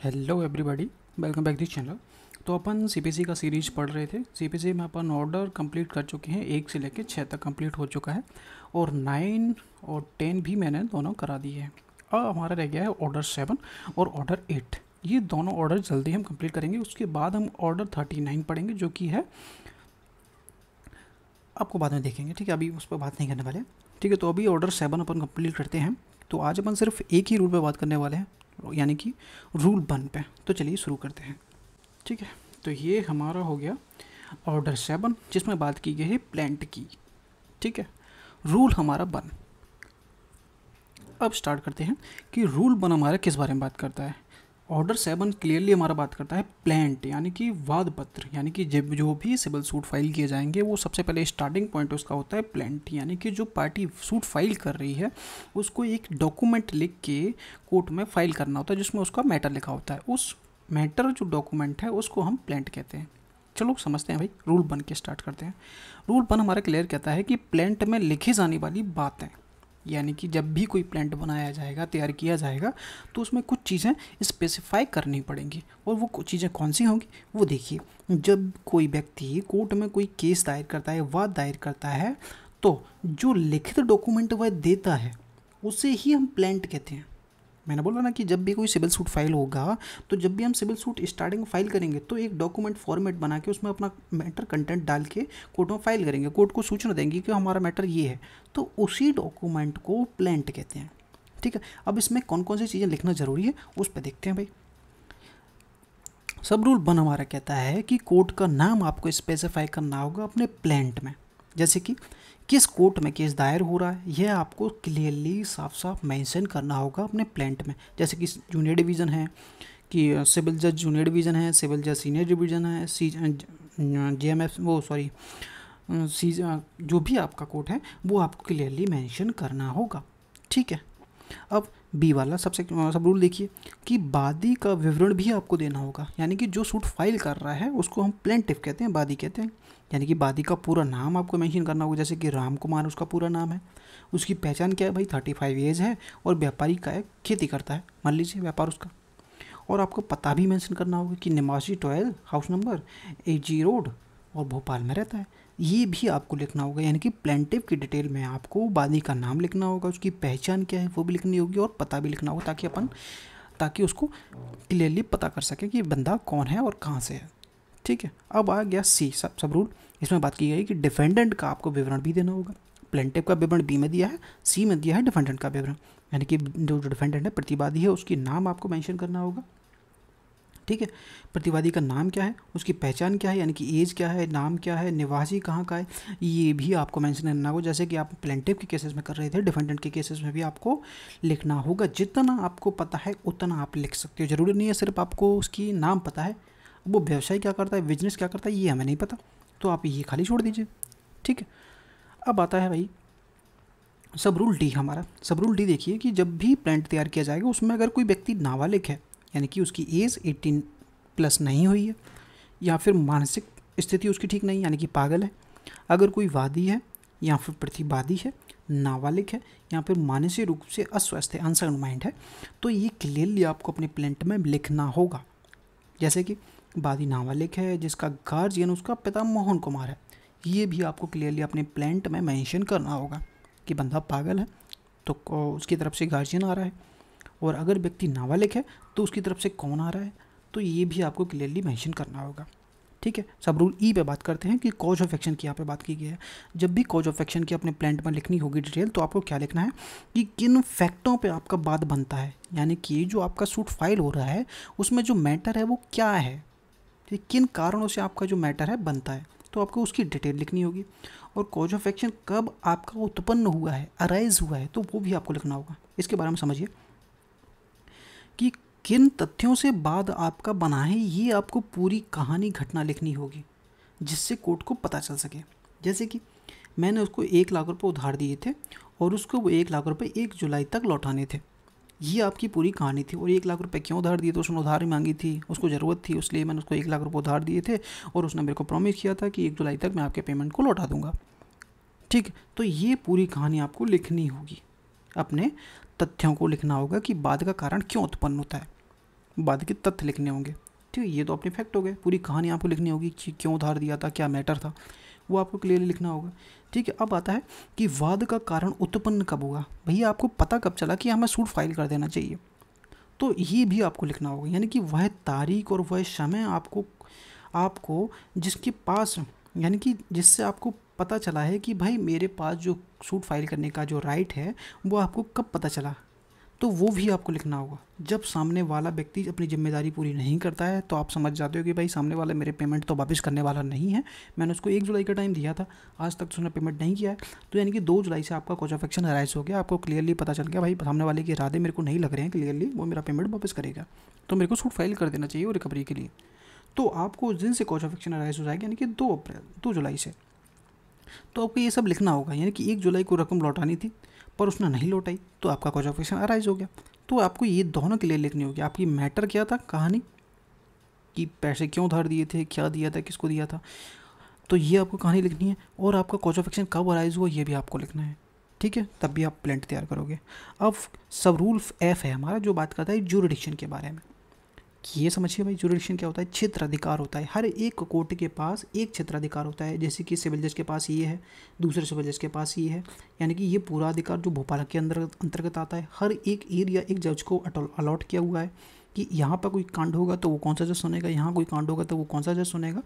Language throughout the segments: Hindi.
Hello everybody, welcome back this channel. तो अपन सीपीसी का सीरीज पढ़ रहे थे। सीपीसी में अपन ऑर्डर कंप्लीट कर चुके हैं, 1 से लेकर 6 तक कंप्लीट हो चुका है और 9 और 10 भी मैंने दोनों करा दिए हैं। अब हमारा रह गया है ऑर्डर 7 और ऑर्डर 8। ये दोनों ऑर्डर जल्दी हम कंप्लीट करेंगे। उसके बाद हम ऑर्डर 39 पढ़ेंगे, जो कि है आपको बाद में देखेंगे। ठीक है, अभी उस पर बात नहीं करने वाले। ठीक है, तो अभी ऑर्डर 7 अपन कंप्लीट करते हैं। तो आज अपन सिर्फ एक ही रूल पे बात करने वाले हैं, यानी कि रूल 1 पे। तो चलिए शुरू करते हैं। ठीक है, तो ये हमारा हो गया ऑर्डर 7, जिसमें बात की गई है प्लांट की। ठीक है, रूल हमारा 1। अब स्टार्ट करते हैं कि रूल 1 हमारा किस बारे में बात करता है। ऑर्डर 7 क्लियरली हमारा बात करता है प्लांट, यानी कि वाद पत्र, यानी कि जब जो भी सिविल सूट फाइल किए जाएंगे वो सबसे पहले स्टार्टिंग पॉइंट उसका होता है प्लांट, यानी कि जो पार्टी सूट फाइल कर रही है उसको एक डॉक्यूमेंट लिख के कोर्ट में फाइल करना होता है, जिसमें उसका मैटर लिखा होता है। उस मैटर जो डॉक्यूमेंट है उसको हम प्लांट कहते हैं। चलो समझते हैं भाई, रूल 1 के स्टार्ट करते हैं। रूल 1 हमारा क्लियर कहता है कि प्लांट में लिखी जाने वाली बातें, यानी कि जब भी कोई प्लांट बनाया जाएगा, तैयार किया जाएगा, तो उसमें कुछ चीज़ें स्पेसिफाई करनी पड़ेंगी। और वो कुछ चीज़ें कौन सी होंगी वो देखिए। जब कोई व्यक्ति कोर्ट में कोई केस दायर करता है, वाद दायर करता है, तो जो लिखित डॉक्यूमेंट वह देता है उसे ही हम प्लांट कहते हैं। मैंने बोला ना कि जब भी कोई सिविल सूट फाइल होगा, तो जब भी हम सिविल सूट स्टार्टिंग फाइल करेंगे तो एक डॉक्यूमेंट फॉर्मेट बना के उसमें अपना मैटर कंटेंट डाल के कोर्ट में फाइल करेंगे। कोर्ट को सूचना देंगे कि हमारा मैटर ये है, तो उसी डॉक्यूमेंट को प्लांट कहते हैं। ठीक है, अब इसमें कौन कौन सी चीज़ें लिखना ज़रूरी है उस पर देखते हैं भाई। सब रूल 1 हमारा कहता है कि कोर्ट का नाम आपको स्पेसिफाई करना होगा अपने प्लांट में। जैसे कि किस कोर्ट में केस दायर हो रहा है, यह आपको क्लियरली साफ साफ मेंशन करना होगा अपने प्लांट में। जैसे कि जूनियर डिवीज़न है, कि सिविल जज जूनियर डिवीज़न है, सिविल जज सीनियर डिवीज़न है, JMF वो सॉरी सी जो भी आपका कोर्ट है वो आपको क्लियरली मेंशन करना होगा। ठीक है, अब बी वाला सबसे सब रूल देखिए कि वादी का विवरण भी आपको देना होगा, यानी कि जो सूट फाइल कर रहा है उसको हम प्लेंटिफ कहते हैं, वादी कहते हैं। यानी कि वादी का पूरा नाम आपको मेंशन करना होगा। जैसे कि राम कुमार उसका पूरा नाम है, उसकी पहचान क्या है भाई, 35 एज है और व्यापारी का है, खेती करता है, मान लीजिए व्यापार उसका। और आपको पता भी मेंशन करना होगा कि निवासी 12 हाउस नंबर AG रोड और भोपाल में रहता है। ये भी आपको लिखना होगा, यानी कि प्लेंटिव की डिटेल में आपको वादी का नाम लिखना होगा, उसकी पहचान क्या है वो भी लिखनी होगी और पता भी लिखना होगा, ताकि उसको क्लियरली पता कर सके कि बंदा कौन है और कहाँ से है। ठीक है, अब आ गया सी सब रूल। इसमें बात की गई कि डिफेंडेंट का आपको विवरण भी देना होगा। प्लेंटिव का विवरण बी में दिया है, सी में दिया है डिफेंडेंट का विवरण, यानी कि जो डिफेंडेंट है, प्रतिवादी है, उसकी नाम आपको मेंशन करना होगा। ठीक है, प्रतिवादी का नाम क्या है, उसकी पहचान क्या है, यानी कि एज क्या है, नाम क्या है, निवासी कहाँ का है, ये भी आपको मेंशन करना होगा। जैसे कि आप प्लेंटिव के केसेस में कर रहे थे, डिफेंडेंट के केसेस में भी आपको लिखना होगा। जितना आपको पता है उतना आप लिख सकते हो, ज़रूरी नहीं है सिर्फ आपको उसकी नाम पता है। वो व्यवसाय क्या करता है, बिजनेस क्या करता है, ये हमें नहीं पता, तो आप ये खाली छोड़ दीजिए। ठीक है, अब आता है भाई सब रूल डी हमारा। सब रूल डी देखिए कि जब भी प्लांट तैयार किया जाएगा उसमें अगर कोई व्यक्ति नाबालिग है, यानी कि उसकी एज 18+ नहीं हुई है, या फिर मानसिक स्थिति उसकी ठीक नहीं, यानी कि पागल है, अगर कोई वादी है या फिर प्रतिवादी है, नाबालिग है, या फिर मानसिक रूप से अस्वस्थ है, अनसाउंड माइंड है, तो ये क्लियरली आपको अपने प्लांट में लिखना होगा। जैसे कि वादी नाबालिग है जिसका गार्जियन उसका पिता मोहन कुमार है, ये भी आपको क्लियरली अपने प्लांट में मेंशन करना होगा कि बंदा पागल है तो उसकी तरफ से गार्जियन आ रहा है, और अगर व्यक्ति नाबालिग है तो उसकी तरफ से कौन आ रहा है, तो ये भी आपको क्लियरली मेंशन करना होगा। ठीक है, सब रूल ई पे बात करते हैं कि कॉज ऑफ एक्शन की यहाँ पे बात की गई है। जब भी कॉज ऑफ एक्शन की अपने प्लांट में लिखनी होगी डिटेल, तो आपको क्या लिखना है कि किन फैक्टों पे आपका बात बनता है, यानी कि जो आपका सूट फाइल हो रहा है उसमें जो मैटर है वो क्या है, किन कारणों से आपका जो मैटर है बनता है, तो आपको उसकी डिटेल लिखनी होगी। और कॉज ऑफ एक्शन कब आपका उत्पन्न हुआ है, अराइज हुआ है, तो वो भी आपको लिखना होगा। इसके बारे में समझिए कि किन तथ्यों से बाद आपका बना है, ये आपको पूरी कहानी घटना लिखनी होगी जिससे कोर्ट को पता चल सके। जैसे कि मैंने उसको 1 लाख रुपये उधार दिए थे और उसको वो 1 लाख रुपये 1 जुलाई तक लौटाने थे, ये आपकी पूरी कहानी थी। और 1 लाख रुपए क्यों उधार दिए, तो उसने उधार ही मांगी थी, उसको ज़रूरत थी, इसलिए मैंने उसको 1 लाख रुपए उधार दिए थे और उसने मेरे को प्रॉमिस किया था कि 1 जुलाई तक मैं आपके पेमेंट को लौटा दूंगा। ठीक, तो ये पूरी कहानी आपको लिखनी होगी, अपने तथ्यों को लिखना होगा कि बाद का कारण क्यों उत्पन्न होता है। बाद के तथ्य लिखने होंगे। ठीक है, ये तो अपने फैक्ट हो गए, पूरी कहानी आपको लिखनी होगी कि क्यों उधार दिया था, क्या मैटर था, वो आपको क्लियरली लिखना होगा। ठीक है, अब आता है कि वाद का कारण उत्पन्न कब हुआ। भैया आपको पता कब चला कि हमें सूट फाइल कर देना चाहिए, तो ये भी आपको लिखना होगा। यानी कि वह तारीख और वह समय आपको आपको जिसके पास, यानी कि जिससे आपको पता चला है कि भाई मेरे पास जो सूट फाइल करने का जो राइट है वो आपको कब पता चला, तो वो भी आपको लिखना होगा। जब सामने वाला व्यक्ति अपनी जिम्मेदारी पूरी नहीं करता है तो आप समझ जाते हो कि भाई सामने वाला मेरे पेमेंट तो वापस करने वाला नहीं है, मैंने उसको 1 जुलाई का टाइम दिया था, आज तक तो उसने पेमेंट नहीं किया है, तो यानी कि 2 जुलाई से आपका कॉज ऑफ एक्शन अराइज हो गया। आपको क्लियरली पता चल गया भाई सामने वाले के इरादे मेरे को नहीं लग रहे हैं क्लियरली वो मेरा पेमेंट वापस करेगा, तो मेरे को सूट फाइल कर देना चाहिए वो रिकवरी के लिए। तो आपको उस दिन से कॉज ऑफ एक्शन अराइज हो जाएगा, यानी कि 2 जुलाई से। तो आपको ये सब लिखना होगा, यानी कि 1 जुलाई को रकम लौटानी थी पर उसने नहीं लौटाई, तो आपका कॉज ऑफ एक्शन अराइज हो गया। तो आपको ये दोनों क्लियर लिखनी होगी, आपकी मैटर क्या था, कहानी कि पैसे क्यों उधार दिए थे, क्या दिया था, किसको दिया था, तो ये आपको कहानी लिखनी है। और आपका कॉज ऑफ एक्शन कब अराइज हुआ ये भी आपको लिखना है। ठीक है, तब भी आप प्लेंट तैयार करोगे। अब सब रूल एफ है हमारा जो बात करता है ज्यूरिडिक्शन के बारे में। ये समझिए भाई ज्यूरिडिक्शन क्या होता है, क्षेत्राधिकार होता है। हर एक कोर्ट के पास एक क्षेत्राधिकार होता है, जैसे कि सिविल जज के पास ये है, दूसरे सिविल जज के पास ये है, यानी कि ये पूरा अधिकार जो भोपाल के अंतर्गत आता है। हर एक एरिया एक जज को अलॉट किया हुआ है कि यहाँ पर कोई कांड होगा तो वो कौन सा जज सुनेगा, यहाँ कोई कांड होगा तो वो कौन सा जज सुनेगा।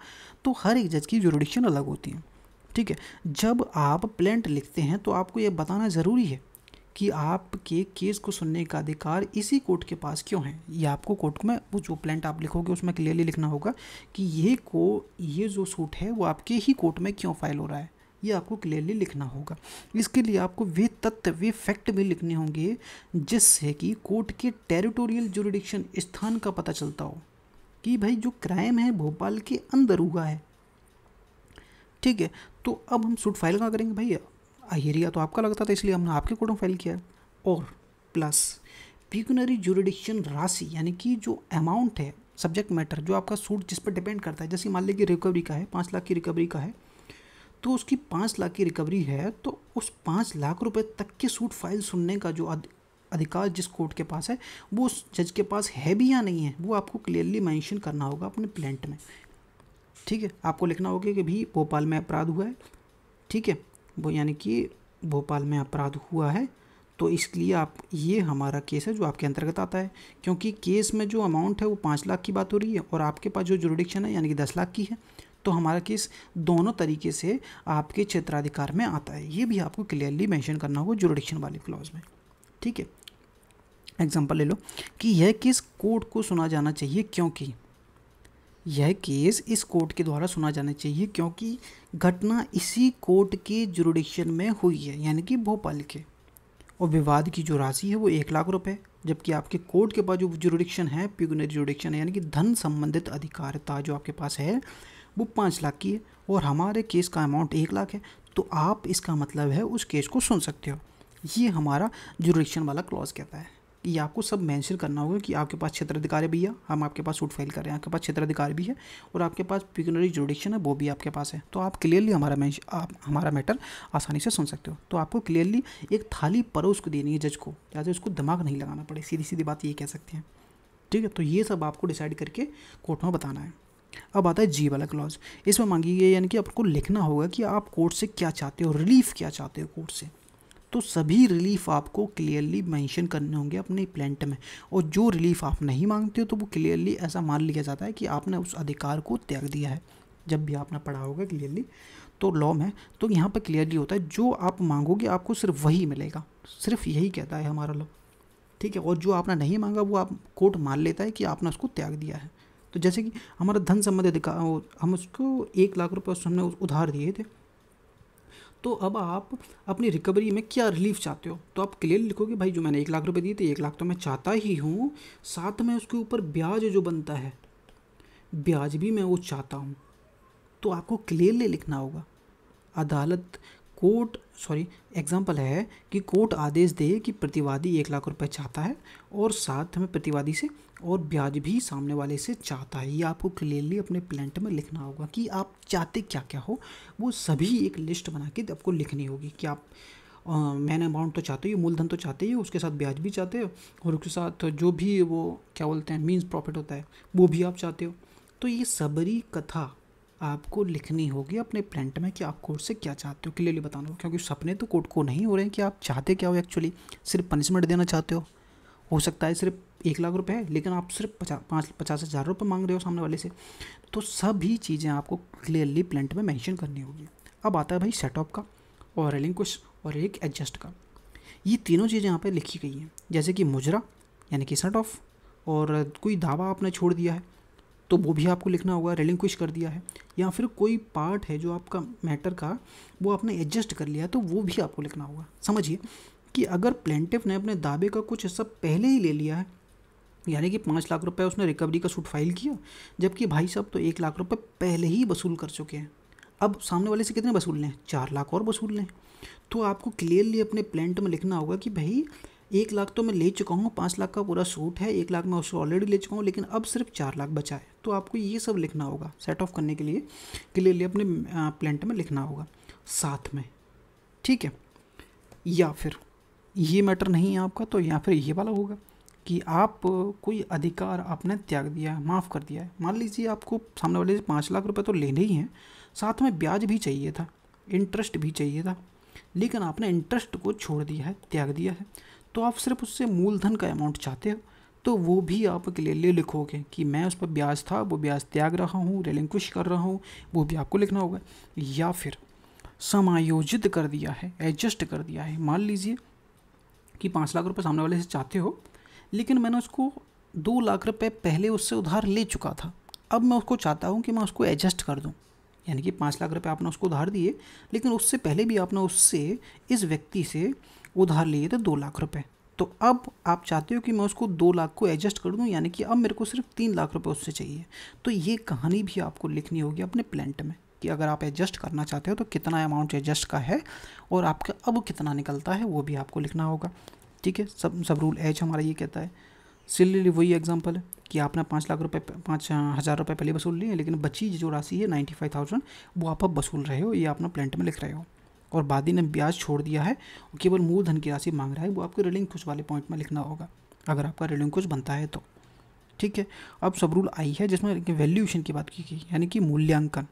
तो हर एक जज की ज्यूरिडिक्शन अलग होती है। ठीक है, जब आप प्लेंट लिखते हैं तो आपको ये बताना ज़रूरी है कि आपके केस को सुनने का अधिकार इसी कोर्ट के पास क्यों है। ये आपको कोर्ट में वो जो प्लेंट आप लिखोगे उसमें क्लियरली लिखना होगा कि ये जो सूट है वो आपके ही कोर्ट में क्यों फाइल हो रहा है, ये आपको क्लियरली लिखना होगा। इसके लिए आपको वे तथ्य वे फैक्ट भी लिखने होंगे जिससे कि कोर्ट के टेरिटोरियल ज्यूरिडिक्शन स्थान का पता चलता हो कि भाई जो क्राइम है भोपाल के अंदर हुआ है। ठीक है, तो अब हम सूट फाइल कहाँ करेंगे भैया, एरिया तो आपका लगता था इसलिए हमने आपके कोर्ट में फाइल किया है। और प्लस पिक्यूनरी ज्यूरिडिक्शन राशि, यानी कि जो अमाउंट है, सब्जेक्ट मैटर जो आपका सूट जिस पर डिपेंड करता है, जैसे मान लीजिए रिकवरी का है 5 लाख की रिकवरी का है, तो उसकी 5 लाख की रिकवरी है तो उस 5 लाख रुपए तक के सूट फाइल सुनने का जो अधिकार जिस कोर्ट के पास है वो उस जज के पास है भी या नहीं है, वो आपको क्लियरली मेंशन करना होगा अपने प्लेंट में। ठीक है, आपको लिखना होगा कि भी भोपाल में अपराध हुआ है। ठीक है, वो यानी कि भोपाल में अपराध हुआ है तो इसलिए आप, ये हमारा केस है जो आपके अंतर्गत आता है, क्योंकि केस में जो अमाउंट है वो 5 लाख की बात हो रही है और आपके पास जो जुरिडिक्शन है यानी कि 10 लाख की है, तो हमारा केस दोनों तरीके से आपके क्षेत्राधिकार में आता है। ये भी आपको क्लियरली मेंशन करना होगा जुरिडिक्शन वाले क्लॉज में। ठीक है, एग्जाम्पल ले लो कि यह केस कोर्ट को सुना जाना चाहिए क्योंकि, यह केस इस कोर्ट के द्वारा सुना जाना चाहिए क्योंकि घटना इसी कोर्ट के जुरिडिक्शन में हुई है, यानी कि भोपाल के, और विवाद की जो राशि है वो 1 लाख रुपए, जबकि आपके कोर्ट के पास जो जुरिडिक्शन है पिक्यूनरी जुरिडिक्शन है, यानी कि धन संबंधित अधिकारिता जो आपके पास है वो 5 लाख की है और हमारे केस का अमाउंट 1 लाख है, तो आप इसका मतलब है उस केस को सुन सकते हो। ये हमारा जुरिडिक्शन वाला क्लॉज कहता है। ये आपको सब मेंशन करना होगा कि आपके पास क्षेत्राधिकार है भैया, हम आपके पास सूट फाइल कर रहे हैं, आपके पास क्षेत्राधिकार भी है और आपके पास पिक्यूनरी जुरिडिक्शन है वो भी आपके पास है, तो आप क्लियरली हमारा मैटर आसानी से सुन सकते हो। तो आपको क्लियरली एक थाली परोस को देनी है जज को, ताकि उसको दिमाग नहीं लगाना पड़े, सीधी सीधी बात ये कह सकते हैं। ठीक है, तो ये सब आपको डिसाइड करके कोर्ट में बताना है। अब आता है जी वाला क्लॉज, इसमें मांगी गई, यानी कि आपको लिखना होगा कि आप कोर्ट से क्या चाहते हो, रिलीफ क्या चाहते हो कोर्ट से। तो सभी रिलीफ आपको क्लियरली मेंशन करने होंगे अपने प्लेंट में, और जो रिलीफ आप नहीं मांगते हो तो वो क्लियरली ऐसा मान लिया जाता है कि आपने उस अधिकार को त्याग दिया है। जब भी आपने पढ़ा होगा क्लियरली तो लॉ में, तो यहाँ पर क्लियरली होता है जो आप मांगोगे आपको सिर्फ वही मिलेगा, सिर्फ यही कहता है हमारा लॉ। ठीक है, और जो आपने नहीं मांगा वो आप कोर्ट मान लेता है कि आपने उसको त्याग दिया है। तो जैसे कि हमारा धन संबंधी अधिकार, हम उसको 1 लाख रुपये हमने उधार दिए थे, तो अब आप अपनी रिकवरी में क्या रिलीफ चाहते हो, तो आप क्लियर लिखोगे भाई जो मैंने 1 लाख रुपए दिए थे 1 लाख तो मैं चाहता ही हूँ, साथ में उसके ऊपर ब्याज जो बनता है ब्याज भी मैं वो चाहता हूँ। तो आपको क्लियरली लिखना होगा। अदालत एग्जाम्पल है कि कोर्ट आदेश दे कि प्रतिवादी 1 लाख रुपए चाहता है और साथ में प्रतिवादी से और ब्याज भी सामने वाले से चाहता है। ये आपको क्लियरली अपने प्लेंट में लिखना होगा कि आप चाहते क्या क्या हो, वो सभी एक लिस्ट बना के आपको लिखनी होगी कि आप मेन अमाउंट तो चाहते ही, मूलधन तो चाहते ही, उसके साथ ब्याज भी चाहते हो, और उसके साथ जो भी वो क्या बोलते हैं मीन्स प्रॉफिट होता है वो भी आप चाहते हो। तो ये सबरी कथा आपको लिखनी होगी अपने प्लेंट में कि आप कोर्ट से क्या चाहते हो, क्लियरली बताना होगा। क्योंकि सपने तो कोर्ट को नहीं हो रहे हैं कि आप चाहते क्या हो एक्चुअली, सिर्फ पनिशमेंट देना चाहते हो सकता है सिर्फ 1 लाख रुपए है, लेकिन आप सिर्फ 50,000 रुपये मांग रहे हो सामने वाले से। तो सभी चीज़ें आपको क्लियरली प्लेंट में मेंशन करनी होगी। अब आता है भाई सेट ऑफ का, और रिलिंक्विश, और एक एडजस्ट का। ये तीनों चीज़ें यहाँ पे लिखी गई हैं। जैसे कि मुजरा यानी कि सेट ऑफ, और कोई दावा आपने छोड़ दिया है तो वो भी आपको लिखना होगा, रिलिंक्विश कर दिया है, या फिर कोई पार्ट है जो आपका मैटर का वो आपने एडजस्ट कर लिया है तो वो भी आपको लिखना होगा। समझिए कि अगर प्लेंटिफ ने अपने दावे का कुछ हिस्सा पहले ही ले लिया है, यानी कि 5 लाख रुपए उसने रिकवरी का सूट फाइल किया, जबकि भाई साहब तो 1 लाख रुपए पहले ही वसूल कर चुके हैं, अब सामने वाले से कितने वसूल लें, 4 लाख और वसूल लें। तो आपको क्लियरली अपने प्लेंट में लिखना होगा कि भाई 1 लाख तो मैं ले चुका हूँ, 5 लाख का पूरा सूट है, 1 लाख मैं उसको ऑलरेडी ले चुका हूँ, लेकिन अब सिर्फ 4 लाख बचा है। तो आपको ये सब लिखना होगा सेट ऑफ करने के लिए, क्लियरली अपने प्लेंट में लिखना होगा साथ में, ठीक है। या फिर ये मैटर नहीं है आपका तो या फिर ये वाला होगा कि आप कोई अधिकार आपने त्याग दिया है, माफ़ कर दिया है। मान लीजिए आपको सामने वाले से 5 लाख रुपए तो लेने ही हैं, साथ में ब्याज भी चाहिए था, इंटरेस्ट भी चाहिए था, लेकिन आपने इंटरेस्ट को छोड़ दिया है, त्याग दिया है, तो आप सिर्फ उससे मूलधन का अमाउंट चाहते हो, तो वो भी आप क्लियरली लिखोगे कि मैं उस पर ब्याज था वो ब्याज त्याग रहा हूँ, रिलिंक्विश कर रहा हूँ, वो भी आपको लिखना होगा। या फिर समायोजित कर दिया है, एडजस्ट कर दिया है। मान लीजिए कि 5 लाख रुपए सामने वाले से चाहते हो, लेकिन मैंने उसको 2 लाख रुपए पहले उससे उधार ले चुका था, अब मैं उसको चाहता हूँ कि मैं उसको एडजस्ट कर दूँ। यानी कि 5 लाख रुपए आपने उसको उधार दिए, लेकिन उससे पहले भी आपने उससे, इस व्यक्ति से उधार लिए थे 2 लाख रुपए, तो अब आप चाहते हो कि मैं उसको 2 लाख को एडजस्ट कर दूं, यानी कि अब मेरे को सिर्फ 3 लाख रुपए उससे चाहिए। तो ये कहानी भी आपको लिखनी होगी अपने प्लेंट में कि अगर आप एडजस्ट करना चाहते हो तो कितना अमाउंट एडजस्ट का है और आपका अब कितना निकलता है वो भी आपको लिखना होगा, ठीक है। सब रूल एच हमारा ये कहता है। सिमिलरली वही एग्जांपल है कि आपने 5,00,000 रुपये पहले वसूल लिए, लेकिन बची जो राशि है 95,000 वो आप अब वसूल रहे हो, ये अपना प्लेंट में लिख रहे हो, और बादी ने ब्याज छोड़ दिया है और केवल मूलधन की राशि मांग रहा है, वो आपको रिलिंक्विश वाले पॉइंट में लिखना होगा अगर आपका रिलिंक्विश बनता है तो, ठीक है। अब सब रूल आई है जिसमें वैल्यूएशन की बात की गई, यानी कि मूल्यांकन,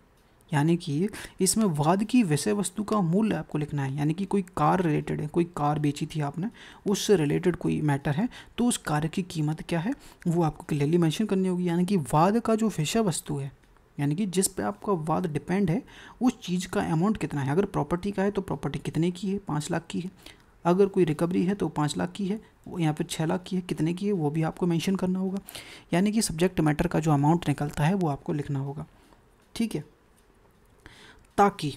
यानी कि इसमें वाद की विषय वस्तु का मूल्य आपको लिखना है। यानी कि कोई कार रिलेटेड है, कोई कार बेची थी आपने, उससे रिलेटेड कोई मैटर है, तो उस कार की कीमत क्या है वो आपको क्लियरली मेंशन करनी होगी। यानी कि वाद का जो विषय वस्तु है, यानी कि जिस पे आपका वाद डिपेंड है, उस चीज़ का अमाउंट कितना है। अगर प्रॉपर्टी का है तो प्रॉपर्टी कितने की है, 5 लाख की है। अगर कोई रिकवरी है तो 5 लाख की है, या फिर 6 लाख की है, कितने की है वो भी आपको मेंशन करना होगा। यानी कि सब्जेक्ट मैटर का जो अमाउंट निकलता है वो आपको लिखना होगा, ठीक है, ताकि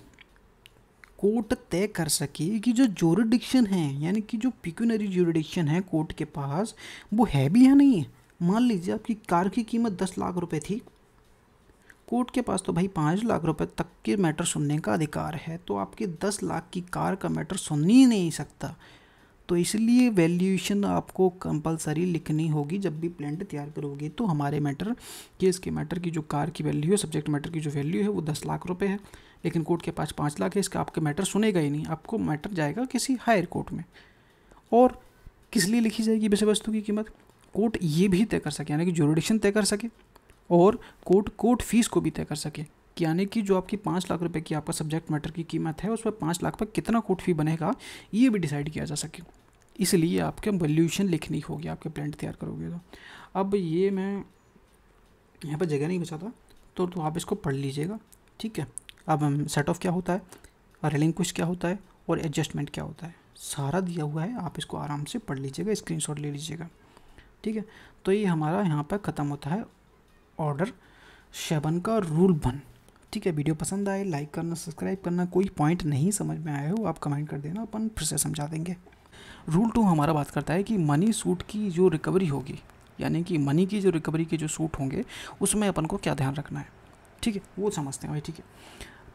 कोर्ट तय कर सके कि जो ज्यूरिडिक्शन है, यानी कि जो पिक्यूनरी ज्यूरिडिक्शन है कोर्ट के पास, वो है भी या नहीं है। मान लीजिए आपकी कार की कीमत 10 लाख रुपए थी, कोर्ट के पास तो भाई 5 लाख रुपए तक के मैटर सुनने का अधिकार है, तो आपके 10 लाख की कार का मैटर सुन ही नहीं सकता। तो इसलिए वैल्यूएशन आपको कंपलसरी लिखनी होगी जब भी प्लेंट तैयार करोगे। तो हमारे मैटर केस के मैटर की जो कार की वैल्यू है, सब्जेक्ट मैटर की जो वैल्यू है वो 10 लाख रुपए है, लेकिन कोर्ट के पास 5 लाख है, इसका आपके मैटर सुनेगा ही नहीं, आपको मैटर जाएगा किसी हायर कोर्ट में। और किस लिए लिखी जाएगी विषय वस्तु की कीमत, कोर्ट ये भी तय कर सके, यानी कि ज्यूरिडिक्शन तय कर सके, और कोर्ट फीस को भी तय कर सके, यानी कि जो आपकी 5 लाख रुपए की आपका सब्जेक्ट मैटर की कीमत है उस पर 5 लाख पर कितना कोर्ट फी बनेगा ये भी डिसाइड किया जा सके। इसलिए आपके वैल्यूएशन लिखनी होगी आपके प्लेंट तैयार करोगे तो। अब ये मैं यहाँ पर जगह नहीं बचाता तो आप इसको पढ़ लीजिएगा, ठीक है। अब हम सेट ऑफ क्या होता है, रिलिंक्विश क्या होता है और एडजस्टमेंट क्या होता है, सारा दिया हुआ है, आप इसको आराम से पढ़ लीजिएगा, स्क्रीनशॉट ले लीजिएगा, ठीक है। तो ये हमारा यहाँ पर ख़त्म होता है ऑर्डर 7 का रूल 1, ठीक है। वीडियो पसंद आए लाइक करना, सब्सक्राइब करना, कोई पॉइंट नहीं समझ में आया हो आप कमेंट कर देना, अपन फिर से समझा देंगे। रूल 2 हमारा बात करता है कि मनी सूट की जो रिकवरी होगी, यानी कि मनी की जो रिकवरी के जो सूट होंगे उसमें अपन को क्या ध्यान रखना है, ठीक है, वो समझते हैं भाई, ठीक है।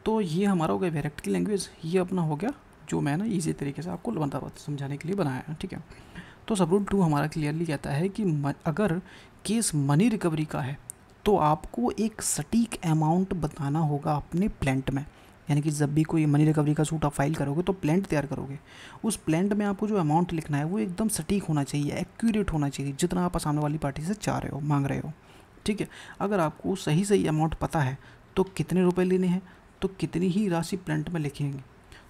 तो ये हमारा हो गया डायरेक्ट की लैंग्वेज, ये अपना हो गया जो मैं ना ईजी तरीके से आपको समझाने के लिए बनाया है, ठीक है। तो सब रूल 2 हमारा क्लियरली कहता है कि अगर केस मनी रिकवरी का है तो आपको एक सटीक अमाउंट बताना होगा अपने प्लेंट में, यानी कि जब भी कोई मनी रिकवरी का सूट आप फाइल करोगे तो प्लेंट तैयार करोगे, उस प्लेंट में आपको जो अमाउंट लिखना है वो एकदम सटीक होना चाहिए, एक्यूरेट होना चाहिए, जितना आप सामने वाली पार्टी से चाह रहे हो, मांग रहे हो। ठीक है, अगर आपको सही सही अमाउंट पता है तो कितने रुपए लेने हैं, तो कितनी ही राशि प्लेंट में लिखेंगे,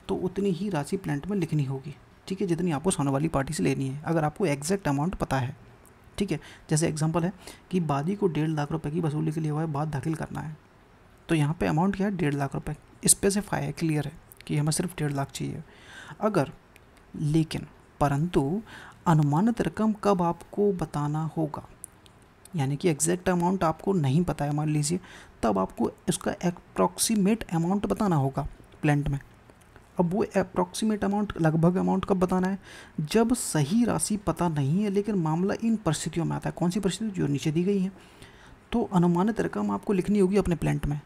तो उतनी ही राशि प्लेंट में लिखनी होगी। ठीक है, जितनी आपको सामने वाली पार्टी से लेनी है, अगर आपको एग्जैक्ट अमाउंट पता है। ठीक है, जैसे एग्जांपल है कि बादी को 1.5 लाख रुपए की वसूली के लिए हुआ है, बाद दाखिल करना है, तो यहाँ पे अमाउंट क्या है, 1.5 लाख रुपए, स्पेसिफाई है, क्लियर है कि हमें सिर्फ 1.5 लाख चाहिए। अगर लेकिन परंतु अनुमानित रकम कब आपको बताना होगा, यानी कि एग्जैक्ट अमाउंट आपको नहीं पता है मान लीजिए, तब आपको इसका अप्रॉक्सीमेट अमाउंट बताना होगा प्लेंट में। अब वो अप्रॉक्सीमेट अमाउंट, लगभग अमाउंट कब बताना है, जब सही राशि पता नहीं है लेकिन मामला इन परिस्थितियों में आता है। कौन सी परिस्थिति, जो नीचे दी गई है। तो अनुमानित रकम आपको लिखनी होगी अपने प्लेंट में।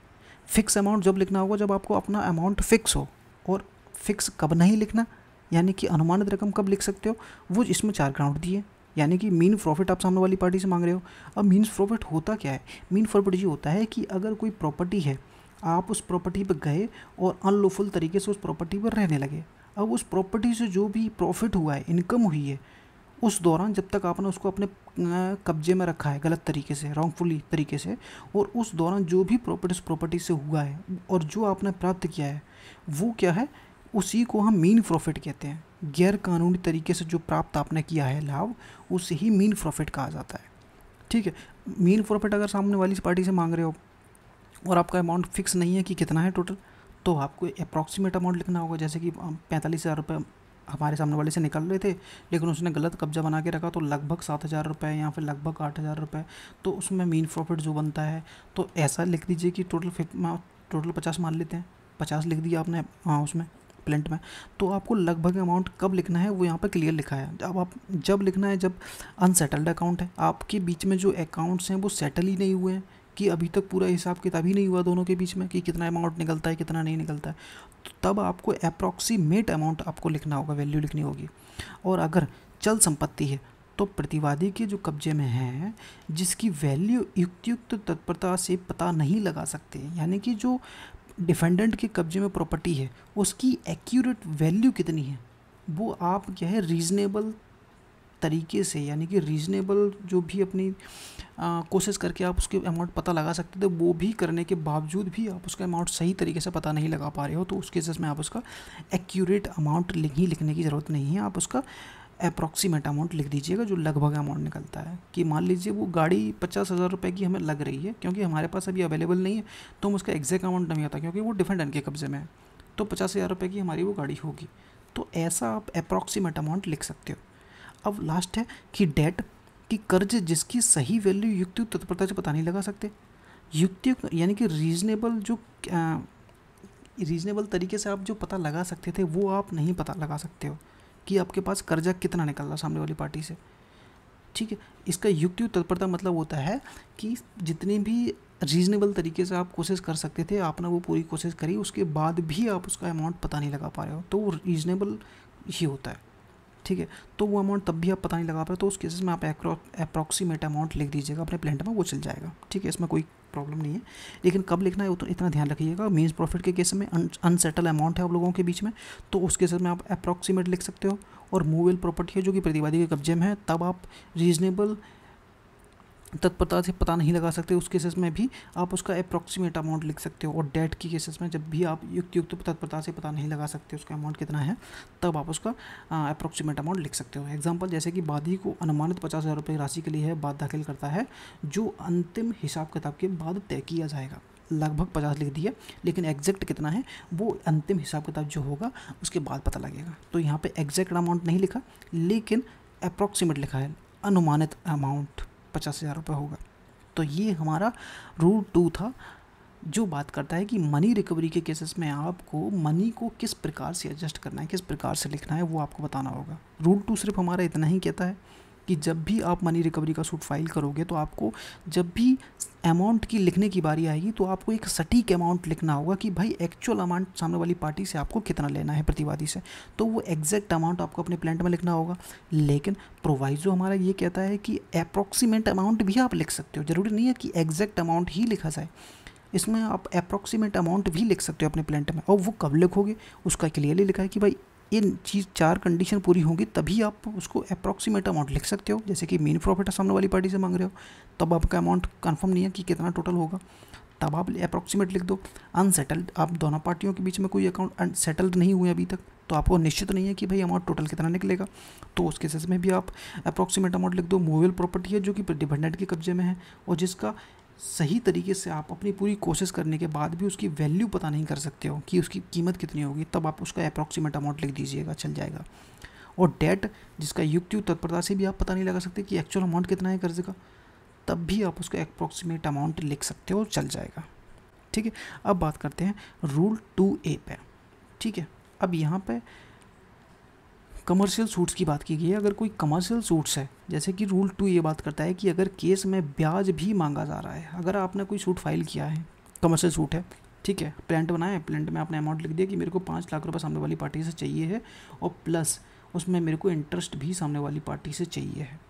फिक्स अमाउंट जब लिखना होगा जब आपको अपना अमाउंट फिक्स हो, और फिक्स कब नहीं लिखना, यानी कि अनुमानित रकम कब लिख सकते हो, वो इसमें 4 ग्राउंड दिए। यानी कि मीन प्रॉफिट आप सामने वाली पार्टी से मांग रहे हो। अब मीन प्रॉफिट होता क्या है, मीन प्रॉफिट ये होता है कि अगर कोई प्रॉपर्टी है, आप उस प्रॉपर्टी पर गए और अनलॉफुल तरीके से उस प्रॉपर्टी पर रहने लगे, अब उस प्रॉपर्टी से जो भी प्रॉफिट हुआ है, इनकम हुई है, उस दौरान जब तक आपने उसको अपने कब्जे में रखा है गलत तरीके से, रॉन्गफुली तरीके से, और उस दौरान जो भी प्रॉफिट उस प्रॉपर्टी से हुआ है और जो आपने प्राप्त किया है, वो क्या है, उसी को हम मीन प्रॉफिट कहते हैं। गैर कानूनी तरीके से जो प्राप्त आपने किया है लाभ, उसे ही मीन प्रॉफिट कहा जाता है। ठीक है, मीन प्रॉफिट अगर सामने वाली पार्टी से मांग रहे हो और आपका अमाउंट फिक्स नहीं है कि कितना है टोटल, तो आपको अप्रॉक्सीमेट अमाउंट लिखना होगा। जैसे कि 45,000 रुपये हमारे सामने वाले से निकल रहे थे, लेकिन उसने गलत कब्जा बना के रखा, तो लगभग 7,000 रुपये या फिर लगभग 8,000 रुपये, तो उसमें मीन प्रॉफिट जो बनता है, तो ऐसा लिख दीजिए कि टोटल 50 मान लेते हैं, 50 लिख दिया आपने उसमें प्लेंट में। तो आपको लगभग अमाउंट कब लिखना है वो यहाँ पर क्लियर लिखा है। अब आप जब लिखना है जब अनसेटल्ड अकाउंट है, आपके बीच में जो अकाउंट्स हैं वो सेटल ही नहीं हुए हैं, कि अभी तक पूरा हिसाब किताब ही नहीं हुआ दोनों के बीच में कि कितना अमाउंट निकलता है कितना नहीं निकलता है, तो तब आपको अप्रॉक्सीमेट अमाउंट आपको लिखना होगा, वैल्यू लिखनी होगी। और अगर चल संपत्ति है तो प्रतिवादी के जो कब्जे में है, जिसकी वैल्यू युक्त तत्परता से पता नहीं लगा सकते, यानी कि जो डिफेंडेंट के कब्जे में प्रॉपर्टी है उसकी एक्यूरेट वैल्यू कितनी है, वो आप क्या है रीज़नेबल तरीके से, यानी कि रीज़नेबल जो भी अपनी कोशिश करके आप उसके अमाउंट पता लगा सकते थे, वो भी करने के बावजूद भी आप उसका अमाउंट सही तरीके से पता नहीं लगा पा रहे हो, तो उस केसेस में आप उसका एक्यूरेट अमाउंट ही लिखने की ज़रूरत नहीं है, आप उसका अप्रॉक्सीमेट अमाउंट लिख दीजिएगा, जो लगभग अमाउंट निकलता है। कि मान लीजिए वो गाड़ी 50,000 रुपये की हमें लग रही है, क्योंकि हमारे पास अभी अवेलेबल नहीं है, तो हम उसका एग्जैक्ट अमाउंट नहीं आता, क्योंकि वो डिफेंडेंट के कब्जे में है, तो 50,000 रुपये की हमारी वो गाड़ी होगी। तो ऐसा आप अप्रॉक्सीमेट अमाउंट लिख सकते हो। अब लास्ट है कि डेट, कि कर्ज जिसकी सही वैल्यू युक्ति तत्परता से पता नहीं लगा सकते। युक्ति यानी कि रीजनेबल तरीके से आप जो पता लगा सकते थे वो आप नहीं पता लगा सकते हो कि आपके पास कर्जा कितना निकल रहा सामने वाली पार्टी से। ठीक है, इसका युक्ति तत्परता मतलब होता है कि जितने भी रीजनेबल तरीके से आप कोशिश कर सकते थे, आपने वो पूरी कोशिश करी, उसके बाद भी आप उसका अमाउंट पता नहीं लगा पा रहे हो, तो वो रीजनेबल ही होता है। ठीक है, तो वो अमाउंट तब भी आप पता नहीं लगा पाए, तो उस केसेस में आप अप्रॉक्सीमेट अमाउंट लिख दीजिएगा अपने प्लेंट में, वो चल जाएगा। ठीक है, इसमें कोई प्रॉब्लम नहीं है, लेकिन कब लिखना है तो इतना ध्यान रखिएगा। मीन्स प्रॉफिट के केस में अनसेटल अमाउंट है आप लोगों के बीच में, तो उस केसेस में आप अप्रॉक्सीमेट लिख सकते हो। और मूवेबल प्रॉपर्टी है जो कि प्रतिवादी के कब्जे में है, तब आप रीजनेबल तत्परता से पता नहीं लगा सकते, उस केसेस में भी आप उसका अप्रॉक्सीमेट अमाउंट लिख सकते हो। और डेट की केसेस में जब भी आप युक्त तत्परता से पता नहीं लगा सकते उसका अमाउंट कितना है, तब आप उसका अप्रॉक्सीमेट अमाउंट लिख सकते हो। एग्जांपल जैसे कि बादी को अनुमानित 50,000 रुपये राशि के लिए है, बाद दाखिल करता है, जो अंतिम हिसाब किताब के बाद तय किया जाएगा। लगभग 50 लिख दिया, लेकिन एग्जैक्ट कितना है वो अंतिम हिसाब किताब जो होगा उसके बाद पता लगेगा। तो यहाँ पे एग्जैक्ट अमाउंट नहीं लिखा, लेकिन अप्रॉक्सीमेट लिखा है, अनुमानित अमाउंट 50,000 रुपये होगा। तो ये हमारा रूल 2 था, जो बात करता है कि मनी रिकवरी के केसेस में आपको मनी को किस प्रकार से एडजस्ट करना है, किस प्रकार से लिखना है, वो आपको बताना होगा। रूल 2 सिर्फ हमारा इतना ही कहता है कि जब भी आप मनी रिकवरी का सूट फाइल करोगे, तो आपको जब भी अमाउंट की लिखने की बारी आएगी, तो आपको एक सटीक अमाउंट लिखना होगा कि भाई एक्चुअल अमाउंट सामने वाली पार्टी से आपको कितना लेना है प्रतिवादी से, तो वो एग्जैक्ट अमाउंट आपको अपने प्लेंट में लिखना होगा। लेकिन प्रोवाइजो हमारा ये कहता है कि अप्रॉक्सीमेट अमाउंट भी आप लिख सकते हो, ज़रूरी नहीं है कि एग्जैक्ट अमाउंट ही लिखा जाए। इसमें आप अप्रॉक्सीमेट अमाउंट भी लिख सकते हो अपने प्लेंट में, और वो कब लिखोगे उसका क्लियरली लिखा है कि भाई इन चीज़ 4 कंडीशन पूरी होंगी तभी आप उसको अप्रॉक्सीमेट अमाउंट लिख सकते हो। जैसे कि मीन प्रॉफिट सामने वाली पार्टी से मांग रहे हो, तब आपका अमाउंट कंफर्म नहीं है कि कितना टोटल होगा, तब आप अप्रॉक्सीमेट लिख दो। अनसेटल्ड, आप दोनों पार्टियों के बीच में कोई अकाउंट सेटल्ड नहीं हुए अभी तक, तो आपको निश्चित नहीं है कि भाई अमाउंट टोटल कितना निकलेगा, तो उस केसेस में भी आप अप्रॉक्सीमेट अमाउंट लिख दो। मूवेबल प्रॉपर्टी है जो कि डिपेंडेंट के कब्जे में है और जिसका सही तरीके से आप अपनी पूरी कोशिश करने के बाद भी उसकी वैल्यू पता नहीं कर सकते हो कि उसकी कीमत कितनी होगी, तब आप उसका अप्रॉक्सीमेट अमाउंट लिख दीजिएगा, चल जाएगा। और डेट, जिसका युक्ति तत्परता से भी आप पता नहीं लगा सकते कि एक्चुअल अमाउंट कितना है कर्ज का, तब भी आप उसका अप्रॉक्सीमेट अमाउंट लिख सकते हो, चल जाएगा। ठीक है, अब बात करते हैं रूल 2A पे। ठीक है, अब यहाँ पे कमर्शियल सूट्स की बात की गई है। अगर कोई कमर्शियल सूट्स है, जैसे कि रूल 2 ये बात करता है कि अगर केस में ब्याज भी मांगा जा रहा है, अगर आपने कोई सूट फाइल किया है, कमर्शियल सूट है, ठीक है, प्लेंट बनाया है, प्लेंट में आपने अमाउंट लिख दिया कि मेरे को 5 लाख रुपए सामने वाली पार्टी से चाहिए है और प्लस उसमें मेरे को इंटरेस्ट भी सामने वाली पार्टी से चाहिए है।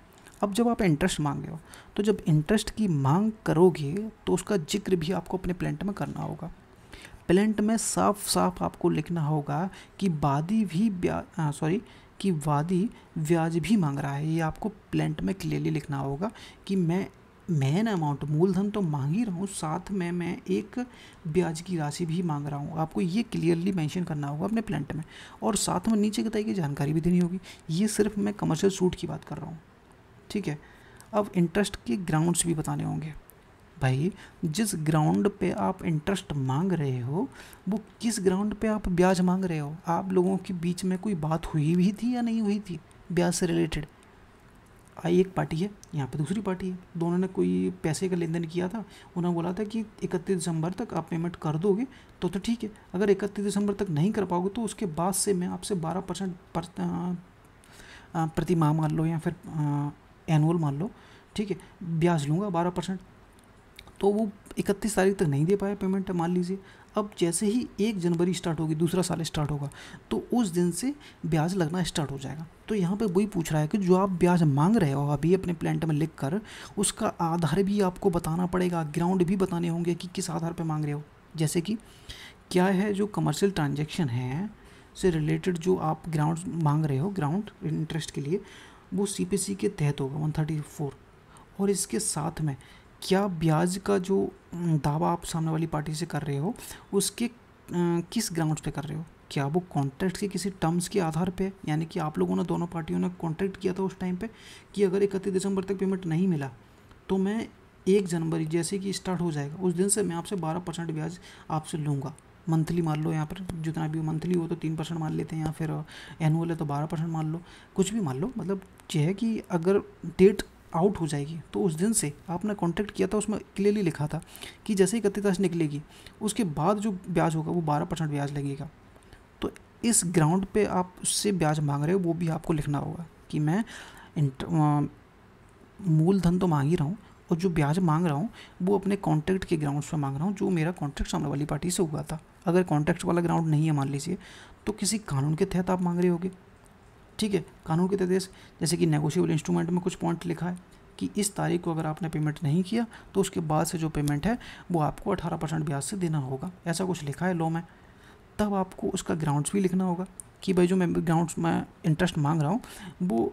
अब जब आप इंटरेस्ट मांग रहे हो, तो जब इंटरेस्ट की मांग करोगे तो उसका जिक्र भी आपको अपने प्लेंट में करना होगा। प्लेंट में साफ साफ आपको लिखना होगा कि वादी ब्याज भी मांग रहा है। ये आपको प्लेंट में क्लियरली लिखना होगा कि मैं मेन अमाउंट मूलधन तो मांग ही रहा हूँ, साथ में मैं एक ब्याज की राशि भी मांग रहा हूँ। आपको ये क्लियरली मेंशन करना होगा अपने प्लेंट में, और साथ में नीचे की जानकारी भी देनी होगी। ये सिर्फ मैं कमर्शियल सूट की बात कर रहा हूँ। ठीक है, अब इंटरेस्ट के ग्राउंड्स भी बताने होंगे। भाई जिस ग्राउंड पे आप इंटरेस्ट मांग रहे हो, वो किस ग्राउंड पे आप ब्याज मांग रहे हो। आप लोगों के बीच में कोई बात हुई भी थी या नहीं हुई थी ब्याज से रिलेटेड। एक पार्टी है, यहाँ पे दूसरी पार्टी है, दोनों ने कोई पैसे का लेन देन किया था, उन्होंने बोला था कि 31 दिसंबर तक आप पेमेंट कर दोगे तो ठीक है। अगर 31 दिसंबर तक नहीं कर पाओगे तो उसके बाद से मैं आपसे 12% प्रति माह मान लो या फिर एनुअल मान लो, ठीक है, ब्याज लूँगा 12%। तो वो 31 तारीख तक नहीं दे पाए पेमेंट, मान लीजिए। अब जैसे ही 1 जनवरी स्टार्ट होगी, दूसरा साल स्टार्ट होगा, तो उस दिन से ब्याज लगना स्टार्ट हो जाएगा। तो यहाँ पे वही पूछ रहा है कि जो आप ब्याज मांग रहे हो अभी अपने प्लेंट में लिख कर, उसका आधार भी आपको बताना पड़ेगा, ग्राउंड भी बताने होंगे कि किस आधार पर मांग रहे हो। जैसे कि क्या है, जो कमर्शियल ट्रांजेक्शन है से रिलेटेड जो आप ग्राउंड मांग रहे हो, ग्राउंड इंटरेस्ट के लिए, वो CPC के तहत होगा 134। और इसके साथ में क्या ब्याज का जो दावा आप सामने वाली पार्टी से कर रहे हो, उसके किस ग्राउंड्स पे कर रहे हो। क्या वो कॉन्ट्रैक्ट के किसी टर्म्स के आधार पे, यानी कि आप लोगों ने, दोनों पार्टियों ने कॉन्ट्रैक्ट किया था उस टाइम पे कि अगर 31 दिसंबर तक पेमेंट नहीं मिला तो मैं 1 जनवरी जैसे कि स्टार्ट हो जाएगा उस दिन से मैं आपसे 12% ब्याज आपसे लूँगा। मंथली मान लो, यहाँ पर जितना भी मंथली हो तो 3% मान लेते हैं, या फिर एनुअल है तो 12% मान लो, कुछ भी मान लो। मतलब ये है कि अगर डेट आउट हो जाएगी तो उस दिन से आपने कॉन्ट्रैक्ट किया था उसमें क्लियरली लिखा था कि जैसे ही 31 तारीख निकलेगी उसके बाद जो ब्याज होगा वो 12% ब्याज लगेगा। तो इस ग्राउंड पे आप उससे ब्याज मांग रहे हो, वो भी आपको लिखना होगा कि मैं मूलधन तो मांग ही रहा हूँ और जो ब्याज मांग रहा हूँ वो अपने कॉन्ट्रैक्ट के ग्राउंड्स पे मांग रहा हूँ, जो मेरा कॉन्ट्रैक्ट सामने वाली पार्टी से हुआ था। अगर कॉन्ट्रैक्ट वाला ग्राउंड नहीं है मान लीजिए, तो किसी कानून के तहत आप मांग रहे होगे। ठीक है, कानून के तहत जैसे कि नेगोशिएबल इंस्ट्रूमेंट में कुछ पॉइंट लिखा है कि इस तारीख को अगर आपने पेमेंट नहीं किया तो उसके बाद से जो पेमेंट है वो आपको 18% ब्याज से देना होगा, ऐसा कुछ लिखा है लॉ में। तब आपको उसका ग्राउंड्स भी लिखना होगा कि भाई जो मैं ग्राउंड्स में इंटरेस्ट मांग रहा हूँ वो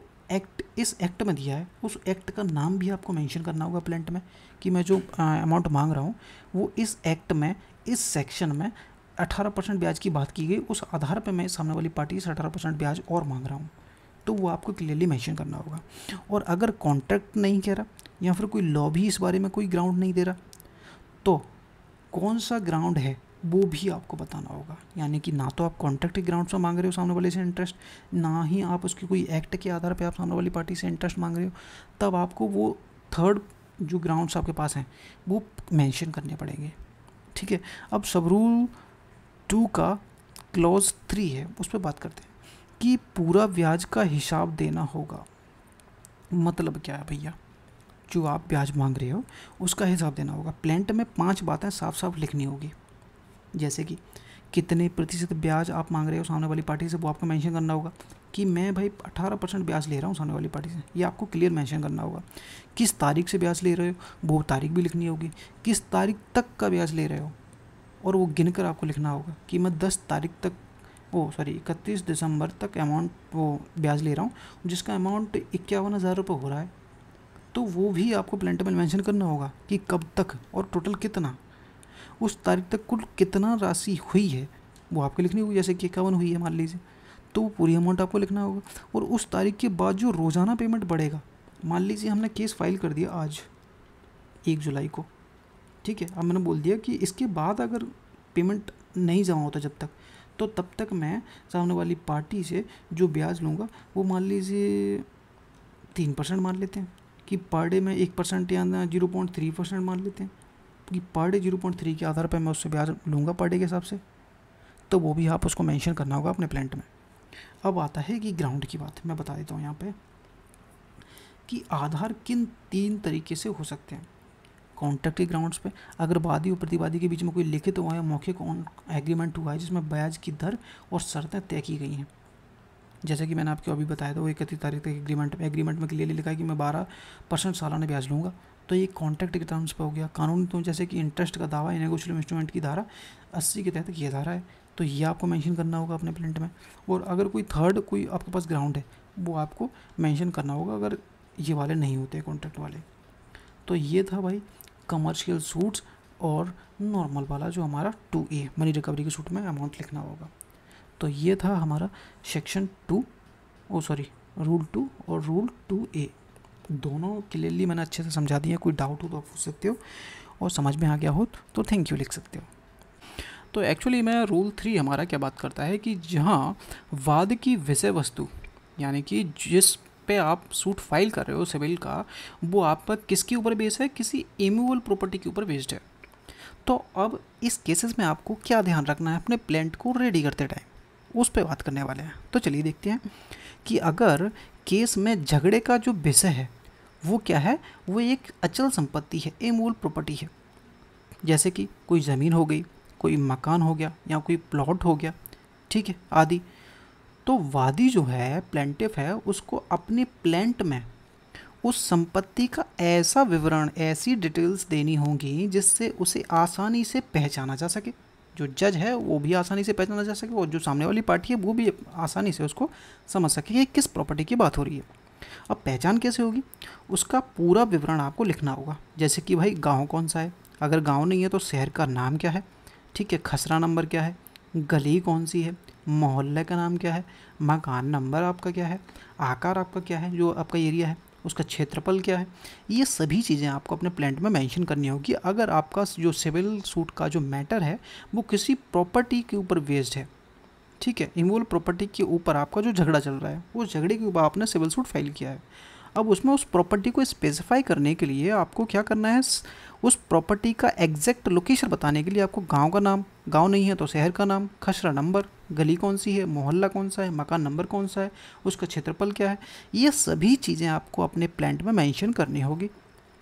इस एक्ट में दिया है, उस एक्ट का नाम भी आपको मेंशन करना होगा प्लेंट में कि मैं जो अमाउंट मांग रहा हूँ वो इस एक्ट में, इस सेक्शन में 18% ब्याज की बात की गई, उस आधार पे मैं सामने वाली पार्टी से 18% ब्याज और मांग रहा हूँ। तो वो आपको क्लियरली मेंशन करना होगा। और अगर कॉन्ट्रैक्ट नहीं कह रहा या फिर कोई लॉ भी इस बारे में कोई ग्राउंड नहीं दे रहा, तो कौन सा ग्राउंड है वो भी आपको बताना होगा। यानी कि ना तो आप कॉन्ट्रैक्ट के ग्राउंड से मांग रहे हो सामने वाले से इंटरेस्ट, ना ही आप उसकी कोई एक्ट के आधार पे आप सामने वाली पार्टी से इंटरेस्ट मांग रहे हो, तब आपको वो थर्ड जो ग्राउंड्स आपके पास हैं वो मेंशन करने पड़ेंगे। ठीक है, अब सब रूल 2 का क्लॉज 3 है, उस पर बात करते हैं कि पूरा ब्याज का हिसाब देना होगा। मतलब क्या है भैया, जो आप ब्याज मांग रहे हो उसका हिसाब देना होगा। प्लेंट में 5 बातें साफ साफ लिखनी होगी, जैसे कि कितने प्रतिशत ब्याज आप मांग रहे हो सामने वाली पार्टी से, वो आपको मेंशन करना होगा। कि मैं भाई 18% ब्याज ले रहा हूँ सामने वाली पार्टी से, ये आपको क्लियर मेंशन करना होगा। किस तारीख से ब्याज ले रहे हो वो तारीख भी लिखनी होगी, किस तारीख तक का ब्याज ले रहे हो और वो गिन कर आपको लिखना होगा कि मैं 10 तारीख तक 31 दिसंबर तक अमाउंट वो ब्याज ले रहा हूँ, जिसका अमाउंट 51,000 रुपये हो रहा है। तो वो भी आपको प्लेंट में मेंशन करना होगा कि कब तक और टोटल कितना, उस तारीख तक कुल कितना राशि हुई है वो आपको लिखनी होगी। जैसे कि 51 हुई है मान लीजिए, तो वो पूरी अमाउंट आपको लिखना होगा। और उस तारीख के बाद जो रोज़ाना पेमेंट बढ़ेगा, मान लीजिए हमने केस फाइल कर दिया आज 1 जुलाई को, ठीक है, अब मैंने बोल दिया कि इसके बाद अगर पेमेंट नहीं जमा होता जब तक, तो तब तक मैं सामने वाली पार्टी से जो ब्याज लूँगा वो मान लीजिए 3% मान लेते हैं कि पर डे में 1% या 0.3% मान लेते हैं कि पर डे 0.3 के आधार पर मैं उससे ब्याज लूँगा पर डे के हिसाब से। तो वो भी आप उसको मेंशन करना होगा अपने प्लेंट में। अब आता है कि ग्राउंड की बात, मैं बता देता हूँ यहाँ पे कि आधार किन 3 तरीके से हो सकते हैं। कॉन्ट्रैक्ट के ग्राउंड्स पे, अगर वादी और प्रतिवादी के बीच में कोई लिखित हुआ या मौखिक एग्रीमेंट हुआ है जिसमें ब्याज की दर और शर्तें तय की गई हैं, जैसे कि मैंने आपको अभी बताया था वो 31 तारीख तक एग्रीमेंट में क्लियरली लिखा है कि मैं 12% सालाना ब्याज लूँगा, तो ये कॉन्ट्रैक्ट के टर्म्स पे हो गया। कानूनी तो जैसे कि इंटरेस्ट का दावा नेगोशिएबल इंस्ट्रूमेंट की धारा 80 के तहत किया जा रहा है, तो ये आपको मेंशन करना होगा अपने प्लेंट में। और अगर कोई थर्ड कोई आपके पास ग्राउंड है वो आपको मेंशन करना होगा अगर ये वाले नहीं होते कॉन्ट्रैक्ट वाले। तो ये था भाई कमर्शियल सूट्स और नॉर्मल वाला जो हमारा 2A मनी रिकवरी के सूट में अमाउंट लिखना होगा। तो ये था हमारा सेक्शन 2 रूल 2 और रूल 2A, दोनों क्लियरली मैंने अच्छे से समझा दिया। कोई डाउट हो तो आप पूछ सकते हो, और समझ में आ गया हो तो थैंक यू लिख सकते हो। तो एक्चुअली मैं रूल 3 हमारा क्या बात करता है कि जहाँ वाद की विषय वस्तु, यानी कि जिस पे आप सूट फाइल कर रहे हो सिविल का, वो आप पर किसके ऊपर बेस्ड है, किसी इमूवेबल प्रॉपर्टी के ऊपर बेस्ड है। तो अब इस केसेस में आपको क्या ध्यान रखना है अपने प्लेंट को रेडी करते टाइम, उस पे बात करने वाले हैं। तो चलिए देखते हैं कि अगर केस में झगड़े का जो विषय है वो क्या है, वो एक अचल संपत्ति है, इमूवेबल प्रॉपर्टी है, जैसे कि कोई ज़मीन हो गई, कोई मकान हो गया या कोई प्लॉट हो गया, ठीक है, आदि। तो वादी जो है प्लेंटिफ है उसको अपने प्लेंट में उस संपत्ति का ऐसा विवरण, ऐसी डिटेल्स देनी होंगी जिससे उसे आसानी से पहचाना जा सके, जो जज है वो भी आसानी से पहचाना जा सके और जो सामने वाली पार्टी है वो भी आसानी से उसको समझ सके कि किस प्रॉपर्टी की बात हो रही है। अब पहचान कैसे होगी, उसका पूरा विवरण आपको लिखना होगा। जैसे कि भाई गांव कौन सा है, अगर गांव नहीं है तो शहर का नाम क्या है, ठीक है, खसरा नंबर क्या है, गली कौन सी है, मोहल्ले का नाम क्या है, मकान नंबर आपका क्या है, आकार आपका क्या है, जो आपका एरिया है उसका क्षेत्रफल क्या है, ये सभी चीज़ें आपको अपने प्लेंट में मेंशन करनी होगी। अगर आपका जो सिविल सूट का जो मैटर है वो किसी प्रॉपर्टी के ऊपर बेस्ड है, ठीक है, इमूवेबल प्रॉपर्टी के ऊपर आपका जो झगड़ा चल रहा है उस झगड़े के ऊपर आपने सिविल सूट फाइल किया है। अब उसमें उस प्रॉपर्टी को स्पेसिफाई करने के लिए आपको क्या करना है, उस प्रॉपर्टी का एग्जैक्ट लोकेशन बताने के लिए आपको गांव का नाम, गांव नहीं है तो शहर का नाम, खसरा नंबर, गली कौन सी है, मोहल्ला कौन सा है, मकान नंबर कौन सा है, उसका क्षेत्रफल क्या है, ये सभी चीज़ें आपको अपने प्लेंट में मेंशन करनी होगी,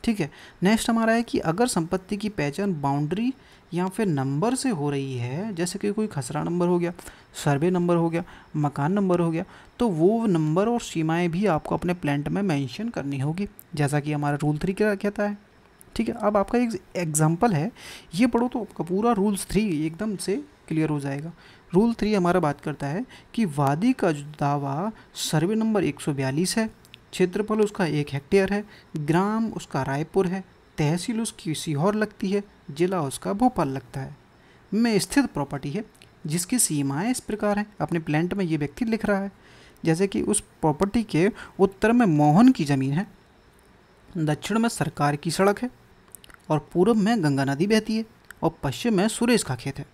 ठीक है। नेक्स्ट हमारा है कि अगर संपत्ति की पहचान बाउंड्री या फिर नंबर से हो रही है, जैसे कि कोई खसरा नंबर हो गया, सर्वे नंबर हो गया, मकान नंबर हो गया, तो वो नंबर और सीमाएं भी आपको अपने प्लेंट में मेंशन करनी होगी, जैसा कि हमारा रूल 3 क्या कहता है, ठीक है। अब आपका एक एग्जांपल है, ये पढ़ो तो आपका पूरा रूल्स 3 एकदम से क्लियर हो जाएगा। रूल 3 हमारा बात करता है कि वादी का जो दावा सर्वे नंबर 142 है, क्षेत्रफल उसका 1 हेक्टेयर है, ग्राम उसका रायपुर है, तहसील उसकी सीहोर लगती है, जिला उसका भोपाल लगता है, में स्थित प्रॉपर्टी है जिसकी सीमाएं इस प्रकार हैं। अपने प्लेंट में ये व्यक्ति लिख रहा है, जैसे कि उस प्रॉपर्टी के उत्तर में मोहन की ज़मीन है, दक्षिण में सरकार की सड़क है और पूर्व में गंगा नदी बहती है और पश्चिम में सुरेश का खेत है।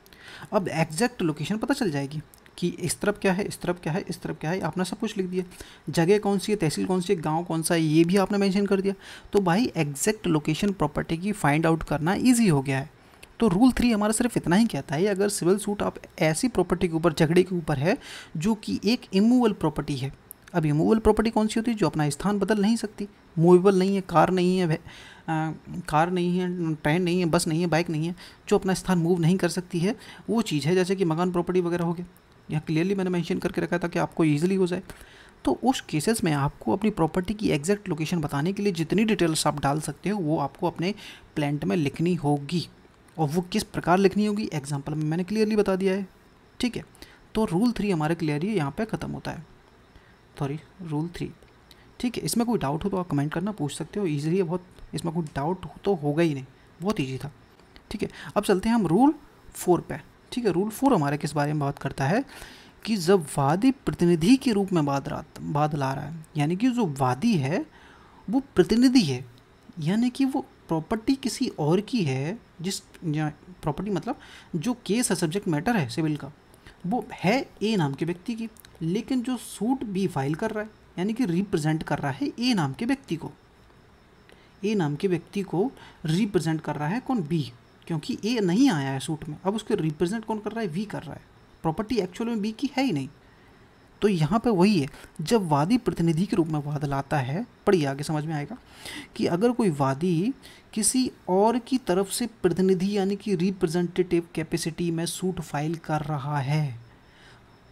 अब एग्जैक्ट लोकेशन पता चल जाएगी कि इस तरफ क्या है, इस तरफ क्या है, इस तरफ क्या है, आपने सब कुछ लिख दिया। जगह कौन सी है, तहसील कौन सी है, गांव कौन सा है, ये भी आपने मेंशन कर दिया। तो भाई एग्जैक्ट लोकेशन प्रॉपर्टी की फाइंड आउट करना ईजी हो गया है। तो रूल 3 हमारा सिर्फ इतना ही कहता है, अगर सिविल सूट आप ऐसी प्रॉपर्टी के ऊपर, झगड़े के ऊपर है जो कि एक इमूवेबल प्रॉपर्टी है। अब इमूवेबल प्रॉपर्टी कौन सी होती है, जो अपना स्थान बदल नहीं सकती, मूवेबल नहीं है, कार नहीं है, ट्रेन नहीं है, बस नहीं है, बाइक नहीं है, जो अपना स्थान मूव नहीं कर सकती है, वो चीज़ है। जैसे कि मकान प्रॉपर्टी वगैरह हो गया, यहाँ क्लियरली मैंने मेंशन करके रखा था कि आपको ईजिली हो जाए। तो उस केसेस में आपको अपनी प्रॉपर्टी की एग्जैक्ट लोकेशन बताने के लिए जितनी डिटेल्स आप डाल सकते हो वो आपको अपने प्लांट में लिखनी होगी, और वो किस प्रकार लिखनी होगी एग्जाम्पल में मैंने क्लियरली बता दिया है। ठीक है, तो रूल 3 हमारे क्लियरली यहाँ पे ख़त्म होता है, सॉरी रूल 3। ठीक है, इसमें कोई डाउट हो तो आप कमेंट करना, पूछ सकते हो, ईजी है बहुत, इसमें कोई डाउट तो होगा ही नहीं, बहुत ईजी था। ठीक है, अब चलते हैं हम रूल 4 पे। ठीक है, रूल 4 हमारे किस बारे में बात करता है कि जब वादी प्रतिनिधि के रूप में बात ला रहा है, यानी कि जो वादी है वो प्रतिनिधि है, यानी कि वो प्रॉपर्टी किसी और की है, जिस प्रॉपर्टी मतलब जो केस है, सब्जेक्ट मैटर है सिविल का, वो है ए नाम के व्यक्ति की, लेकिन जो सूट बी फाइल कर रहा है यानी कि रिप्रेजेंट कर रहा है ए नाम के व्यक्ति को, ए नाम के व्यक्ति को रिप्रेजेंट कर रहा है कौन, बी, क्योंकि ए नहीं आया है सूट में, अब उसको रिप्रेजेंट कौन कर रहा है, वी कर रहा है, प्रॉपर्टी एक्चुअल में बी की है ही नहीं। तो यहाँ पे वही है, जब वादी प्रतिनिधि के रूप में वाद लाता है, पढ़िए आगे समझ में आएगा कि अगर कोई वादी किसी और की तरफ से प्रतिनिधि यानी कि रिप्रेजेंटेटिव कैपेसिटी में सूट फाइल कर रहा है,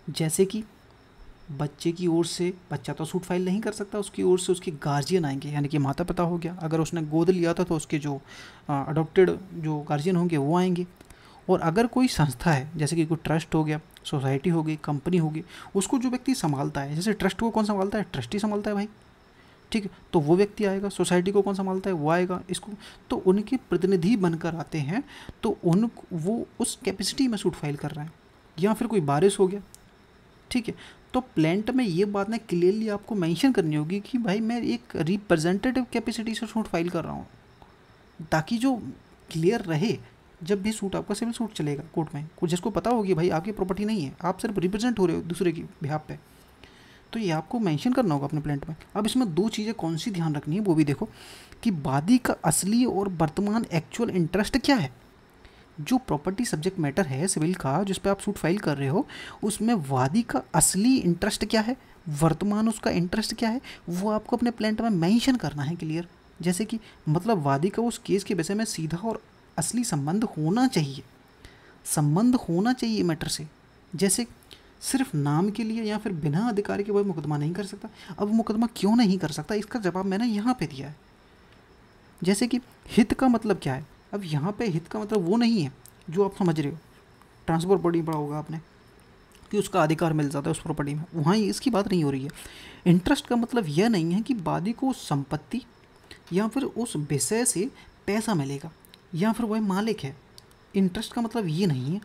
जैसे कि बच्चे की ओर से, बच्चा तो सूट फाइल नहीं कर सकता, उसकी ओर से उसके गार्जियन आएंगे यानी कि माता पिता हो गया, अगर उसने गोद लिया था तो उसके जो अडॉप्टेड जो गार्जियन होंगे वो आएंगे, और अगर कोई संस्था है जैसे कि कोई ट्रस्ट हो गया, सोसाइटी हो गई, कंपनी होगी, उसको जो व्यक्ति संभालता है, जैसे ट्रस्ट को कौन संभालता है, ट्रस्टी संभालता है भाई। ठीक है, तो वो व्यक्ति आएगा, सोसाइटी को कौन संभालता है, वो आएगा, इसको, तो उनके प्रतिनिधि बनकर आते हैं, तो वो उस कैपेसिटी में सूट फाइल कर रहे हैं। या फिर कोई बारिश हो गया, ठीक है, तो प्लांट में ये बात ना क्लियरली आपको मेंशन करनी होगी कि भाई मैं एक रिप्रेजेंटेटिव कैपेसिटी से सूट फाइल कर रहा हूँ, ताकि जो क्लियर रहे जब भी सूट आपका सिविल सूट चलेगा कोर्ट में, कुछ जिसको पता होगी भाई आपकी प्रॉपर्टी नहीं है, आप सिर्फ रिप्रेजेंट हो रहे हो दूसरे की बिहाफ पे, तो ये आपको मेंशन करना होगा अपने प्लांट में। अब इसमें दो चीज़ें कौन सी ध्यान रखनी है वो भी देखो कि वादी का असली और वर्तमान एक्चुअल इंटरेस्ट क्या है। जो प्रॉपर्टी सब्जेक्ट मैटर है सिविल का जिस पे आप सूट फाइल कर रहे हो, उसमें वादी का असली इंटरेस्ट क्या है, वर्तमान उसका इंटरेस्ट क्या है, वो आपको अपने प्लांट में मेंशन करना है क्लियर। जैसे कि मतलब वादी का उस केस के विषय में सीधा और असली संबंध होना चाहिए, संबंध होना चाहिए मैटर से। जैसे सिर्फ नाम के लिए या फिर बिना अधिकार के वह मुकदमा नहीं कर सकता। अब मुकदमा क्यों नहीं कर सकता, इसका जवाब मैंने यहाँ पे दिया है। जैसे कि हित का मतलब क्या है, अब यहाँ पे हित का मतलब वो नहीं है जो आप समझ रहे हो, ट्रांसफर प्रॉपर्टी पढ़ा होगा आपने कि उसका अधिकार मिल जाता है उस प्रॉपर्टी में, वहाँ इसकी बात नहीं हो रही है। इंटरेस्ट का मतलब यह नहीं है कि वादी को उस संपत्ति या फिर उस विषय से पैसा मिलेगा या फिर वह मालिक है, इंटरेस्ट का मतलब ये नहीं है,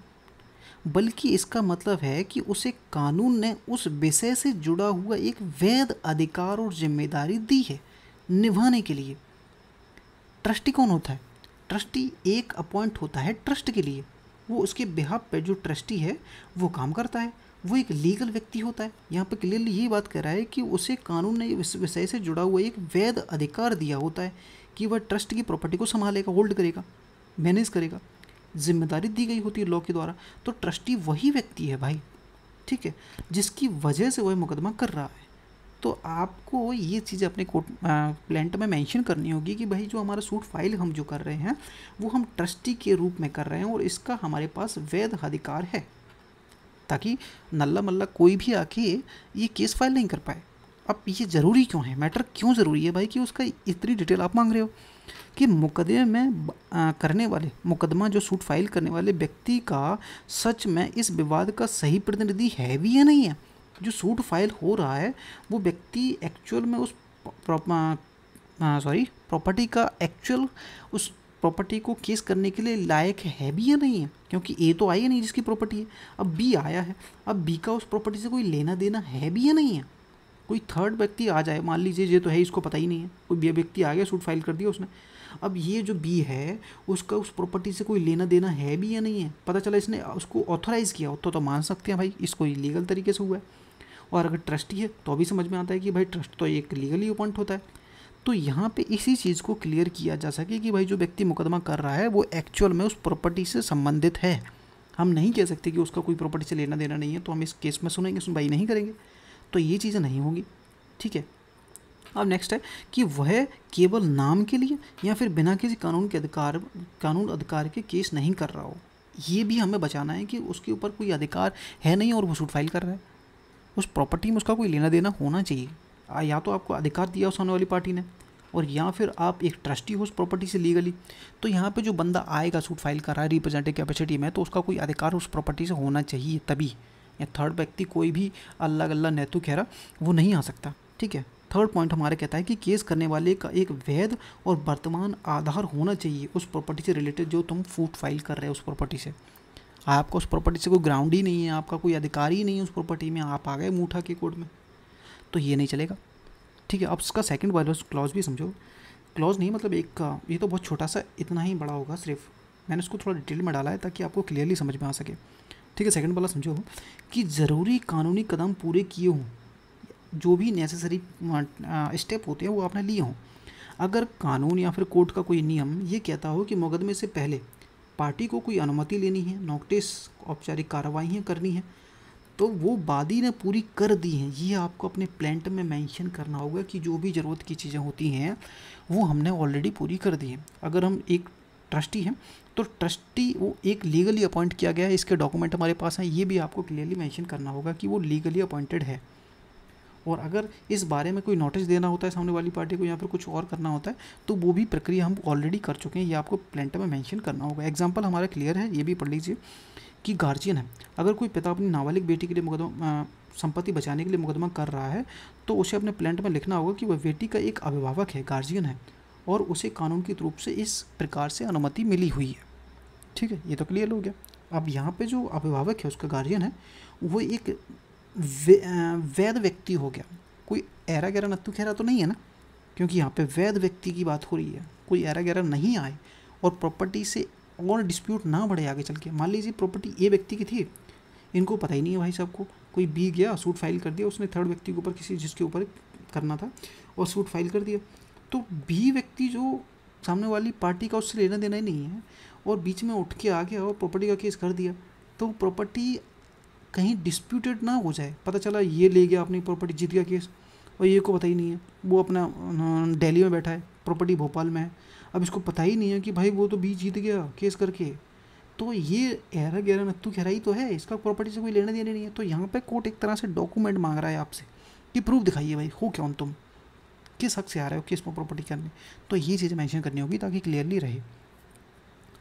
बल्कि इसका मतलब है कि उसे कानून ने उस विषय से जुड़ा हुआ एक वैध अधिकार और जिम्मेदारी दी है निभाने के लिए। ट्रस्टी कौन होता है, ट्रस्टी एक अपॉइंट होता है ट्रस्ट के लिए, वो उसके बिहाफ पे जो ट्रस्टी है वो काम करता है, वो एक लीगल व्यक्ति होता है। यहाँ पे क्लियरली यही बात कर रहा है कि उसे कानून ने इस विषय से जुड़ा हुआ एक वैध अधिकार दिया होता है कि वह ट्रस्ट की प्रॉपर्टी को संभालेगा, होल्ड करेगा, मैनेज करेगा, जिम्मेदारी दी गई होती है लॉ के द्वारा। तो ट्रस्टी वही व्यक्ति है भाई, ठीक है, जिसकी वजह से वह मुकदमा कर रहा है। तो आपको ये चीज़ें अपने कोर्ट प्लांट में मेंशन करनी होगी कि भाई जो हमारा सूट फाइल हम जो कर रहे हैं वो हम ट्रस्टी के रूप में कर रहे हैं और इसका हमारे पास वैध अधिकार है, ताकि नल्ला मल्ला कोई भी आके ये केस फाइल नहीं कर पाए। अब ये ज़रूरी क्यों है, मैटर क्यों ज़रूरी है भाई कि उसका इतनी डिटेल आप मांग रहे हो कि मुकदमे में करने वाले, मुकदमा जो सूट फाइल करने वाले व्यक्ति का सच में इस विवाद का सही प्रतिनिधि है भी या नहीं है। जो सूट फाइल हो रहा है वो व्यक्ति एक्चुअल में उस प्रॉपर्टी का एक्चुअल उस प्रॉपर्टी को केस करने के लिए लायक है भी या नहीं है, क्योंकि ए तो आई है नहीं जिसकी प्रॉपर्टी है, अब बी आया है, अब बी का उस प्रॉपर्टी से कोई लेना देना है भी या नहीं है। कोई थर्ड व्यक्ति आ जाए, मान लीजिए ये तो है इसको पता ही नहीं है, कोई व्यक्ति आ गया सूट फाइल कर दिया उसने, अब ये जो बी है उसका उस प्रॉपर्टी से कोई लेना देना है भी या नहीं है, पता चला इसने उसको ऑथोराइज़ किया तो मान सकते हैं भाई इसको लीगल तरीके से हुआ है। और अगर ट्रस्टी है तो अभी समझ में आता है कि भाई ट्रस्ट तो एक लीगली अपॉइंट होता है। तो यहाँ पे इसी चीज़ को क्लियर किया जा सके कि भाई जो व्यक्ति मुकदमा कर रहा है वो एक्चुअल में उस प्रॉपर्टी से संबंधित है। हम नहीं कह सकते कि उसका कोई प्रॉपर्टी से लेना देना नहीं है तो हम इस केस में सुनवाई नहीं करेंगे, तो ये चीज़ें नहीं होगी, ठीक है। अब नेक्स्ट है कि वह केवल नाम के लिए या फिर बिना किसी कानून अधिकार के केस नहीं कर रहा हो। ये भी हमें बचाना है कि उसके ऊपर कोई अधिकार है नहीं और वो सूट फाइल कर रहा है, उस प्रॉपर्टी में उसका कोई लेना देना होना चाहिए। या तो आपको अधिकार दिया उस सामने वाली पार्टी ने, और या फिर आप एक ट्रस्टी हो उस प्रॉपर्टी से लीगली। तो यहाँ पे जो बंदा आएगा सूट फाइल कर रहा है रिप्रेजेंटेटिव कैपेसिटी में, तो उसका कोई अधिकार उस प्रॉपर्टी से होना चाहिए तभी। या थर्ड व्यक्ति कोई भी अल्लाह गल्ला नैतु खैरा वो नहीं आ सकता, ठीक है। थर्ड पॉइंट हमारे कहता है कि केस करने वाले का एक वैध और वर्तमान आधार होना चाहिए उस प्रॉपर्टी से रिलेटेड जो तुम सूट फाइल कर रहे हो उस प्रॉपर्टी से। आपका उस प्रॉपर्टी से कोई ग्राउंड ही नहीं है, आपका कोई अधिकार ही नहीं है उस प्रॉपर्टी में, आप आ गए मुँह उठा के कोर्ट में, तो ये नहीं चलेगा, ठीक है। अब इसका सेकंड वाला क्लॉज भी समझो। क्लॉज नहीं मतलब एक का, ये तो बहुत छोटा सा इतना ही बड़ा होगा, सिर्फ मैंने इसको थोड़ा डिटेल में डाला है ताकि आपको क्लियरली समझ में आ सके, ठीक है। सेकंड वाला समझो कि ज़रूरी कानूनी कदम पूरे किए हों, जो भी नेसेसरी स्टेप होते हैं वो आपने लिए हों। अगर कानून या फिर कोर्ट का कोई नियम ये कहता हो कि मुकदमे से पहले पार्टी को कोई अनुमति लेनी है, नोटिस औपचारिक कार्रवाइयाँ करनी है, तो वो वादी ने पूरी कर दी हैं। ये आपको अपने प्लेंट में मेंशन करना होगा कि जो भी ज़रूरत की चीज़ें होती हैं वो हमने ऑलरेडी पूरी कर दी हैं। अगर हम एक ट्रस्टी हैं तो ट्रस्टी वो एक लीगली अपॉइंट किया गया है, इसके डॉक्यूमेंट हमारे पास हैं, ये भी आपको क्लियरली मेंशन करना होगा कि वो लीगली अपॉइंटेड है। और अगर इस बारे में कोई नोटिस देना होता है सामने वाली पार्टी को या फिर कुछ और करना होता है तो वो भी प्रक्रिया हम ऑलरेडी कर चुके हैं, ये आपको प्लेंट में मेंशन करना होगा। एग्जांपल हमारा क्लियर है, ये भी पढ़ लीजिए कि गार्जियन है, अगर कोई पिता अपनी नाबालिग बेटी के लिए मुकदमा संपत्ति बचाने के लिए मुकदमा कर रहा है तो उसे अपने प्लेंट में लिखना होगा कि वह बेटी का एक अभिभावक है, गार्जियन है, और उसे कानून के रूप से इस प्रकार से अनुमति मिली हुई है, ठीक है। ये तो क्लियर हो गया। अब यहाँ पे जो अभिभावक है उसका गार्जियन है वो एक वैध व्यक्ति हो गया, कोई ऐरा गैरा नत्थु खेरा तो नहीं है ना, क्योंकि यहाँ पे वैध व्यक्ति की बात हो रही है, कोई ऐरा गैरा नहीं आए और प्रॉपर्टी से और डिस्प्यूट ना बढ़े आगे चल के। मान लीजिए प्रॉपर्टी ए व्यक्ति की थी, इनको पता ही नहीं है भाई साहब को, कोई बी गया सूट फाइल कर दिया उसने थर्ड व्यक्ति के ऊपर, किसी जिसके ऊपर करना था, और सूट फाइल कर दिया। तो बी व्यक्ति जो सामने वाली पार्टी का उससे लेना देना ही नहीं है और बीच में उठ के आ गया और प्रॉपर्टी का केस कर दिया, तो प्रॉपर्टी कहीं डिस्प्यूटेड ना हो जाए। पता चला ये ले गया अपनी प्रॉपर्टी, जीत गया केस, और ये को पता ही नहीं है, वो अपना दिल्ली में बैठा है, प्रॉपर्टी भोपाल में है, अब इसको पता ही नहीं है कि भाई वो तो बीच जीत गया केस करके, तो ये ऐरा गैरा नत्थु खैरा ही तो है, इसका प्रॉपर्टी से कोई लेना देना नहीं है। तो यहाँ पे कोर्ट एक तरह से डॉक्यूमेंट मांग रहा है आपसे कि प्रूफ दिखाइए भाई हो कौन तुम, किस हक से आ रहे हो केस में प्रॉपर्टी करने। तो ये चीज़ें मेंशन करनी होगी ताकि क्लियरली रहे।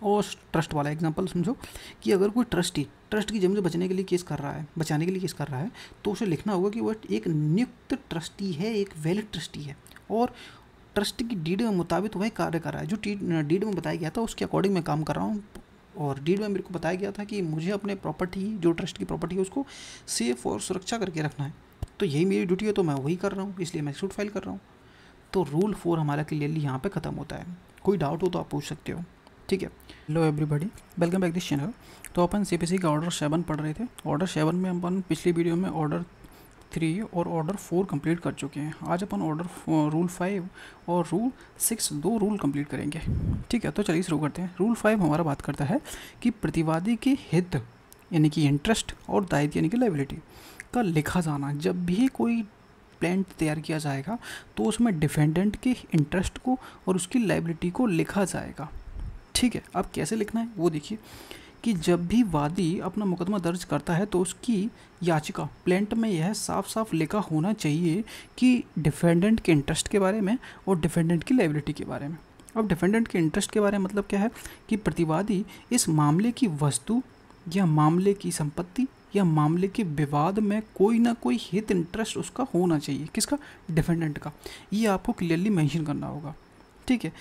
और ट्रस्ट वाला एग्जांपल समझो कि अगर कोई ट्रस्ट की जमीन से बचाने के लिए केस कर रहा है तो उसे लिखना होगा कि वह एक नियुक्त ट्रस्टी है, एक वैलिड ट्रस्टी है, और ट्रस्ट की डीड में मुताबिक वह कार्य कर रहा है, जो डीड में बताया गया था उसके अकॉर्डिंग मैं काम कर रहा हूँ। और डीड में मेरे को बताया गया था कि मुझे अपने प्रॉपर्टी, जो ट्रस्ट की प्रॉपर्टी है, उसको सेफ और सुरक्षा करके रखना है, तो यही मेरी ड्यूटी है, तो मैं वही कर रहा हूँ, इसलिए मैं सूट फाइल कर रहा हूँ। तो रूल 4 हमारा क्लियरली यहाँ पे ख़त्म होता है। कोई डाउट हो तो आप पूछ सकते हो, ठीक है। Hello everybody, welcome back this channel. तो अपन सीपीसी का ऑर्डर 7 पढ़ रहे थे। ऑर्डर 7 में अपन पिछली वीडियो में ऑर्डर 3 और ऑर्डर 4 कंप्लीट कर चुके हैं। आज अपन ऑर्डर रूल 5 और रूल 6 दो रूल कंप्लीट करेंगे, ठीक है। तो चलिए शुरू करते हैं। रूल 5 हमारा बात करता है कि प्रतिवादी के हित यानी कि इंटरेस्ट और दायित्व यानी कि लायबिलिटी का लिखा जाना। जब भी कोई प्लान तैयार किया जाएगा तो उसमें डिफेंडेंट के इंटरेस्ट को और उसकी लायबिलिटी को लिखा जाएगा, ठीक है। अब कैसे लिखना है वो देखिए कि जब भी वादी अपना मुकदमा दर्ज करता है तो उसकी याचिका प्लेंट में यह साफ साफ लिखा होना चाहिए कि डिफेंडेंट के इंटरेस्ट के बारे में और डिफेंडेंट की लायबिलिटी के बारे में। अब डिफेंडेंट के इंटरेस्ट के बारे में मतलब क्या है कि प्रतिवादी इस मामले की वस्तु या मामले की संपत्ति या मामले के विवाद में कोई ना कोई हित इंटरेस्ट उसका होना चाहिए। किसका? डिफेंडेंट का। ये आपको क्लियरली मेंशन करना होगा, ठीक है।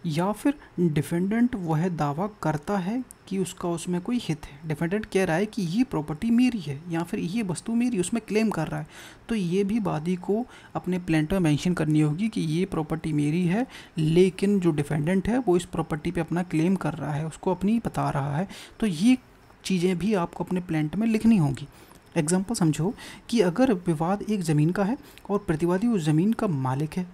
या फिर डिफेंडेंट वह दावा करता है कि उसका उसमें कोई हित है। डिफेंडेंट कह रहा है कि ये प्रॉपर्टी मेरी है या फिर ये वस्तु मेरी, उसमें क्लेम कर रहा है, तो ये भी वादी को अपने प्लेंट में मेंशन करनी होगी कि ये प्रॉपर्टी मेरी है, लेकिन जो डिफेंडेंट है वो इस प्रॉपर्टी पे अपना क्लेम कर रहा है, उसको अपनी बता रहा है। तो ये चीज़ें भी आपको अपने प्लेंट में लिखनी होगी। एग्जाम्पल समझो कि अगर विवाद एक ज़मीन का है और प्रतिवादी उस ज़मीन का मालिक है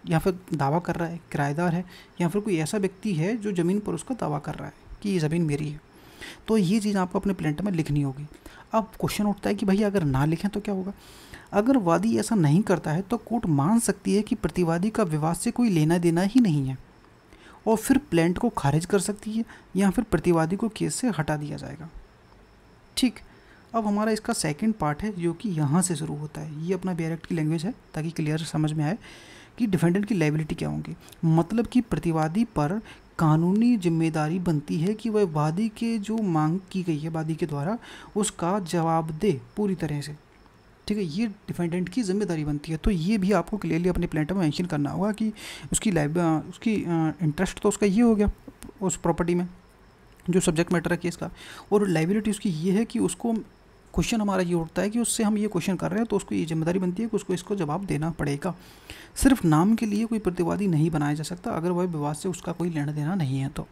या फिर दावा कर रहा है, किराएदार है, या फिर कोई ऐसा व्यक्ति है जो ज़मीन पर उसका दावा कर रहा है कि ये ज़मीन मेरी है, तो ये चीज़ आपको अपने प्लेंट में लिखनी होगी। अब क्वेश्चन उठता है कि भैया अगर ना लिखें तो क्या होगा? अगर वादी ऐसा नहीं करता है तो कोर्ट मान सकती है कि प्रतिवादी का विवाद से कोई लेना देना ही नहीं है और फिर प्लेंट को खारिज कर सकती है या फिर प्रतिवादी को केस से हटा दिया जाएगा। ठीक, अब हमारा इसका सेकंड पार्ट है जो कि यहाँ से शुरू होता है। ये अपना बेयर एक्ट की लैंग्वेज है ताकि क्लियर समझ में आए कि डिफेंडेंट की लायबिलिटी क्या होंगी। मतलब कि प्रतिवादी पर कानूनी जिम्मेदारी बनती है कि वह वादी के जो मांग की गई है वादी के द्वारा उसका जवाब दे पूरी तरह से। ठीक है, ये डिफेंडेंट की जिम्मेदारी बनती है। तो ये भी आपको क्लियरली अपने प्लेंट में मेंशन करना होगा कि उसकी इंटरेस्ट तो उसका ये हो गया उस प्रॉपर्टी में जो सब्जेक्ट मैटर है केस का, और लायबिलिटी उसकी ये है कि उसको क्वेश्चन हमारा ये उठता है कि उससे हम ये क्वेश्चन कर रहे हैं तो उसको ये जिम्मेदारी बनती है कि उसको इसको जवाब देना पड़ेगा। सिर्फ नाम के लिए कोई प्रतिवादी नहीं बनाया जा सकता अगर वह विवाद से उसका कोई लेना देना नहीं है। तो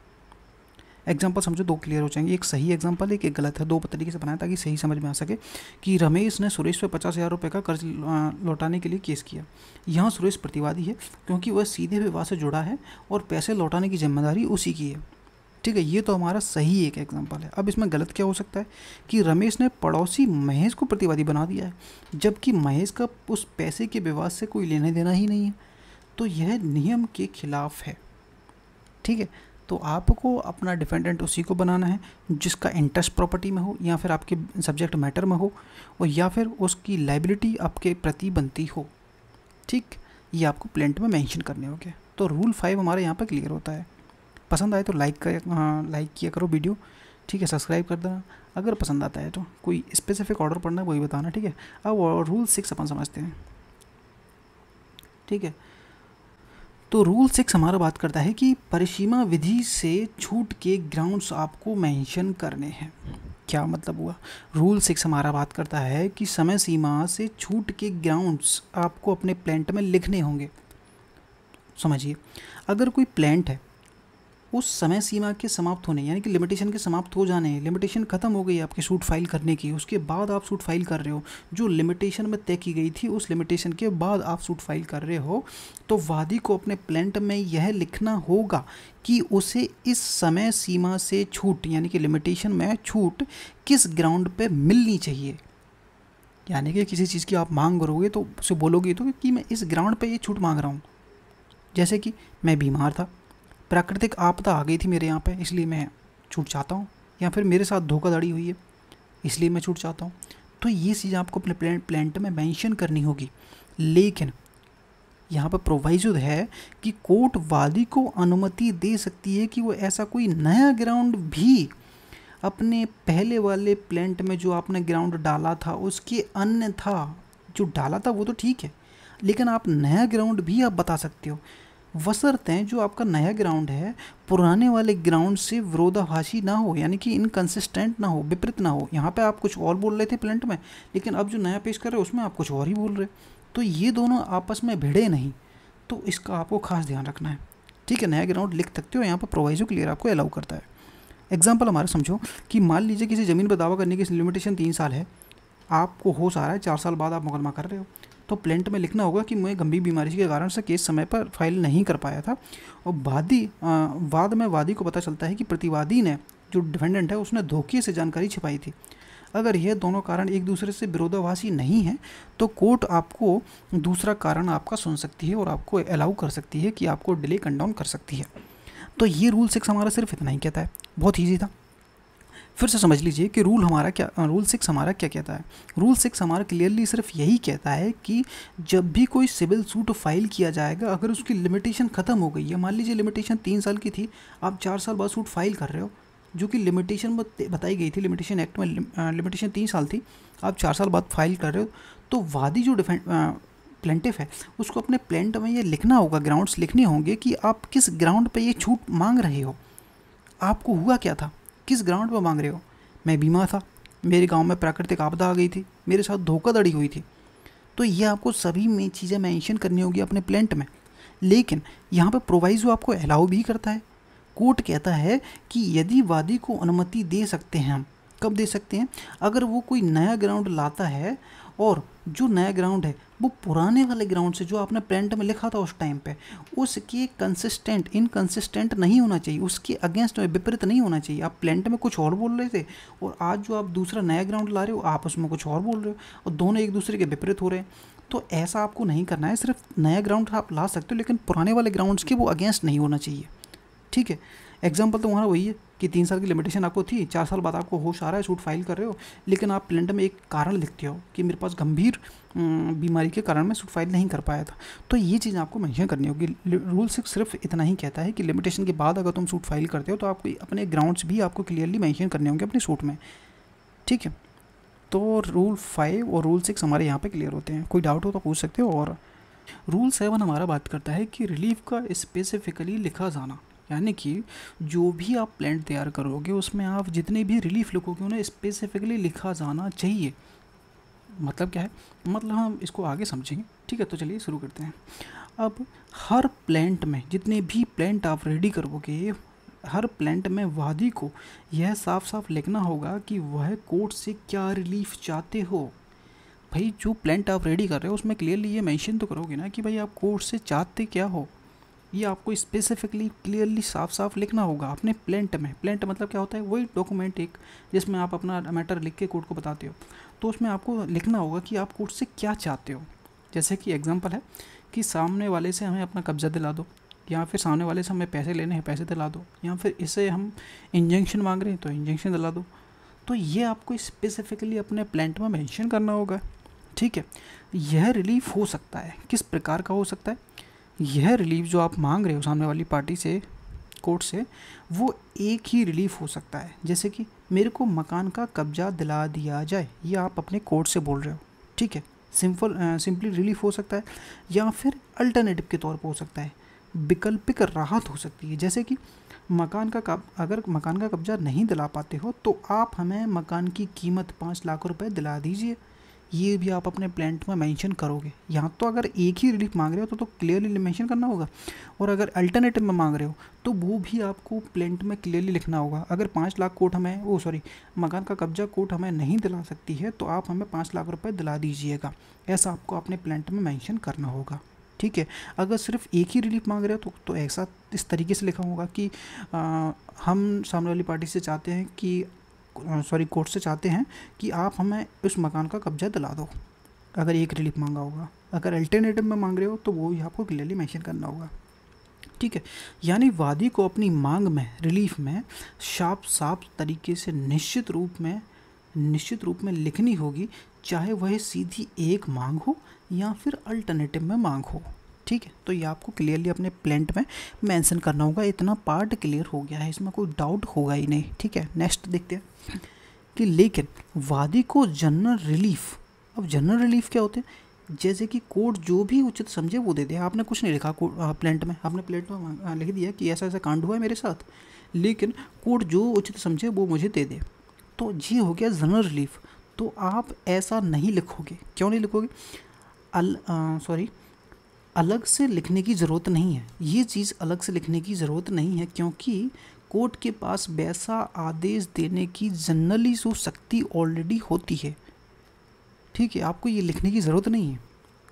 एग्जाम्पल समझो, दो क्लियर हो जाएंगे, एक सही एग्जाम्पल है, एक गलत है। दो तरीके से बनाया ताकि सही समझ में आ सके कि रमेश ने सुरेश पे 50,000 रुपये का कर्ज लौटाने के लिए केस किया। यहाँ सुरेश प्रतिवादी है क्योंकि वह सीधे विवाद से जुड़ा है और पैसे लौटाने की जिम्मेदारी उसी की है। ठीक है, ये तो हमारा सही एक एग्जाम्पल है। अब इसमें गलत क्या हो सकता है कि रमेश ने पड़ोसी महेश को प्रतिवादी बना दिया है जबकि महेश का उस पैसे के विवाद से कोई लेना देना ही नहीं है। तो यह नियम के खिलाफ है। ठीक है, तो आपको अपना डिफेंडेंट उसी को बनाना है जिसका इंटरेस्ट प्रॉपर्टी में हो या फिर आपके सब्जेक्ट मैटर में हो और या फिर उसकी लायबिलिटी आपके प्रति बनती हो। ठीक, ये आपको प्लेंट में मेंशन करने होंगे। तो रूल 5 हमारे यहाँ पर क्लियर होता है। पसंद आए तो लाइक किया करो वीडियो। ठीक है, सब्सक्राइब कर देना अगर पसंद आता है तो। कोई स्पेसिफिक ऑर्डर पढ़ना है वही बताना। ठीक है, अब रूल 6 अपन समझते हैं। ठीक है, तो रूल 6 हमारा बात करता है कि परिसीमा विधि से छूट के ग्राउंड्स आपको मेंशन करने हैं। क्या मतलब हुआ? रूल 6 हमारा बात करता है कि समय सीमा से छूट के ग्राउंड्स आपको अपने प्लेंट में लिखने होंगे। समझिए, अगर कोई प्लेंट है उस समय सीमा के समाप्त होने यानी कि लिमिटेशन के समाप्त हो जाने, लिमिटेशन खत्म हो गई आपकी सूट फाइल करने की, उसके बाद आप सूट फाइल कर रहे हो, जो लिमिटेशन में तय की गई थी उस लिमिटेशन के बाद आप सूट फाइल कर रहे हो, तो वादी को अपने प्लेंट में यह लिखना होगा कि उसे इस समय सीमा से छूट यानी कि लिमिटेशन में छूट किस ग्राउंड पे मिलनी चाहिए। यानी कि किसी चीज़ की आप मांग करोगे तो उसे बोलोगे तो कि मैं इस ग्राउंड पे ये छूट मांग रहा हूँ। जैसे कि मैं बीमार था, प्राकृतिक आपदा आ गई थी मेरे यहाँ पे, इसलिए मैं छूट चाहता हूँ, या फिर मेरे साथ धोखाधड़ी हुई है इसलिए मैं छूट चाहता हूँ। तो ये चीज़ आपको अपने प्लेंट में मेंशन करनी होगी। लेकिन यहाँ पर प्रोवाइजो है कि कोर्ट वादी को अनुमति दे सकती है कि वो ऐसा कोई नया ग्राउंड भी अपने पहले वाले प्लेंट में जो आपने ग्राउंड डाला था उसके अन्यथा जो डाला था वो तो ठीक है, लेकिन आप नया ग्राउंड भी आप बता सकते हो, बशर्ते जो आपका नया ग्राउंड है पुराने वाले ग्राउंड से विरोधाभासी ना हो, यानी कि इनकंसिस्टेंट ना हो, विपरीत ना हो। यहाँ पे आप कुछ और बोल रहे थे प्लेंट में, लेकिन अब जो नया पेश कर रहे हो उसमें आप कुछ और ही बोल रहे, तो ये दोनों आपस में भिड़े नहीं। तो इसका आपको खास ध्यान रखना है। ठीक है, नया ग्राउंड लिख सकते हो, यहाँ पर प्रोवाइजो क्लियर आपको अलाउ करता है। एग्जाम्पल हमारा समझो कि मान लीजिए किसी ज़मीन पर दावा करने की लिमिटेशन 3 साल है, आपको होश आ रहा है 4 साल बाद आप मुकदमा कर रहे हो, तो प्लेंट में लिखना होगा कि मैं गंभीर बीमारी के कारण से केस समय पर फाइल नहीं कर पाया था, और बाद में वादी को पता चलता है कि प्रतिवादी ने जो डिफेंडेंट है उसने धोखे से जानकारी छिपाई थी। अगर यह दोनों कारण एक दूसरे से विरोधाभासी नहीं है तो कोर्ट आपको दूसरा कारण आपका सुन सकती है और आपको अलाउ कर सकती है कि आपको डिले कंडाउन कर सकती है। तो ये रूल 6 हमारा सिर्फ इतना ही कहता है, बहुत ईजी था। फिर से समझ लीजिए कि रूल 6 हमारा क्या कहता है। रूल 6 हमारा क्लियरली सिर्फ यही कहता है कि जब भी कोई सिविल सूट फाइल किया जाएगा, अगर उसकी लिमिटेशन ख़त्म हो गई है, मान लीजिए लिमिटेशन 3 साल की थी, आप 4 साल बाद सूट फाइल कर रहे हो, जो कि लिमिटेशन में बताई गई थी, लिमिटेशन एक्ट में लिमिटेशन 3 साल थी, आप 4 साल बाद फाइल कर रहे हो, तो वादी जो प्लेंटिफ है उसको अपने प्लेंट में ये लिखना होगा, ग्राउंड्स लिखने होंगे कि आप किस ग्राउंड पे ये छूट मांग रहे हो, आपको हुआ क्या था, किस ग्राउंड पे मांग रहे हो। मैं बीमार था, मेरे गांव में प्राकृतिक आपदा आ गई थी, मेरे साथ धोखाधड़ी हुई थी, तो ये आपको सभी में चीज़ें मेंशन करनी होगी अपने प्लेंट में। लेकिन यहाँ पे प्रोवाइजो आपको अलाउ भी करता है। कोर्ट कहता है कि यदि वादी को अनुमति दे सकते हैं हम, कब दे सकते हैं, अगर वो कोई नया ग्राउंड लाता है और जो नया ग्राउंड है वो पुराने वाले ग्राउंड से जो आपने प्लेंट में लिखा था उस टाइम पे उसके इनकंसिस्टेंट नहीं होना चाहिए, उसके अगेंस्ट में विपरीत नहीं होना चाहिए। आप प्लेंट में कुछ और बोल रहे थे और आज जो आप दूसरा नया ग्राउंड ला रहे हो आप उसमें कुछ और बोल रहे हो और दोनों एक दूसरे के विपरीत हो रहे हैं। तो ऐसा आपको नहीं करना है, सिर्फ नया ग्राउंड आप ला सकते हो लेकिन पुराने वाले ग्राउंड्स के वो अगेंस्ट नहीं होना चाहिए। ठीक है। एग्जाम्पल तो हमारा वही है कि 3 साल की लिमिटेशन आपको थी, 4 साल बाद आपको होश आ रहा है, सूट फाइल कर रहे हो, लेकिन आप प्लेंट में एक कारण लिखते हो कि मेरे पास गंभीर बीमारी के कारण मैं सूट फाइल नहीं कर पाया था। तो ये चीज़ आपको मेंशन करनी होगी। रूल 6 सिर्फ इतना ही कहता है कि लिमिटेशन के बाद अगर तुम सूट फाइल करते हो तो आपको अपने ग्राउंड्स भी आपको क्लियरली मेंशन करने होंगे अपने सूट में, ठीक है। तो रूल 5 और रूल 6 हमारे यहाँ पे क्लियर होते हैं। कोई डाउट हो तो पूछ सकते हो। और रूल 7 हमारा बात करता है कि रिलीफ का स्पेसिफिकली लिखा जाना, यानी कि जो भी आप प्लांट तैयार करोगे उसमें आप जितने भी रिलीफ लिखोगे उन्हें स्पेसिफिकली लिखा जाना चाहिए। मतलब क्या है, मतलब हम इसको आगे समझेंगे, ठीक है। तो चलिए शुरू करते हैं। अब हर प्लांट में, जितने भी प्लांट आप रेडी करोगे, हर प्लांट में वादी को यह साफ साफ लिखना होगा कि वह कोर्ट से क्या रिलीफ चाहते हो। भाई जो प्लांट आप रेडी कर रहे हो उसमें क्लियरली ये मेंशन तो करोगे ना कि भाई आप कोर्ट से चाहते क्या हो। ये आपको स्पेसिफिकली क्लियरली साफ साफ लिखना होगा अपने प्लांट में। प्लांट मतलब क्या होता है, वही डॉक्यूमेंट एक जिसमें आप अपना मैटर लिख के कोर्ट को बताते हो। तो उसमें आपको लिखना होगा कि आप कोर्ट से क्या चाहते हो। जैसे कि एग्जांपल है कि सामने वाले से हमें अपना कब्जा दिला दो, या फिर सामने वाले से हमें पैसे लेने हैं, पैसे दिला दो, या फिर इससे हम इंजेक्शन मांग रहे हैं तो इंजेक्शन दिला दो। तो ये आपको स्पेसिफिकली अपने प्लांट में मेंशन करना होगा, ठीक है। यह रिलीफ हो सकता है, किस प्रकार का हो सकता है, यह रिलीफ जो आप मांग रहे हो सामने वाली पार्टी से, कोर्ट से, वो एक ही रिलीफ हो सकता है। जैसे कि मेरे को मकान का कब्जा दिला दिया जाए, ये आप अपने कोर्ट से बोल रहे हो, ठीक है। सिंपली रिलीफ हो सकता है, या फिर अल्टरनेटिव के तौर पर हो सकता है, वैकल्पिक राहत हो सकती है। जैसे कि अगर मकान का कब्जा नहीं दिला पाते हो तो आप हमें मकान की कीमत 5 लाख रुपए दिला दीजिए। ये भी आप अपने प्लांट में मेंशन करोगे। यहाँ तो अगर एक ही रिलीफ मांग रहे हो तो क्लियरली मेंशन करना होगा, और अगर अल्टरनेटिव में मांग रहे हो तो वो भी आपको प्लांट में क्लियरली लिखना होगा। अगर 5 लाख कोर्ट हमें मकान का कब्जा कोर्ट हमें नहीं दिला सकती है तो आप हमें 5 लाख रुपए दिला दीजिएगा, ऐसा आपको अपने प्लांट में मेंशन करना होगा, ठीक है। अगर सिर्फ एक ही रिलीफ मांग रहे हो तो ऐसा इस तरीके से लिखा होगा कि हम सामने वाली पार्टी से चाहते हैं कि कोर्ट से चाहते हैं कि आप हमें उस मकान का कब्जा दिला दो, अगर एक रिलीफ मांगा होगा। अगर अल्टरनेटिव में मांग रहे हो तो वो भी आपको क्लियरली मेंशन करना होगा, ठीक है। यानी वादी को अपनी मांग में, रिलीफ में साफ तरीके से निश्चित रूप में लिखनी होगी, चाहे वह सीधी एक मांग हो या फिर अल्टरनेटिव में मांग हो, ठीक है। तो ये आपको क्लियरली अपने प्लांट में मेंशन करना होगा। इतना पार्ट क्लियर हो गया है, इसमें कोई डाउट होगा ही नहीं, ठीक है। नेक्स्ट देखते हैं कि लेकिन वादी को जनरल रिलीफ, अब जनरल रिलीफ क्या होते हैं, जैसे कि कोर्ट जो भी उचित समझे वो दे दे। आपने कुछ नहीं लिखा प्लांट में, आपने प्लांट में लिख दिया कि ऐसा ऐसा कांड हुआ है मेरे साथ, लेकिन कोर्ट जो उचित समझे वो मुझे दे दे, तो ये हो गया जनरल रिलीफ। तो आप ऐसा नहीं लिखोगे। क्यों नहीं लिखोगे, अलग से लिखने की ज़रूरत नहीं है। ये चीज़ अलग से लिखने की ज़रूरत नहीं है, क्योंकि कोर्ट के पास वैसा आदेश देने की जनरली जो शक्ति ऑलरेडी होती है, ठीक है। आपको ये लिखने की ज़रूरत नहीं है,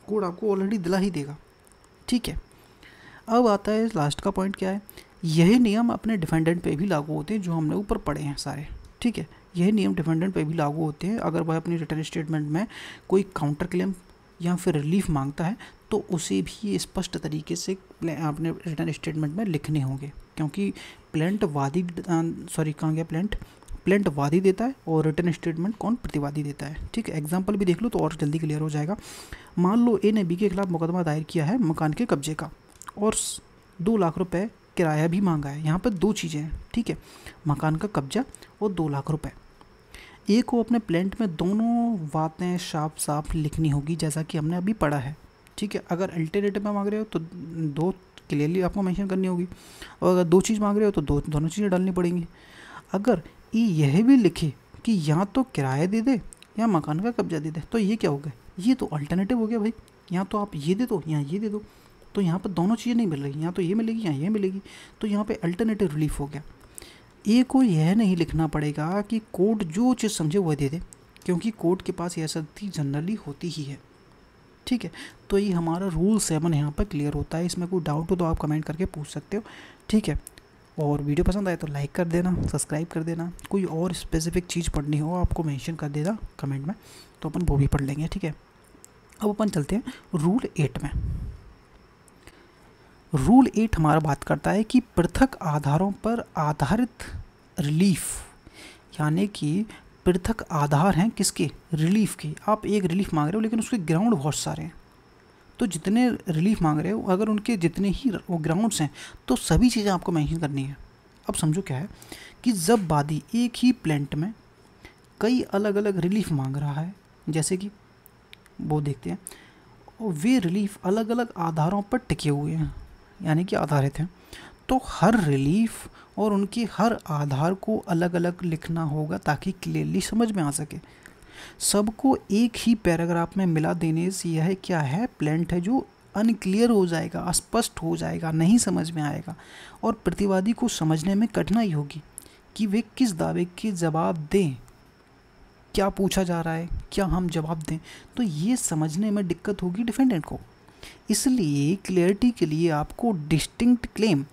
कोर्ट आपको ऑलरेडी दिला ही देगा, ठीक है। अब आता है लास्ट का पॉइंट, क्या है, यही नियम अपने डिफेंडेंट पे भी लागू होते हैं, जो हमने ऊपर पढ़े हैं सारे, ठीक है। यही नियम डिफेंडेंट पे भी लागू होते हैं। अगर वह अपनी रिटर्न स्टेटमेंट में कोई काउंटर क्लेम या फिर रिलीफ मांगता है तो उसे भी स्पष्ट तरीके से अपने रिटर्न स्टेटमेंट में लिखने होंगे, क्योंकि प्लांट वादी देता है और रिटर्न स्टेटमेंट कौन, प्रतिवादी देता है, ठीक है। एग्जांपल भी देख लो तो और जल्दी क्लियर हो जाएगा। मान लो ए ने बी के खिलाफ मुकदमा दायर किया है मकान के कब्जे का, और 2 लाख रुपए किराया भी मांगा है। यहाँ पर 2 चीज़ें हैं, ठीक है, मकान का कब्जा और 2 लाख रुपए। ए को अपने प्लांट में दोनों बातें साफ साफ लिखनी होगी, जैसा कि हमने अभी पढ़ा है, ठीक है। अगर अल्टरनेटिव में मांग रहे हो तो 2 क्लियरली आपको मेंशन करनी होगी, और अगर 2 चीज़ मांग रहे हो तो दोनों चीज़ें डालनी पड़ेंगी। अगर ये यह भी लिखे कि या तो किराया दे दे या मकान का कब्जा दे दे, तो ये क्या हो गया, ये तो अल्टरनेटिव हो गया भाई। यहाँ तो आप ये दे दो या ये दे दो, तो यहाँ पर दोनों चीज़ें नहीं मिल रही, यहाँ तो ये मिलेगी या ये मिलेगी, तो यहाँ पे अल्टरनेटिव रिलीफ हो गया। ए को यह नहीं लिखना पड़ेगा कि कोर्ट जो चीज़ समझे वह दे दे, क्योंकि कोर्ट के पास यह शक्ति जनरली होती ही है, ठीक है। तो ये हमारा रूल 7 यहाँ पर क्लियर होता है। इसमें कोई डाउट हो तो आप कमेंट करके पूछ सकते हो, ठीक है। और वीडियो पसंद आए तो लाइक कर देना, सब्सक्राइब कर देना। कोई और स्पेसिफिक चीज़ पढ़नी हो आपको मेंशन कर देना कमेंट में, तो अपन वो भी पढ़ लेंगे, ठीक है। अब अपन चलते हैं रूल 8 में। रूल 8 हमारा बात करता है कि पृथक आधारों पर आधारित रिलीफ, यानी कि पृथक आधार हैं किसके, रिलीफ के। आप एक रिलीफ मांग रहे हो लेकिन उसके ग्राउंड बहुत सारे हैं, तो जितने रिलीफ मांग रहे हो अगर उनके जितने ही वो ग्राउंड्स हैं तो सभी चीज़ें आपको मेंशन करनी है। अब समझो क्या है कि जब वादी एक ही प्लेंट में कई अलग अलग रिलीफ मांग रहा है, जैसे कि वो देखते हैं, और वे रिलीफ अलग अलग आधारों पर टिके हुए हैं, यानी कि आधारित हैं, तो हर रिलीफ और उनके हर आधार को अलग अलग लिखना होगा ताकि क्लियरली समझ में आ सके। सबको एक ही पैराग्राफ में मिला देने से यह क्या है, प्लेंट है जो अनक्लियर हो जाएगा, अस्पष्ट हो जाएगा, नहीं समझ में आएगा और प्रतिवादी को समझने में कठिनाई होगी कि वे किस दावे के जवाब दें, क्या पूछा जा रहा है, क्या हम जवाब दें, तो ये समझने में दिक्कत होगी डिफेंडेंट को। इसलिए क्लियरिटी के लिए आपको डिस्टिंक्ट क्लेम,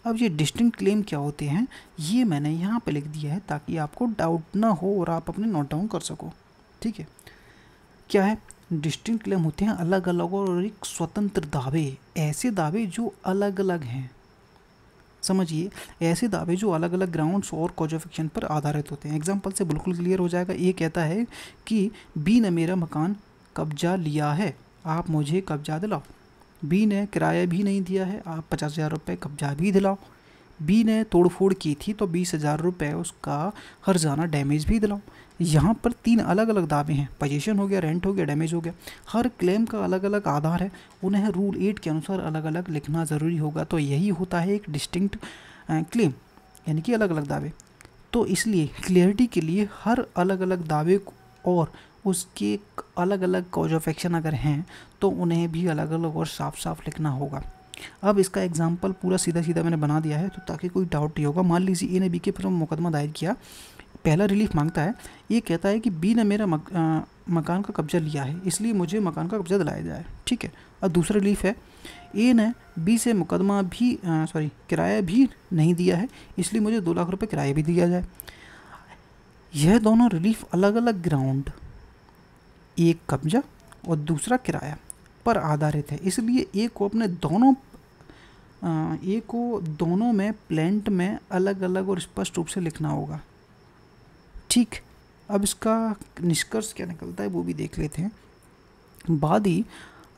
अब ये डिस्टिंक्ट क्लेम क्या होते हैं ये मैंने यहाँ पे लिख दिया है ताकि आपको डाउट ना हो और आप अपने नोट डाउन कर सको, ठीक है। क्या है, डिस्टिंक्ट क्लेम होते हैं अलग अलग और एक स्वतंत्र दावे, ऐसे दावे जो अलग अलग हैं, समझिए, ऐसे दावे जो अलग अलग ग्राउंड्स और कॉज ऑफ एक्शन पर आधारित होते हैं। एग्जांपल से बिल्कुल क्लियर हो जाएगा। ये कहता है कि बी ने मेरा मकान कब्जा लिया है, आप मुझे कब्जा दिलाओ। बी ने किराया भी नहीं दिया है, आप 50,000 रुपये कब्जा भी दिलाओ। बी ने तोड़फोड़ की थी तो 20,000 रुपये उसका हर्जाना डैमेज भी दिलाओ। यहाँ पर 3 अलग अलग दावे हैं, पोजीशन हो गया, रेंट हो गया, डैमेज हो गया। हर क्लेम का अलग अलग आधार है, उन्हें रूल 8 के अनुसार अलग अलग लिखना ज़रूरी होगा। तो यही होता है एक डिस्टिंक्ट क्लेम, यानी कि अलग अलग दावे। तो इसलिए क्लियरिटी के लिए हर अलग अलग दावे और उसके अलग अलग कॉज ऑफ एक्शन अगर हैं तो उन्हें भी अलग अलग और साफ साफ लिखना होगा। अब इसका एग्जाम्पल पूरा सीधा सीधा मैंने बना दिया है तो ताकि कोई डाउट नहीं होगा। मान लीजिए ए ने बी के पर मुकदमा दायर किया, पहला रिलीफ मांगता है, ये कहता है कि बी ने मेरा मकान का कब्जा लिया है इसलिए मुझे मकान का कब्जा दिलाया जाए, ठीक है। और दूसरा रिलीफ है, ए ने बी से मुकदमा भी किराया भी नहीं दिया है इसलिए मुझे 2 लाख रुपए किराया भी दिया जाए। यह दोनों रिलीफ अलग अलग ग्राउंड, एक कब्जा और दूसरा किराया पर आधारित है, इसलिए ए को दोनों में प्लेंट में अलग अलग और स्पष्ट रूप से लिखना होगा, ठीक। अब इसका निष्कर्ष क्या निकलता है वो भी देख लेते हैं। वादी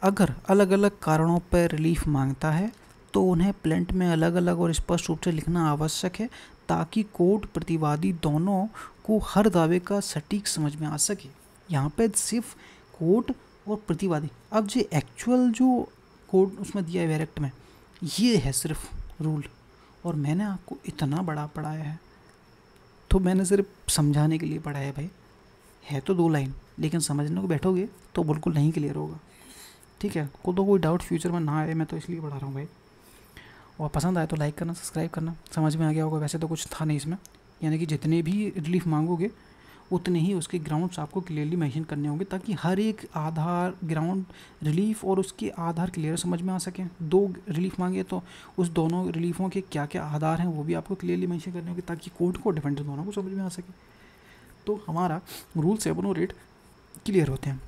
अगर अलग अलग कारणों पर रिलीफ मांगता है तो उन्हें प्लेंट में अलग अलग और स्पष्ट रूप से लिखना आवश्यक है ताकि कोर्ट प्रतिवादी दोनों को हर दावे का सटीक समझ में आ सके। यहाँ पे सिर्फ कोर्ट और प्रतिवादी, अब जो एक्चुअल जो कोर्ट उसमें दिया है वेरेक्ट में, ये है सिर्फ रूल, और मैंने आपको इतना बड़ा पढ़ाया है तो मैंने सिर्फ समझाने के लिए पढ़ाया भाई। है तो 2 लाइन लेकिन समझने को बैठोगे तो बिल्कुल नहीं क्लियर होगा, ठीक है। को तो कोई डाउट फ्यूचर में ना आए, मैं तो इसलिए पढ़ा रहा हूँ भाई। और पसंद आए तो लाइक करना, सब्सक्राइब करना, समझ में आ गया होगा। वैसे तो कुछ था नहीं इसमें, यानी कि जितने भी रिलीफ मांगोगे उतने ही उसके ग्राउंड्स आपको क्लियरली मेंशन करने होंगे ताकि हर एक आधार ग्राउंड रिलीफ और उसके आधार क्लियर समझ में आ सकें। 2 रिलीफ मांगे तो उस दोनों रिलीफों के क्या क्या आधार हैं वो भी आपको क्लियरली मेंशन करने होंगे ताकि कोर्ट को डिफेंडर दोनों को समझ में आ सके। तो हमारा रूल 7 और 8 क्लियर होते हैं।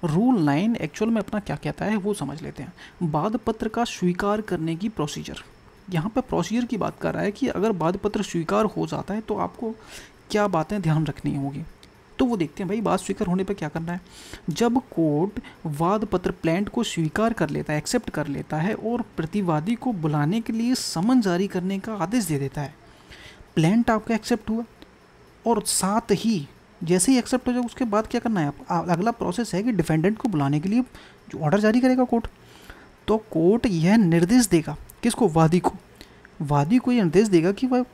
रूल 9 एक्चुअल में अपना क्या कहता है वो समझ लेते हैं। वाद पत्र का स्वीकार करने की प्रोसीजर, यहाँ पे प्रोसीजर की बात कर रहा है कि अगर वाद पत्र स्वीकार हो जाता है तो आपको क्या बातें ध्यान रखनी होगी। तो वो देखते हैं भाई बात स्वीकार होने पर क्या करना है। जब कोर्ट वाद पत्र प्लेंट को स्वीकार कर लेता है, एक्सेप्ट कर लेता है और प्रतिवादी को बुलाने के लिए समन जारी करने का आदेश दे देता है, प्लेंट आपका एक्सेप्ट हुआ और साथ ही जैसे ही एक्सेप्ट हो जाए उसके बाद क्या करना है, अगला प्रोसेस है कि डिफेंडेंट को बुलाने के लिए जो ऑर्डर जारी करेगा कोर्ट। तो कोर्ट यह निर्देश देगा किसको, वादी को। वादी को यह निर्देश देगा कि वह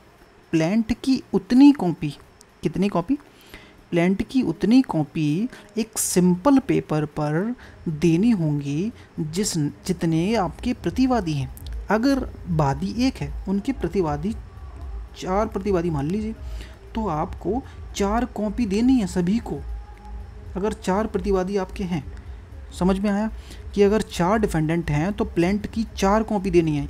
प्लेंट की उतनी कॉपी, कितनी कॉपी, प्लेंट की उतनी कॉपी एक सिंपल पेपर पर देनी होंगी जितने आपके प्रतिवादी हैं। अगर वादी एक है, उनके प्रतिवादी 4 प्रतिवादी मान लीजिए, तो आपको 4 कॉपी देनी है सभी को। अगर 4 प्रतिवादी आपके हैं, समझ में आया कि अगर 4 डिफेंडेंट हैं तो प्लेंट की 4 कॉपी देनी है,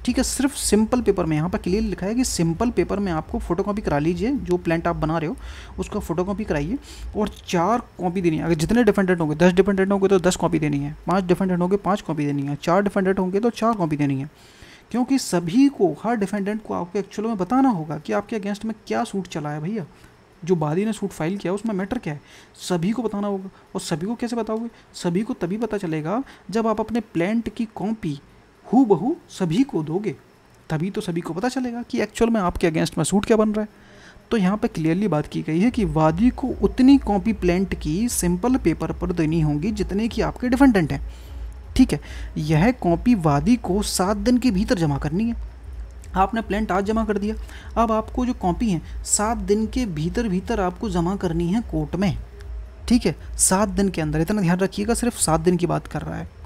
ठीक है। सिर्फ सिंपल पेपर में, यहाँ पर क्लियर लिखा है कि सिंपल पेपर में आपको फोटोकॉपी करा लीजिए, जो प्लेंट आप बना रहे हो उसका फोटोकॉपी कराइए और 4 कॉपी देनी है। अगर जितने डिफेंडेंट होंगे, 10 डिफेंडेंट होंगे तो 10 कॉपी देनी है, 5 डिफेंडेंट होंगे 5 कॉपी देनी है, 4 डिफेंडेंट होंगे तो 4 कॉपी देनी है। क्योंकि सभी को, हर डिफेंडेंट को आपको एक्चुअल में बताना होगा कि आपके अगेंस्ट में क्या सूट चला है भैया, जो वादी ने सूट फाइल किया उसमें मैटर क्या है, सभी को बताना होगा। और सभी को कैसे बताओगे? सभी को तभी पता चलेगा जब आप अपने प्लेंट की कॉपी हूबहू सभी को दोगे, तभी तो सभी को पता चलेगा कि एक्चुअल में आपके अगेंस्ट में सूट क्या बन रहा है। तो यहाँ पे क्लियरली बात की गई है कि वादी को उतनी कॉपी प्लेंट की सिंपल पेपर पर देनी होगी जितने की आपके डिफेंडेंट हैं, ठीक है। यह कॉपी वादी को 7 दिन के भीतर जमा करनी है। आपने प्लेंट आज जमा कर दिया, अब आपको जो कॉपी है 7 दिन के भीतर आपको जमा करनी है कोर्ट में, ठीक है। 7 दिन के अंदर, इतना ध्यान रखिएगा, सिर्फ 7 दिन की बात कर रहा है।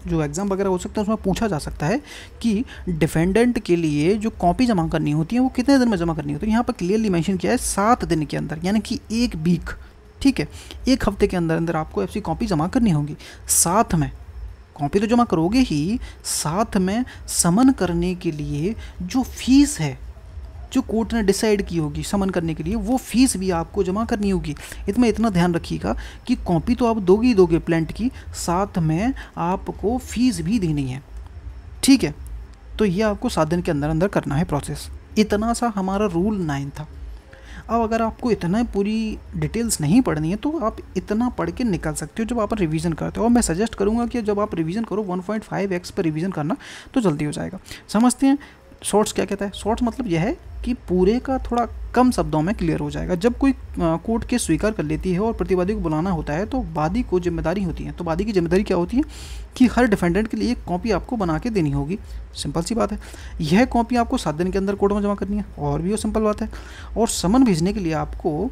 जो एग्ज़ाम वगैरह हो सकता है उसमें पूछा जा सकता है कि डिफेंडेंट के लिए जो कॉपी जमा करनी होती है वो कितने दिन में जमा करनी होती है। यहाँ पर क्लियरली मेंशन किया है 7 दिन के अंदर, यानी कि 1 वीक, ठीक है, 1 हफ्ते के अंदर अंदर आपको ऐसी कॉपी जमा करनी होगी। साथ में कॉपी तो जमा करोगे ही, साथ में समन करने के लिए जो फीस है जो कोर्ट ने डिसाइड की होगी समन करने के लिए, वो फीस भी आपको जमा करनी होगी। इसमें इतना ध्यान रखिएगा कि कॉपी तो आप दोगे ही दोगे प्लेंट की, साथ में आपको फीस भी देनी है, ठीक है। तो ये आपको 7 दिन के अंदर अंदर करना है प्रोसेस। इतना सा हमारा रूल 9 था। अब अगर आपको इतना पूरी डिटेल्स नहीं पढ़नी है तो आप इतना पढ़ के निकल सकते हो जब आप रिवीजन करते हो। और मैं सजेस्ट करूँगा कि जब आप रिवीजन करो 1.5x पर रिवीजन करना तो जल्दी हो जाएगा। समझते हैं शॉर्ट्स क्या कहता है? शॉर्ट्स मतलब यह है कि पूरे का थोड़ा कम शब्दों में क्लियर हो जाएगा। जब कोई कोर्ट केस स्वीकार कर लेती है और प्रतिवादी को बुलाना होता है तो वादी को जिम्मेदारी होती है। तो वादी की जिम्मेदारी क्या होती है कि हर डिफेंडेंट के लिए एक कॉपी आपको बना के देनी होगी। सिंपल सी बात है। यह कॉपी आपको 7 दिन के अंदर कोर्ट में जमा करनी है, और भी वो सिंपल बात है। और समन भेजने के लिए आपको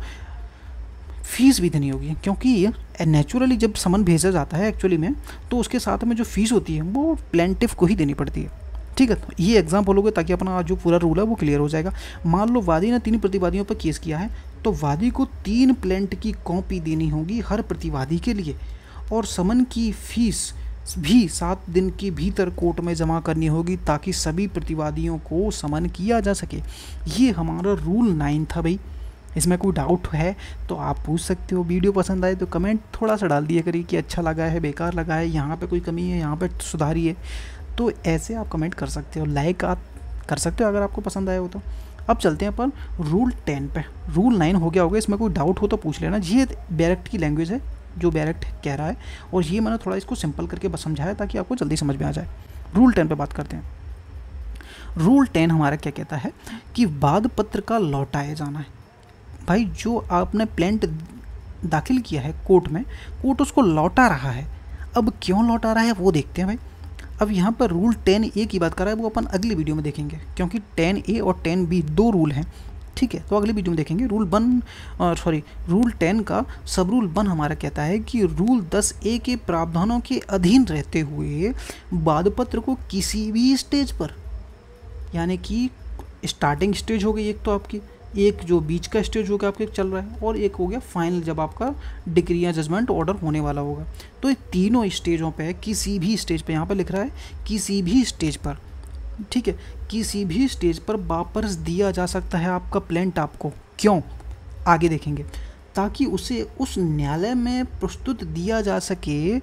फीस भी देनी होगी, क्योंकि नेचुरली जब समन भेजा जाता है एक्चुअली में तो उसके साथ में जो फीस होती है वो प्लेंटिफ को ही देनी पड़ती है, ठीक है। तो ये एग्जाम बोलोगे ताकि अपना जो पूरा रूल है वो क्लियर हो जाएगा। मान लो वादी ने 3 प्रतिवादियों पर केस किया है तो वादी को 3 प्लेंट की कॉपी देनी होगी हर प्रतिवादी के लिए, और समन की फीस भी 7 दिन के भीतर कोर्ट में जमा करनी होगी ताकि सभी प्रतिवादियों को समन किया जा सके। ये हमारा रूल 9 था भाई। इसमें कोई डाउट है तो आप पूछ सकते हो। वीडियो पसंद आए तो कमेंट थोड़ा सा डाल दिया करिए कि अच्छा लगा है, बेकार लगा है, यहाँ पे कोई कमी है, यहाँ पे सुधारिए। तो ऐसे आप कमेंट कर सकते हो, लाइक आप कर सकते हो अगर आपको पसंद आया हो तो। अब चलते हैं अपन रूल 10 पे। रूल 9 हो गया होगा, इसमें कोई डाउट हो तो पूछ लेना। ये बैरेक्ट की लैंग्वेज है जो बैरेक्ट कह रहा है, और ये मैंने थोड़ा इसको सिंपल करके बस समझाया ताकि आपको जल्दी समझ में आ जाए। रूल 10 पे बात करते हैं। रूल 10 हमारा क्या कहता है कि वाद पत्र का लौटाया जाना है। भाई जो आपने प्लेंट दाखिल किया है कोर्ट में, कोर्ट उसको लौटा रहा है। अब क्यों लौटा रहा है वो देखते हैं भाई। अब यहाँ पर रूल 10A की बात कर रहा है, वो अपन अगली वीडियो में देखेंगे, क्योंकि 10A और 10B 2 रूल हैं, ठीक है। तो अगली वीडियो में देखेंगे। रूल 10 का सब रूल 1 हमारा कहता है कि रूल 10A के प्रावधानों के अधीन रहते हुए वादपत्र को किसी भी स्टेज पर, यानी कि स्टार्टिंग स्टेज हो गई एक, तो आपकी एक जो बीच का स्टेज होगा आपके चल रहा है, और एक हो गया फाइनल जब आपका डिक्री या जजमेंट ऑर्डर होने वाला होगा। तो ये तीनों स्टेजों पे, किसी भी स्टेज पे, यहाँ पे लिख रहा है किसी भी स्टेज पर, ठीक है, किसी भी स्टेज पर वापस दिया जा सकता है आपका प्लेंट आपको। क्यों? आगे देखेंगे। ताकि उसे उस न्यायालय में प्रस्तुत दिया जा सके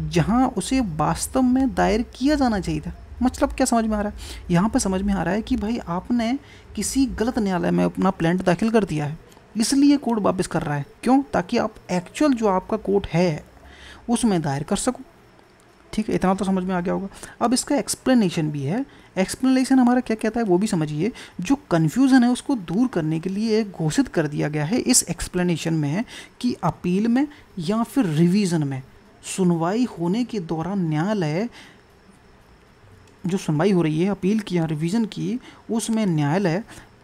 जहाँ उसे वास्तव में दायर किया जाना चाहिए था। मतलब क्या समझ में आ रहा है? यहाँ पे समझ में आ रहा है कि भाई आपने किसी गलत न्यायालय में अपना प्लेंट दाखिल कर दिया है, इसलिए कोर्ट वापस कर रहा है। क्यों? ताकि आप एक्चुअल जो आपका कोर्ट है उसमें दायर कर सको, ठीक है। इतना तो समझ में आ गया होगा। अब इसका एक्सप्लेनेशन भी है। एक्सप्लेनेशन हमारा क्या कहता है वो भी समझिए। जो कन्फ्यूज़न है उसको दूर करने के लिए घोषित कर दिया गया है इस एक्सप्लेनेशन में कि अपील में या फिर रिवीजन में सुनवाई होने के दौरान न्यायालय, जो सुनवाई हो रही है अपील की या रिवीजन की, उसमें न्यायालय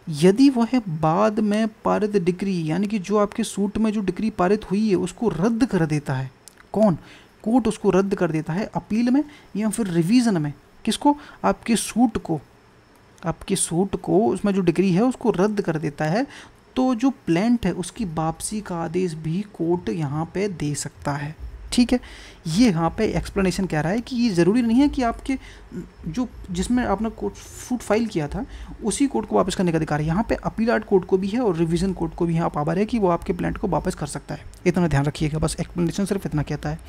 यदि वह बाद में पारित डिक्री, यानी कि जो आपके सूट में जो डिक्री पारित हुई है उसको रद्द कर देता है। कौन? कोर्ट उसको रद्द कर देता है अपील में या फिर रिवीजन में। किसको? आपके सूट को, आपके सूट को उसमें जो डिक्री है उसको रद्द कर देता है। तो जो प्लेंट है उसकी वापसी का आदेश भी कोर्ट यहाँ पे दे सकता है, ठीक है, ये यहाँ पे एक्सप्लेनेशन कह रहा है कि ये ज़रूरी नहीं है कि आपके जो जिसमें आपने कोड सूट फाइल किया था उसी कोड को वापस करने का अधिकार है। यहाँ पे अपील आर्ट कोड को भी है और रिवीजन कोड को भी यहाँ पावर है कि वो आपके प्लांट को वापस कर सकता है। इतना ध्यान रखिएगा, बस एक्सप्लेनेशन सिर्फ इतना कहता है।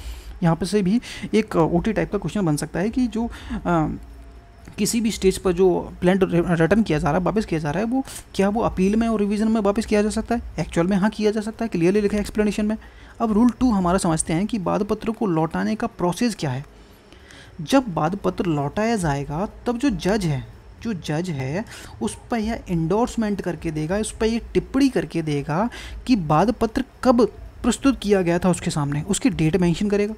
यहाँ पे से भी एक ओटी टाइप का क्वेश्चन बन सकता है कि जो किसी भी स्टेज पर जो प्लांट रिटर्न किया जा रहा है, वापस किया जा रहा है, वो क्या वो अपील में और रिवीजन में वापस किया जा सकता है? एक्चुअल में हाँ किया जा सकता है, क्लियरली लिखा है एक्सप्लेनेशन में। अब रूल 2 हमारा समझते हैं कि बाद पत्र को लौटाने का प्रोसेस क्या है। जब बाद पत्र लौटाया जाएगा तब जो जज है उस पर यह इंडोर्समेंट करके देगा, उस पर यह टिप्पणी करके देगा कि बाद पत्र कब प्रस्तुत किया गया था उसके सामने, उसकी डेट मेंशन करेगा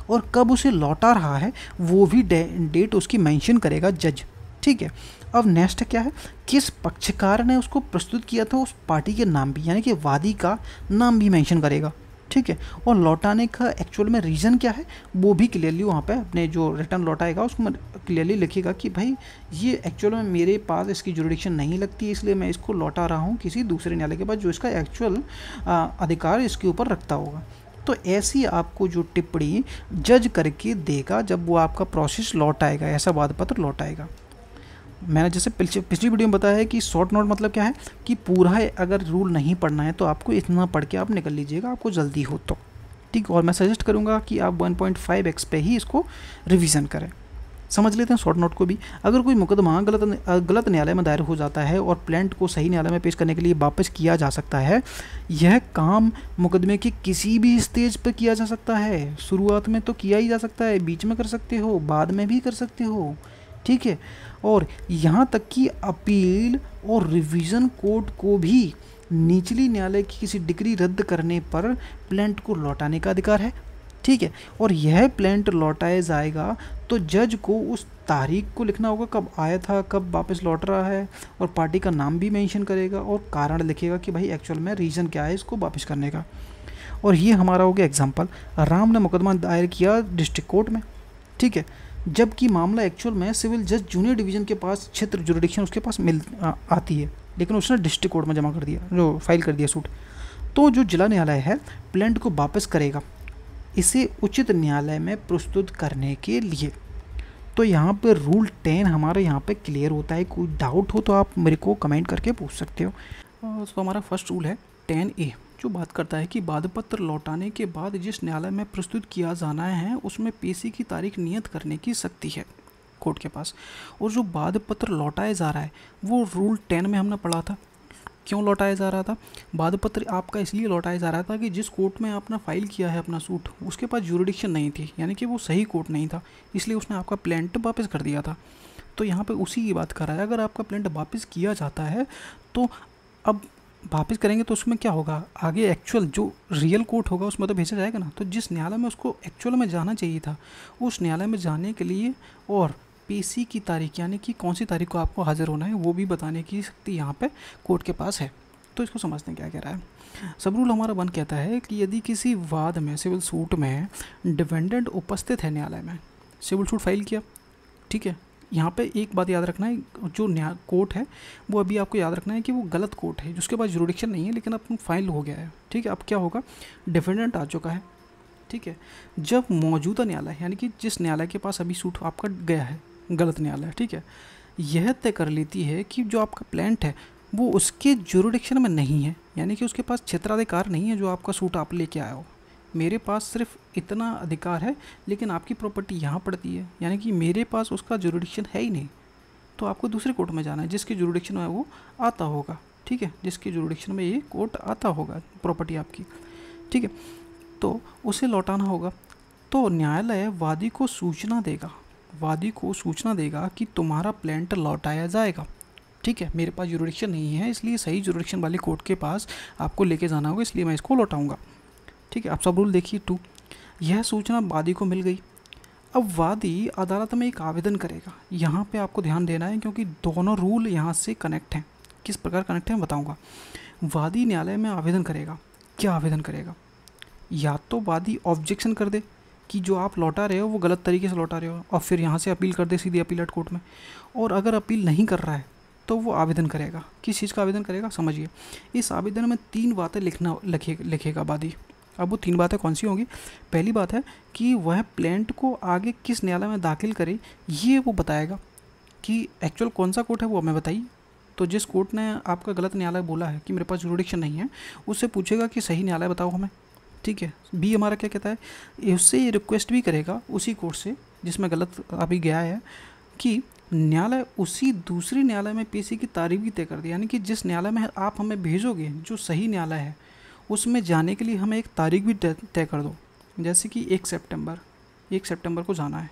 और कब उसे लौटा रहा है वो भी डेट उसकी मेंशन करेगा जज। ठीक है, अब नेक्स्ट क्या है, किस पक्षकार ने उसको प्रस्तुत किया था उस पार्टी के नाम भी, यानी कि वादी का नाम भी मेंशन करेगा। ठीक है, और लौटाने का एक्चुअल में रीज़न क्या है वो भी क्लियरली वहाँ पे अपने जो रिटर्न लौटाएगा उसको क्लियरली लिखेगा कि भाई ये एक्चुअल में मेरे पास इसकी जुरिडिक्शन नहीं लगती, इसलिए मैं इसको लौटा रहा हूँ किसी दूसरे न्यायालय के पास जो इसका एक्चुअल अधिकार इसके ऊपर रखता होगा। तो ऐसी आपको जो टिप्पणी जज करके देगा जब वो आपका प्रोसेस लौटाएगा, ऐसा वाद पत्र लौटाएगा। मैंने जैसे पिछली वीडियो में बताया है कि शॉर्ट नोट मतलब क्या है कि पूरा अगर रूल नहीं पढ़ना है तो आपको इतना पढ़ के आप निकल लीजिएगा, आपको जल्दी हो तो। ठीक, और मैं सजेस्ट करूँगा कि आप 1.5x पे ही इसको रिवीजन करें। समझ लेते हैं शॉर्ट नोट को भी। अगर कोई मुकदमा गलत न्यायालय में दायर हो जाता है और प्लांट को सही न्यायालय में पेश करने के लिए वापस किया जा सकता है, यह काम मुकदमे के किसी भी स्टेज पर किया जा सकता है। शुरुआत में तो किया ही जा सकता है, बीच में कर सकते हो, बाद में भी कर सकते हो। ठीक है, और यहाँ तक कि अपील और रिवीजन कोर्ट को भी निचली न्यायालय की किसी डिग्री रद्द करने पर प्लांट को लौटाने का अधिकार है। ठीक है, और यह प्लांट लौटाया जाएगा तो जज को उस तारीख को लिखना होगा कब आया था, कब वापस लौट रहा है, और पार्टी का नाम भी मेंशन करेगा और कारण लिखेगा कि भाई एक्चुअल में रीज़न क्या है इसको वापस करने का। और ये हमारा हो गया एग्जाम्पल। राम ने मुकदमा दायर किया डिस्ट्रिक्ट कोर्ट में, ठीक है, जबकि मामला एक्चुअल में सिविल जज जूनियर डिवीज़न के पास क्षेत्र जुरिडिक्शन उसके पास आती है, लेकिन उसने डिस्ट्रिक्ट कोर्ट में जमा कर दिया, जो फाइल कर दिया सूट। तो जो जिला न्यायालय है प्लांट को वापस करेगा इसे उचित न्यायालय में प्रस्तुत करने के लिए। तो यहाँ पे रूल 10 हमारे यहाँ पे क्लियर होता है। कोई डाउट हो तो आप मेरे को कमेंट करके पूछ सकते हो। तो हमारा फर्स्ट रूल है 10A, जो बात करता है कि बाद पत्र लौटाने के बाद जिस न्यायालय में प्रस्तुत किया जाना है उसमें पेशी की तारीख नियत करने की शक्ति है कोर्ट के पास। और जो बाद पत्र लौटाया जा रहा है वो रूल 10 में हमने पढ़ा था। क्यों लौटाया जा रहा था? बाद पत्र आपका इसलिए लौटाया जा रहा था कि जिस कोर्ट में आपने फाइल किया है अपना सूट उसके पास जुरिडिक्शन नहीं थी, यानी कि वो सही कोर्ट नहीं था, इसलिए उसने आपका प्लांट वापस कर दिया था। तो यहाँ पे उसी की बात कर रहा है। अगर आपका प्लांट वापस किया जाता है तो अब वापस करेंगे तो उसमें क्या होगा, आगे एक्चुअल जो रियल कोर्ट होगा उसमें तो भेजा जाएगा ना। तो जिस न्यायालय में उसको एक्चुअल में जाना चाहिए था उस न्यायालय में जाने के लिए और पेशी की तारीख, यानी कि कौन सी तारीख को आपको हाजिर होना है, वो भी बताने की शक्ति यहाँ पे कोर्ट के पास है। तो इसको समझते हैं क्या कह रहा है। सब रूल हमारा 1 कहता है कि यदि किसी वाद में सिविल सूट में डिफेंडेंट उपस्थित है न्यायालय में, सिविल सूट फाइल किया, ठीक है, यहाँ पे एक बात याद रखना है, जो कोर्ट है वो अभी आपको याद रखना है कि वो गलत कोर्ट है जिसके पास जुरिडिक्शन नहीं है, लेकिन अब फाइल हो गया है। ठीक है, अब क्या होगा, डिफेंडेंट आ चुका है। ठीक है, जब मौजूदा न्यायालय यानी कि जिस न्यायालय के पास अभी सूट आपका गया है, गलत न्यायालय, ठीक है, यह तय कर लेती है कि जो आपका प्लांट है वो उसके जुरिडिक्शन में नहीं है, यानी कि उसके पास क्षेत्राधिकार नहीं है जो आपका सूट आप लेके आए हो। मेरे पास सिर्फ इतना अधिकार है लेकिन आपकी प्रॉपर्टी यहाँ पड़ती है, यानी कि मेरे पास उसका जुरिडिक्शन है ही नहीं। तो आपको दूसरे कोर्ट में जाना है जिसके जुरिडिक्शन में वो आता होगा। ठीक है, जिसके जुरिडिक्शन में ये कोर्ट आता होगा प्रॉपर्टी आपकी। ठीक है, तो उसे लौटाना होगा। तो न्यायालय वादी को सूचना देगा कि तुम्हारा प्लांट लौटाया जाएगा। ठीक है, मेरे पास जुरिडिक्शन नहीं है इसलिए सही जुरिडिक्शन वाली कोर्ट के पास आपको लेके जाना होगा, इसलिए मैं इसको लौटाऊंगा। ठीक है, आप सब रूल देखिए 2। यह सूचना वादी को मिल गई। अब वादी अदालत में एक आवेदन करेगा। यहाँ पे आपको ध्यान देना है क्योंकि दोनों रूल यहाँ से कनेक्ट हैं। किस प्रकार कनेक्ट हैं बताऊँगा। वादी न्यायालय में आवेदन करेगा। क्या आवेदन करेगा? या तो वादी ऑब्जेक्शन कर दे कि जो आप लौटा रहे हो वो गलत तरीके से लौटा रहे हो, और फिर यहाँ से अपील कर दे सीधी अपीलेट कोर्ट में। और अगर अपील नहीं कर रहा है तो वो आवेदन करेगा। किस चीज़ का आवेदन करेगा समझिए। इस आवेदन में 3 बातें लिखेगा वादी। अब वो 3 बातें कौन सी होंगी? पहली बात है कि वह प्लेंट को आगे किस न्यायालय में दाखिल करे, ये वो बताएगा कि एक्चुअल कौन सा कोर्ट है वो हमें बताइए। तो जिस कोर्ट ने आपका गलत न्यायालय बोला है कि मेरे पास जुरिडिक्शन नहीं है, उससे पूछेगा कि सही न्यायालय बताओ हमें, ठीक है। बी हमारा क्या कहता है, उससे ये रिक्वेस्ट भी करेगा उसी कोर्ट से जिसमें गलत अभी गया है कि न्यायालय उसी दूसरे न्यायालय में पेशी की तारीख भी तय कर दी, यानी कि जिस न्यायालय में आप हमें भेजोगे जो सही न्यायालय है उसमें जाने के लिए हमें एक तारीख भी तय कर दो। जैसे कि 1 सितंबर को जाना है,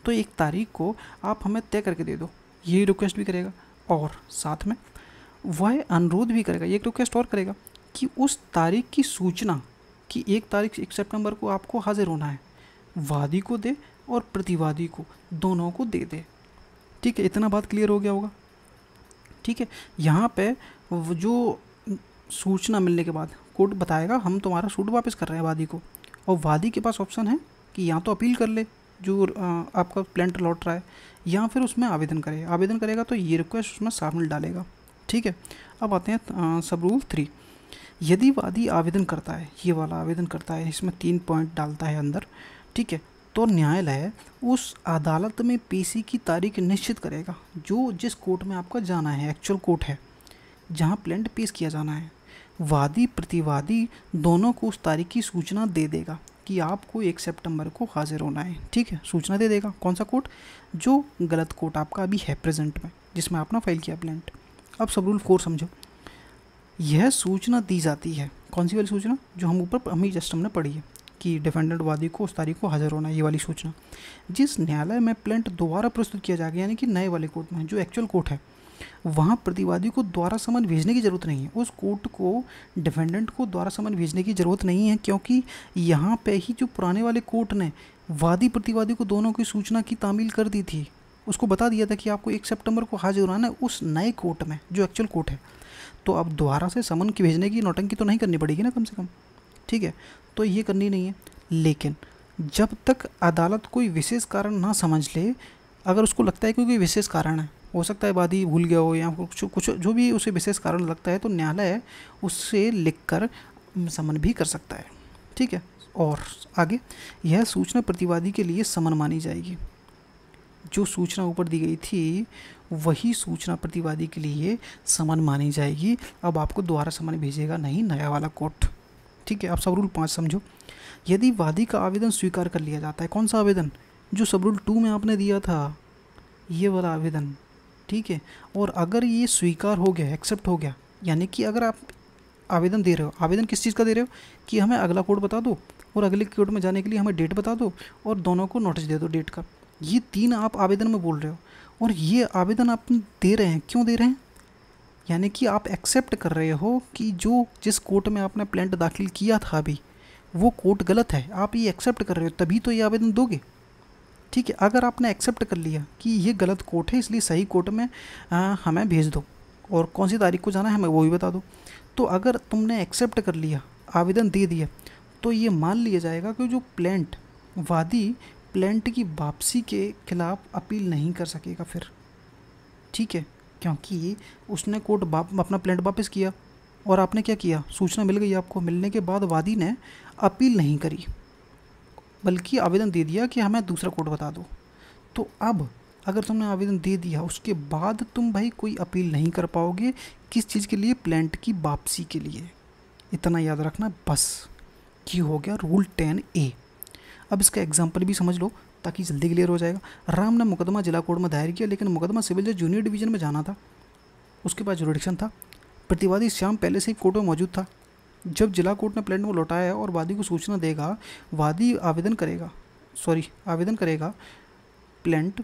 तो एक तारीख को आप हमें तय करके दे दो, ये रिक्वेस्ट भी करेगा। और साथ में वह अनुरोध भी करेगा, एक रिक्वेस्ट और करेगा कि उस तारीख की सूचना कि 1 सितंबर को आपको हाजिर होना है, वादी को दे और प्रतिवादी को, दोनों को दे दे। ठीक है, इतना बात क्लियर हो गया होगा। ठीक है, यहाँ पे जो सूचना मिलने के बाद कोर्ट बताएगा हम तुम्हारा सूट वापस कर रहे हैं वादी को, और वादी के पास ऑप्शन है कि या तो अपील कर ले जो आपका प्लेंट लौट रहा है, या फिर उसमें आवेदन करे। आवेदन करेगा तो ये रिक्वेस्ट उसमें शामिल डालेगा। ठीक है, अब आते हैं सब रूल 3। यदि वादी आवेदन करता है, ये वाला आवेदन करता है, इसमें 3 पॉइंट डालता है अंदर, ठीक है, तो न्यायालय उस अदालत में पेशी की तारीख निश्चित करेगा जो जिस कोर्ट में आपका जाना है, एक्चुअल कोर्ट है जहाँ प्लेंट पेश किया जाना है। वादी प्रतिवादी दोनों को उस तारीख की सूचना दे देगा कि आपको 1 सितंबर को हाजिर होना है। ठीक है, सूचना दे देगा। कौन सा कोर्ट? जो गलत कोर्ट आपका अभी है प्रेजेंट में, जिसमें आपने फाइल किया प्लेंट। अब सब रूल 4 समझो। यह सूचना दी जाती है, कौन सी वाली सूचना? जो हम ऊपर हम ही जस्ट हमने पढ़ी है कि डिफेंडेंट वादी को उस तारीख को हाजिर होना है, ये वाली सूचना। जिस न्यायालय में प्लेंट दोबारा प्रस्तुत किया जाएगा, यानी कि नए वाले कोर्ट में जो एक्चुअल कोर्ट है, वहाँ प्रतिवादी को द्वारा समन भेजने की ज़रूरत नहीं है। उस कोर्ट को डिफेंडेंट को द्वारा समन भेजने की ज़रूरत नहीं है, क्योंकि यहाँ पे ही जो पुराने वाले कोर्ट ने वादी प्रतिवादी को दोनों की सूचना की तामील कर दी थी, उसको बता दिया था कि आपको 1 सितंबर को हाजिर होना है उस नए कोर्ट में जो एक्चुअल कोर्ट है। तो अब दोबारा से समन की भेजने की नौटंकी तो नहीं करनी पड़ेगी ना, कम से कम। ठीक है, तो ये करनी नहीं है। लेकिन जब तक अदालत कोई विशेष कारण ना समझ ले, अगर उसको लगता है कि कोई विशेष कारण है, हो सकता है वादी भूल गया हो या कुछ जो भी उसे विशेष कारण लगता है, तो न्यायालय उससे लिखकर समन भी कर सकता है। ठीक है, और आगे यह सूचना प्रतिवादी के लिए समन मानी जाएगी। जो सूचना ऊपर दी गई थी वही सूचना प्रतिवादी के लिए समन मानी जाएगी। अब आपको दोबारा समन भेजेगा नहीं नया वाला कोर्ट। ठीक है, अब सब रूल 5 समझो। यदि वादी का आवेदन स्वीकार कर लिया जाता है, कौन सा आवेदन? जो सब रूल 2 में आपने दिया था, ये वाला आवेदन। ठीक है, और अगर ये स्वीकार हो गया, एक्सेप्ट हो गया, यानी कि अगर आप आवेदन दे रहे हो, आवेदन किस चीज़ का दे रहे हो कि हमें अगला कोर्ट बता दो और अगले कोर्ट में जाने के लिए हमें डेट बता दो और दोनों को नोटिस दे दो डेट का, ये 3 आप आवेदन में बोल रहे हो। और ये आवेदन आप दे रहे हैं, क्यों दे रहे हैं? यानी कि आप एक्सेप्ट कर रहे हो कि जिस कोर्ट में आपने प्लेंट दाखिल किया था अभी, वो कोर्ट गलत है, आप ये एक्सेप्ट कर रहे हो, तभी तो ये आवेदन दोगे। ठीक है, अगर आपने एक्सेप्ट कर लिया कि ये गलत कोर्ट है, इसलिए सही कोर्ट में हमें भेज दो और कौन सी तारीख को जाना है हमें वो भी बता दो, तो अगर तुमने एक्सेप्ट कर लिया, आवेदन दे दिया, तो ये मान लिया जाएगा कि जो वादी प्लेंट की वापसी के खिलाफ अपील नहीं कर सकेगा फिर। ठीक है, क्योंकि उसने कोर्ट अपना प्लेंट वापस किया और आपने क्या किया, सूचना मिल गई आपको, मिलने के बाद वादी ने अपील नहीं करी बल्कि आवेदन दे दिया कि हमें दूसरा कोर्ट बता दो। तो अब अगर तुमने आवेदन दे दिया, उसके बाद तुम भाई कोई अपील नहीं कर पाओगे। किस चीज़ के लिए? प्लेंट की वापसी के लिए। इतना याद रखना बस। ये हो गया रूल 10A। अब इसका एग्जाम्पल भी समझ लो ताकि जल्दी क्लियर हो जाएगा। राम ने मुकदमा जिला कोर्ट में दायर किया, लेकिन मुकदमा सिविल जज जूनियर डिवीजन में जाना था, उसके पास जुरिडिक्शन था। प्रतिवादी श्याम पहले से ही कोर्ट में मौजूद था। जब जिला कोर्ट ने प्लेंट में लौटाया और वादी को सूचना देगा, वादी आवेदन करेगा, प्लेंट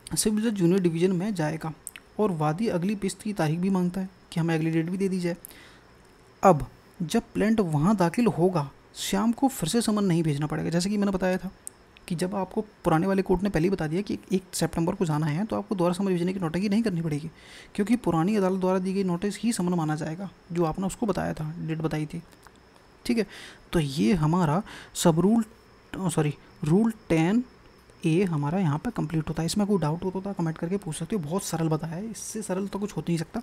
सिविल जज जूनियर डिवीजन में जाएगा और वादी अगली किस्त की तारीख भी मांगता है कि हमें अगली डेट भी दे दी जाए। अब जब प्लेंट वहाँ दाखिल होगा, श्याम को फिर से समन नहीं भेजना पड़ेगा। जैसे कि मैंने बताया था कि जब आपको पुराने वाले कोर्ट ने पहले ही बता दिया कि 1 सितंबर को जाना है, तो आपको दोबारा समन भेजने की नौटंकी नहीं करनी पड़ेगी, क्योंकि पुरानी अदालत द्वारा दी गई नोटिस ही समन माना जाएगा जो आपने उसको बताया था, डेट बताई थी। ठीक है, तो ये हमारा रूल 10A हमारा यहाँ पर कंप्लीट होता है। इसमें कोई डाउट होता है कमेंट करके पूछ सकते हो। बहुत सरल बताया है, इससे सरल तो कुछ हो नहीं सकता।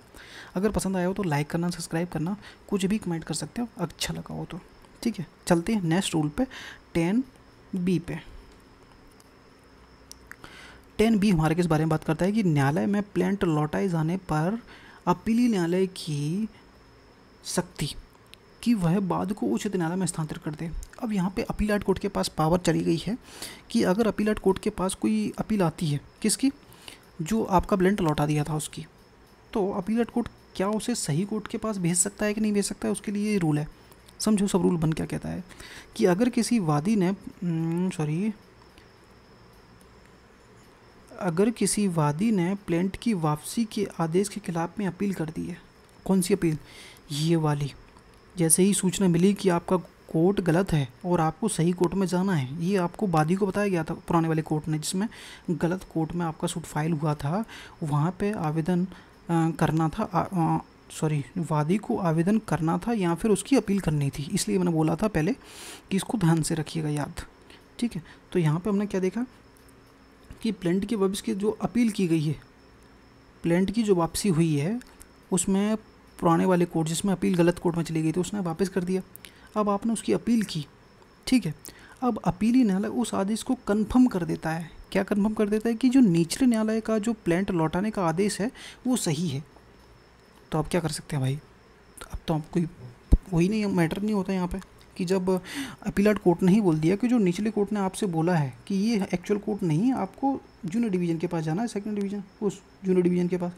अगर पसंद आया हो तो लाइक करना, सब्सक्राइब करना, कुछ भी कमेंट कर सकते हो अच्छा लगा हो तो। ठीक है, चलते हैं नेक्स्ट रूल पे, 10B पे। 10B हमारे किस बारे में बात करता है कि न्यायालय में प्लेंट लौटाए जाने पर अपीली न्यायालय की शक्ति कि वह बाद को उच्च न्यायालय में स्थानांतरित कर दे। अब यहाँ पे अपीलाट कोर्ट के पास पावर चली गई है कि अगर अपीलाट कोर्ट के पास कोई अपील आती है, किसकी, जो आपका प्लेंट लौटा दिया था उसकी, तो अपीलाट कोर्ट क्या उसे सही कोर्ट के पास भेज सकता है कि नहीं भेज सकता है, उसके लिए ये रूल है। समझो सब रूल बन क्या कहता है कि अगर किसी वादी ने अगर किसी वादी ने प्लेंट की वापसी के आदेश के खिलाफ में अपील कर दी है, कौन सी अपील, ये वाली, जैसे ही सूचना मिली कि आपका कोर्ट गलत है और आपको सही कोर्ट में जाना है, ये आपको वादी को बताया गया था पुराने वाले कोर्ट ने, जिसमें गलत कोर्ट में आपका सूट फाइल हुआ था, वहाँ पे आवेदन करना था, वादी को आवेदन करना था या फिर उसकी अपील करनी थी। इसलिए मैंने बोला था पहले कि इसको ध्यान से रखिएगा याद, ठीक है। तो यहाँ पे हमने क्या देखा कि प्लेंट की वापसी की जो अपील की गई है, प्लेंट की जो वापसी हुई है उसमें पुराने वाले कोर्ट जिसमें अपील गलत कोर्ट में चली गई थी उसने वापस कर दिया। अब आपने उसकी अपील की, ठीक है। अब अपीली न्यायालय उस आदेश को कंफर्म कर देता है। क्या कंफर्म कर देता है कि जो निचले न्यायालय का जो प्लेंट लौटाने का आदेश है वो सही है। तो आप क्या कर सकते हैं भाई, अब तो आप कोई वही नहीं, मैटर नहीं होता यहाँ पे कि जब अपीलाट कोर्ट ने ही बोल दिया कि जो निचले कोर्ट ने आपसे बोला है कि ये एक्चुअल कोर्ट नहीं है, आपको जूनियर डिवीज़न के पास जाना है, सेकंड डिवीज़न उस जूनियर डिवीज़न के पास,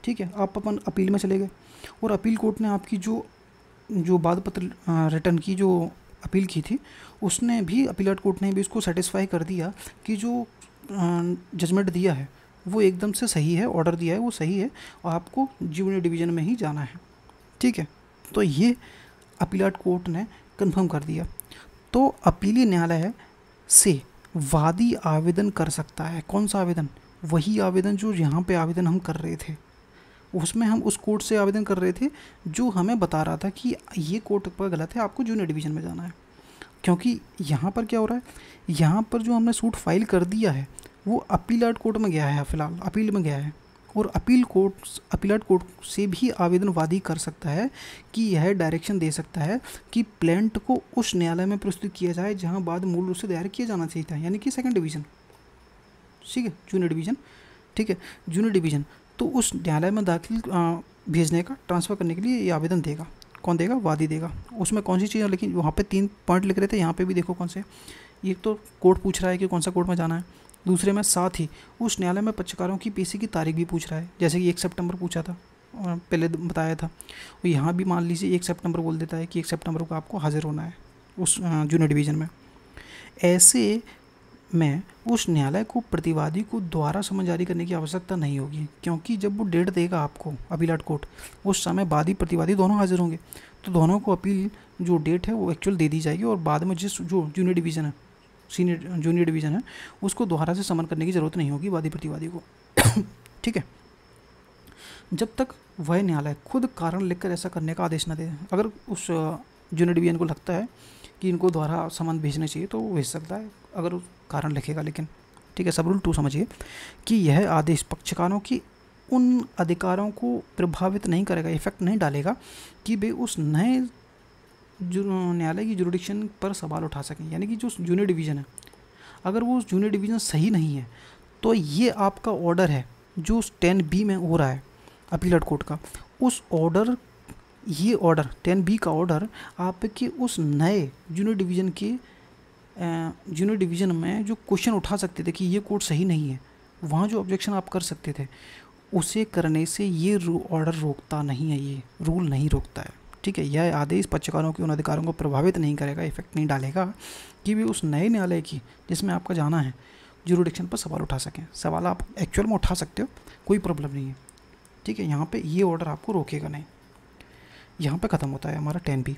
ठीक है। आप अपन अपील में चले गए और अपील कोर्ट ने आपकी जो बाद पत्र रिटर्न की जो अपील की थी उसने भी, अपीलाट कोर्ट ने भी उसको सेटिस्फाई कर दिया कि जो जजमेंट दिया है वो एकदम से सही है, ऑर्डर दिया है वो सही है और आपको जूनियर डिवीज़न में ही जाना है, ठीक है। तो ये अपीलाट कोर्ट ने कंफर्म कर दिया। तो अपीली न्यायालय से वादी आवेदन कर सकता है। कौन सा आवेदन, वही आवेदन जो यहाँ पे आवेदन हम कर रहे थे, उसमें हम उस कोर्ट से आवेदन कर रहे थे जो हमें बता रहा था कि ये कोर्ट पर गलत है, आपको जूनियर डिवीज़न में जाना है। क्योंकि यहाँ पर क्या हो रहा है, यहाँ पर जो हमने सूट फाइल कर दिया है वो अपीलाट कोर्ट में गया है, फिलहाल अपील में गया है और अपीलाट कोर्ट से भी आवेदन वादी कर सकता है कि यह डायरेक्शन दे सकता है कि प्लेंट को उस न्यायालय में प्रस्तुत किया जाए जहाँ बाद मूल रूप से दायर किया जाना चाहिए था, यानी कि सेकंड डिवीज़न, ठीक है, जूनियर डिवीज़न, ठीक है, जूनियर डिवीज़न। तो उस न्यायालय में दाखिल भेजने का, ट्रांसफ़र करने के लिए ये आवेदन देगा। कौन देगा, वादी देगा। उसमें कौन सी चीज़ है, लेकिन वहाँ पे 3 पॉइंट लिख रहे थे, यहाँ पे भी देखो कौन से। एक तो कोर्ट पूछ रहा है कि कौन सा कोर्ट में जाना है, दूसरे में साथ ही उस न्यायालय में पक्षकारों की पेशी की तारीख भी पूछ रहा है, जैसे कि 1 सितंबर पूछा था और पहले बताया था। और यहाँ भी मान लीजिए 1 सितंबर बोल देता है कि 1 सितंबर को आपको हाजिर होना है उस जूनियर डिवीज़न में। ऐसे में उस न्यायालय को प्रतिवादी को द्वारा समन जारी करने की आवश्यकता नहीं होगी, क्योंकि जब वो डेट देगा आपको अपीलाट कोर्ट, उस समय वादी प्रतिवादी दोनों हाजिर होंगे, तो दोनों को अपील जो डेट है वो एक्चुअल दे दी जाएगी और बाद में जिस जो जूनियर डिवीज़न है, जूनियर डिवीज़न है, उसको दोबारा से समन करने की ज़रूरत नहीं होगी वादी प्रतिवादी को ठीक है, जब तक वह न्यायालय खुद कारण लिखकर ऐसा करने का आदेश न दे। अगर उस जूनियर डिवीज़न को लगता है कि इनको द्वारा समन भेजने चाहिए तो वो भेज सकता है, अगर कारण लिखेगा, लेकिन ठीक है। सब रूल 2 समझिए कि यह आदेश पक्षकारों की उन अधिकारों को प्रभावित नहीं करेगा, इफेक्ट नहीं डालेगा कि वे उस नए न्यायालय की जुरिडिक्शन पर सवाल उठा सकें। यानी कि जो जूनियर डिवीज़न है, अगर वो जूनियर डिवीज़न सही नहीं है तो ये आपका ऑर्डर है जो 10B में हो रहा है अपीलाट कोर्ट का, उस ऑर्डर, ये ऑर्डर 10B का ऑर्डर आपके उस नए जूनियर डिवीज़न में जो क्वेश्चन उठा सकते थे कि ये कोर्ट सही नहीं है, वहाँ जो ऑब्जेक्शन आप कर सकते थे, उसे करने से ये ऑर्डर रोकता नहीं है, ये रूल नहीं रोकता है, ठीक है। यह आदेश पक्षकारों के उन अधिकारों को प्रभावित नहीं करेगा, इफेक्ट नहीं डालेगा कि वे उस नए न्यायालय की जिसमें आपका जाना है जुरिडिक्शन पर सवाल उठा सकें। सवाल आप एक्चुअल में उठा सकते हो, कोई प्रॉब्लम नहीं है, ठीक है। यहाँ पे ये ऑर्डर आपको रोकेगा नहीं। यहाँ पे ख़त्म होता है हमारा 10B।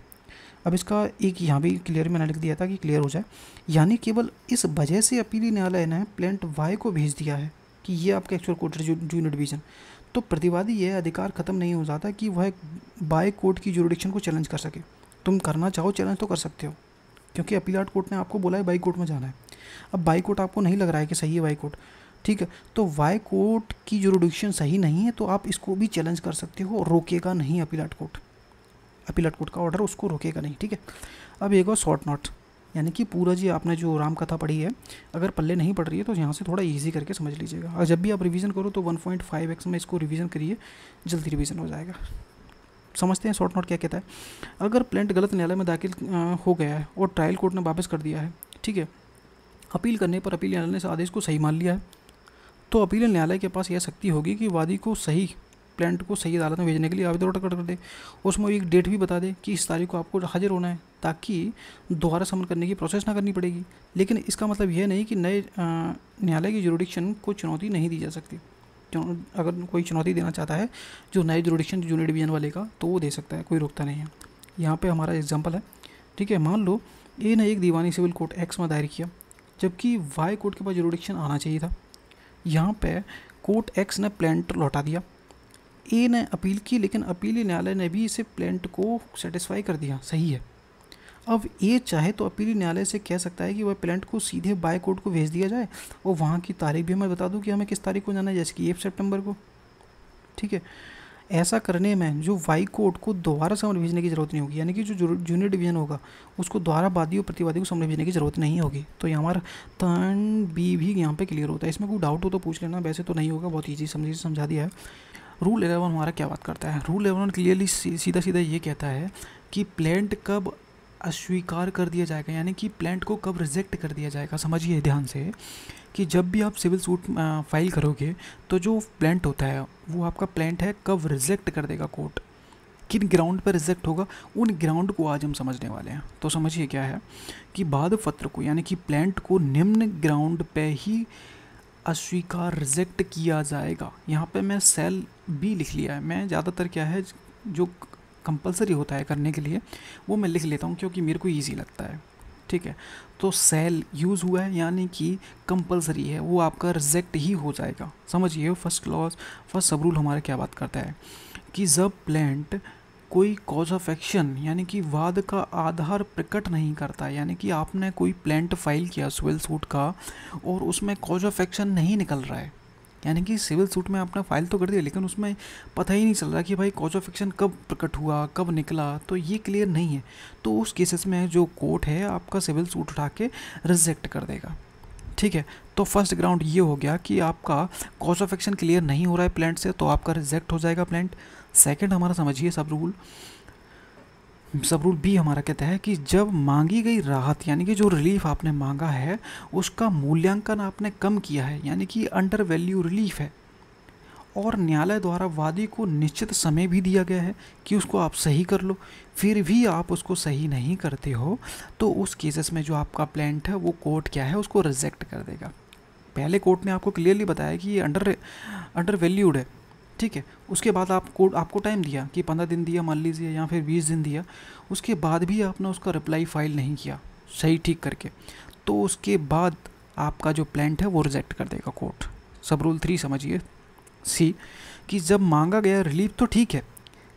अब इसका एक यहाँ भी क्लियर मैंने लिख दिया था कि क्लियर हो जाए, यानी केवल इस वजह से अपीली न्यायालय ने प्लेंट वाई को भेज दिया है कि ये आपका एक्चुअल कोर्ट है जूनियर डिवीज़न, तो प्रतिवादी यह अधिकार ख़त्म नहीं हो जाता कि वह बाय कोर्ट की जुरिडिक्शन को चैलेंज कर सके। तुम करना चाहो चैलेंज तो कर सकते हो, क्योंकि अपीलाट कोर्ट ने आपको बोला है बाई कोर्ट में जाना है। अब बाई कोर्ट आपको नहीं लग रहा है कि सही है बाई कोर्ट, ठीक है, तो वाई कोर्ट की जुरिडिक्शन सही नहीं है, तो आप इसको भी चैलेंज कर सकते हो, रोकेगा नहीं अपीलाट कोर्ट, अपीलेट कोर्ट का ऑर्डर उसको रोकेगा नहीं, ठीक है। अब एक और शॉर्ट नोट, यानी कि पूरा जी आपने जो राम कथा पढ़ी है, अगर पल्ले नहीं पढ़ रही है तो यहाँ से थोड़ा इजी करके समझ लीजिएगा, और जब भी आप रिवीजन करो तो 1.5x में इसको रिवीजन करिए, जल्दी रिवीजन हो जाएगा। समझते हैं शॉर्ट नोट क्या कहता है। अगर प्लेंट गलत न्यायालय में दाखिल हो गया है और ट्रायल कोर्ट ने वापस कर दिया है, ठीक है, अपील करने पर अपील न्यायालय ने इस आदेश को सही मान लिया है, तो अपील न्यायालय के पास यह शक्ति होगी कि वादी को सही प्लेंट को सही अदालत में भेजने के लिए आवेदन ऑर्डर कर दे, उसमें एक डेट भी बता दे कि इस तारीख को आपको हाजिर होना है, ताकि दोबारा समन करने की प्रोसेस ना करनी पड़ेगी। लेकिन इसका मतलब यह नहीं कि नए न्यायालय की जुरिडिक्शन को चुनौती नहीं दी जा सकती। अगर कोई चुनौती देना चाहता है जो नए जुरिडिक्शन जूनियर डिवीजन वाले का, तो वो दे सकता है, कोई रोकता नहीं है। यहाँ पे हमारा एग्जांपल है, ठीक है। मान लो ए ने एक दीवानी सिविल कोर्ट एक्स में दायर किया, जबकि वाई कोर्ट के पास जुरिडिक्शन आना चाहिए था। यहाँ पे कोर्ट एक्स ने प्लेंट लौटा दिया, ए ने अपील की, लेकिन अपीली न्यायालय ने भी इसे प्लेंट को सेटिस्फाई कर दिया, सही है। अब ए चाहे तो अपीली न्यायालय से कह सकता है कि वह प्लेंट को सीधे बाय कोर्ट को भेज दिया जाए, और वहाँ की तारीख भी मैं बता दूँ कि हमें किस तारीख को जाना है, जैसे कि 1 सितंबर को, ठीक है। ऐसा करने में जो वाई कोर्ट को दोबारा समन भेजने की जरूरत नहीं होगी, यानी कि जो जूनियर डिवीजन होगा उसको दोबारा वादी और प्रतिवादी को समन भेजने की जरूरत नहीं होगी। तो यहाँ हमारा टर्न बी भी यहाँ पे क्लियर होता है। इसमें कोई डाउट हो तो पूछ लेना, वैसे तो नहीं होगा, बहुत ईजी समझा दिया है। रूल 11 हमारा क्या बात करता है? रूल 11 क्लियरली सीधा सीधा ये कहता है कि प्लेंट कब अस्वीकार कर दिया जाएगा, यानी कि प्लेंट को कब रिजेक्ट कर दिया जाएगा। समझिए ध्यान से कि जब भी आप सिविल सूट फाइल करोगे तो जो प्लेंट होता है वो आपका प्लेंट है कब रिजेक्ट कर देगा कोर्ट, किन ग्राउंड पर रिजेक्ट होगा, उन ग्राउंड को आज हम समझने वाले हैं। तो समझिए क्या है कि बाद पत्र को, यानी कि प्लेंट को निम्न ग्राउंड पे ही अस्वीकार रिजेक्ट किया जाएगा। यहाँ पे मैं सेल बी लिख लिया है, मैं ज़्यादातर क्या है जो कंपलसरी होता है करने के लिए वो मैं लिख लेता हूँ क्योंकि मेरे को ईजी लगता है, ठीक है। तो सेल यूज़ हुआ है यानी कि कंपलसरी है, वो आपका रिजेक्ट ही हो जाएगा। समझिए फर्स्ट क्लॉज फर्स्ट सब रूल हमारा क्या बात करता है कि जब प्लेंट कोई कॉज ऑफ एक्शन यानी कि वाद का आधार प्रकट नहीं करता, यानी कि आपने कोई प्लेंट फाइल किया सिविल सूट का और उसमें कॉज ऑफ एक्शन नहीं निकल रहा है, यानी कि सिविल सूट में आपने फाइल तो कर दिया लेकिन उसमें पता ही नहीं चल रहा कि भाई कॉज ऑफ एक्शन कब प्रकट हुआ, कब निकला, तो ये क्लियर नहीं है। तो उस केसेस में जो कोर्ट है आपका सिविल सूट उठा के रिजेक्ट कर देगा, ठीक है। तो फर्स्ट ग्राउंड ये हो गया कि आपका कॉज ऑफ एक्शन क्लियर नहीं हो रहा है प्लेंट से, तो आपका रिजेक्ट हो जाएगा प्लेंट। सेकंड हमारा समझिए सब रूल बी हमारा कहता है कि जब मांगी गई राहत यानी कि जो रिलीफ आपने मांगा है उसका मूल्यांकन आपने कम किया है, यानी कि अंडर वैल्यू रिलीफ है, और न्यायालय द्वारा वादी को निश्चित समय भी दिया गया है कि उसको आप सही कर लो, फिर भी आप उसको सही नहीं करते हो, तो उस केसेस में जो आपका प्लेंट है वो कोर्ट क्या है उसको रिजेक्ट कर देगा। पहले कोर्ट ने आपको क्लियरली बताया कि ये अंडर वैल्यूड है, ठीक है। उसके बाद आपको टाइम दिया कि 15 दिन दिया मान लीजिए या फिर 20 दिन दिया, उसके बाद भी आपने उसका रिप्लाई फाइल नहीं किया सही ठीक करके, तो उसके बाद आपका जो प्लेंट है वो रिजेक्ट कर देगा कोर्ट। सब रूल 3 समझिए सी कि जब मांगा गया रिलीफ तो ठीक है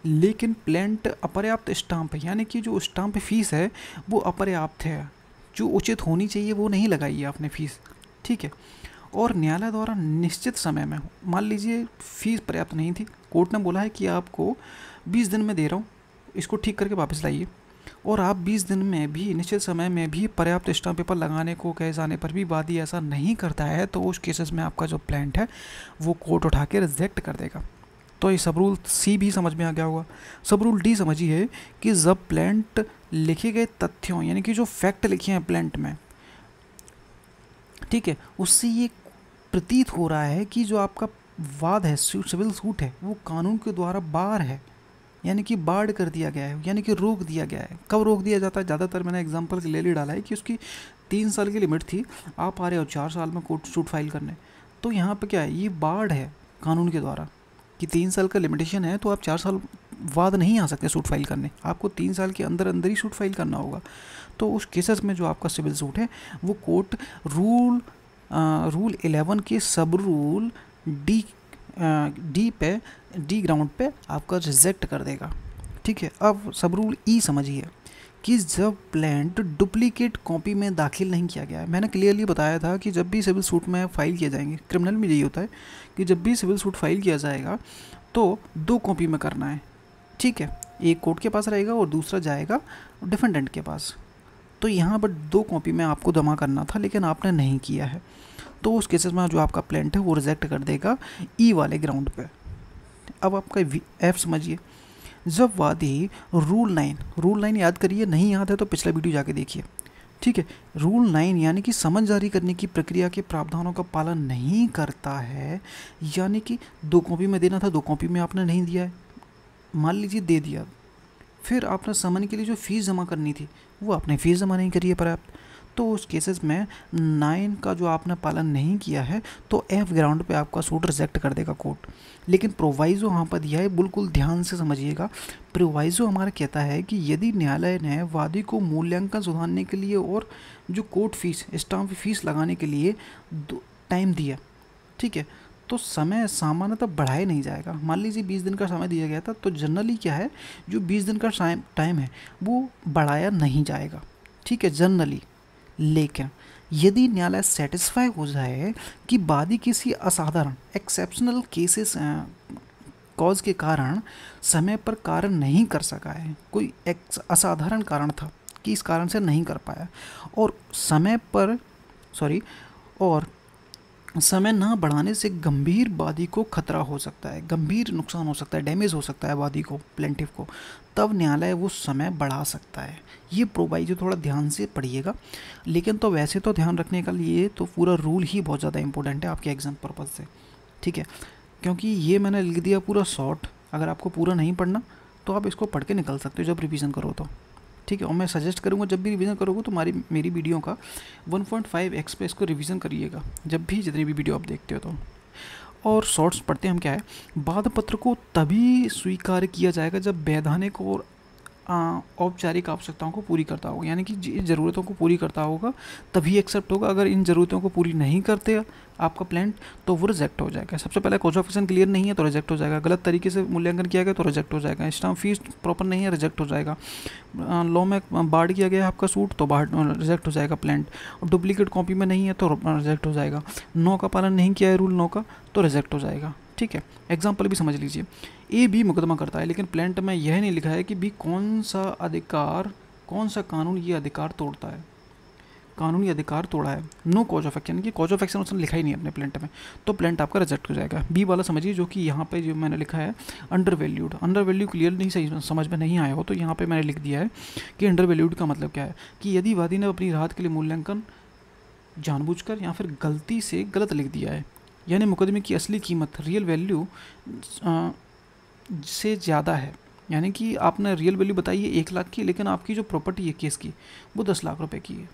लेकिन प्लेंट अपर्याप्त स्टाम्प है, यानी कि जो स्टाम्प फीस है वो अपर्याप्त है, जो उचित होनी चाहिए वो नहीं लगाई है आपने फीस, ठीक है। और न्यायालय द्वारा निश्चित समय में, मान लीजिए फीस पर्याप्त नहीं थी, कोर्ट ने बोला है कि आपको 20 दिन में दे रहा हूँ, इसको ठीक करके वापस लाइए, और आप 20 दिन में भी निश्चित समय में भी पर्याप्त स्टाम्प पेपर लगाने को कहे जाने पर भी वादी ऐसा नहीं करता है, तो उस केसेस में आपका जो प्लेंट है वो कोर्ट उठा के रिजेक्ट कर देगा। तो ये सब रूल सी भी समझ में आ गया होगा। सब रूल डी समझिए कि जब प्लेंट लिखे गए तथ्यों यानी कि जो फैक्ट लिखे हैं प्लेंट में, ठीक है, उससे ये प्रतीत हो रहा है कि जो आपका वाद है सिविल सूट है वो कानून के द्वारा बार है, यानी कि बार्ड कर दिया गया है, यानी कि रोक दिया गया है। कब रोक दिया जाता है? ज़्यादातर मैंने एग्जांपल के लिए डाला है कि उसकी 3 साल की लिमिट थी, आप आ रहे हो 4 साल में कोर्ट सूट फाइल करने, तो यहाँ पे क्या है ये बार्ड है कानून के द्वारा कि 3 साल का लिमिटेशन है, तो आप 4 साल बाद नहीं आ सकते सूट फाइल करने, आपको 3 साल के अंदर अंदर ही सूट फाइल करना होगा। तो उस केसेस में जो आपका सिविल सूट है वो कोर्ट रूल 11 के सब रूल डी ग्राउंड पे आपका रिजेक्ट कर देगा, ठीक है। अब सब रूल ई समझिए कि जब प्लेंट डुप्लीकेट कॉपी में दाखिल नहीं किया गया है, मैंने क्लियरली बताया था कि जब भी सिविल सूट में फाइल किए जाएंगे, क्रिमिनल में यही होता है कि जब भी सिविल सूट फाइल किया जाएगा तो 2 कॉपी में करना है, ठीक है। एक कोर्ट के पास रहेगा और दूसरा जाएगा डिफेंडेंट के पास। तो यहाँ पर 2 कॉपी में आपको जमा करना था लेकिन आपने नहीं किया है, तो उस केसेस में जो आपका प्लेंट है वो रिजेक्ट कर देगा ई वाले ग्राउंड पे। अब आपका एफ समझिए, जब वादी रूल 9 याद करिए, नहीं याद है तो पिछला वीडियो जाके देखिए, ठीक है। रूल 9 यानी कि समन जारी करने की प्रक्रिया के प्रावधानों का पालन नहीं करता है, यानी कि 2 कॉपी में देना था, 2 कॉपी में आपने नहीं दिया है, मान लीजिए दे दिया, फिर आपने समन के लिए जो फ़ीस जमा करनी थी वो आपने फ़ीस जमा नहीं करी है पर्याप्त, तो उस केसेस में 9 का जो आपने पालन नहीं किया है तो एफ ग्राउंड पे आपका सूट रिजेक्ट कर देगा कोर्ट। लेकिन प्रोवाइज़ो यहाँ पर दिया है, बिल्कुल ध्यान से समझिएगा। प्रोवाइज़ो हमारा कहता है कि यदि न्यायालय ने वादी को मूल्यांकन सुधारने के लिए और जो कोर्ट फीस स्टाम्प फीस लगाने के लिए टाइम दिया, ठीक है, तो समय सामान्यतः बढ़ाया नहीं जाएगा। मान लीजिए 20 दिन का समय दिया गया था, तो जनरली क्या है, जो 20 दिन का टाइम है वो बढ़ाया नहीं जाएगा, ठीक है, जनरली। लेकिन यदि न्यायालय सेटिस्फाई हो जाए कि वादी किसी असाधारण एक्सेप्शनल केसेस कॉज के कारण समय पर कार्य नहीं कर सका है, कोई असाधारण कारण था कि इस कारण से नहीं कर पाया, और समय ना बढ़ाने से गंभीर वादी को खतरा हो सकता है, गंभीर नुकसान हो सकता है, डैमेज हो सकता है वादी को, प्लेंटिफ को, तब न्यायालय वो समय बढ़ा सकता है। ये प्रोवाइजो थोड़ा ध्यान से पढ़िएगा। लेकिन तो वैसे तो ध्यान रखने के लिए तो पूरा रूल ही बहुत ज़्यादा इंपॉर्टेंट है आपके एग्जाम पर्पज़ से, ठीक है, क्योंकि ये मैंने लिख दिया पूरा शॉर्ट। अगर आपको पूरा नहीं पढ़ना तो आप इसको पढ़ के निकल सकते हो जब रिवीजन करो तो, ठीक है। और मैं सजेस्ट करूँगा जब भी रिवीजन करोगे तो मेरी वीडियो का 1.5x पे इसको रिवीजन करिएगा जब भी, जितनी भी वीडियो आप देखते हो तो। और शॉर्ट्स पढ़ते हम क्या है, वाद पत्र को तभी स्वीकार किया जाएगा जब वैधानिक और औपचारिक आवश्यकताओं को पूरी करता होगा, यानी कि ज़रूरतों को पूरी करता होगा तभी एक्सेप्ट होगा। अगर इन ज़रूरतों को पूरी नहीं करते आपका प्लांट तो वो रिजेक्ट हो जाएगा। सबसे पहले कॉज ऑफ एक्शन क्लियर नहीं है तो रिजेक्ट हो जाएगा, गलत तरीके से मूल्यांकन किया गया तो रिजेक्ट हो जाएगा, स्टाम्प फीस प्रॉपर नहीं है रिजेक्ट हो जाएगा, लॉ में बाढ़ किया गया है आपका सूट तो बाढ़ रिजेक्ट हो जाएगा प्लांट, और डुप्लीकेट कॉपी में नहीं है तो रिजेक्ट हो जाएगा, 9 का पालन नहीं किया है रूल 9 का तो रिजेक्ट हो जाएगा, ठीक है। एग्जाम्पल भी समझ लीजिए, ए बी मुकदमा करता है लेकिन प्लेंट में यह नहीं लिखा है कि बी कौन सा कानून ये अधिकार तोड़ता है, कानूनी अधिकार तोड़ा है, नो कॉज ऑफ एक्शन, कि कॉज ऑफ एक्शन उसने लिखा ही नहीं अपने प्लेंट में, तो प्लेंट आपका रिजेक्ट हो जाएगा। बी वाला समझिए, जो कि यहाँ पे जो मैंने लिखा है अंडर वैल्यू क्लियर नहीं सही समझ में नहीं आया हो तो यहाँ पे मैंने लिख दिया है कि अंडर वैल्यूड का मतलब क्या है, कि यदि वादी ने अपनी राहत के लिए मूल्यांकन जानबूझकर या फिर गलती से गलत लिख दिया है, यानी मुकदमे की असली कीमत रियल वैल्यू से ज़्यादा है, यानी कि आपने रियल वैल्यू बताई है 1 लाख की लेकिन आपकी जो प्रॉपर्टी है केस की वो 10 लाख रुपए की है,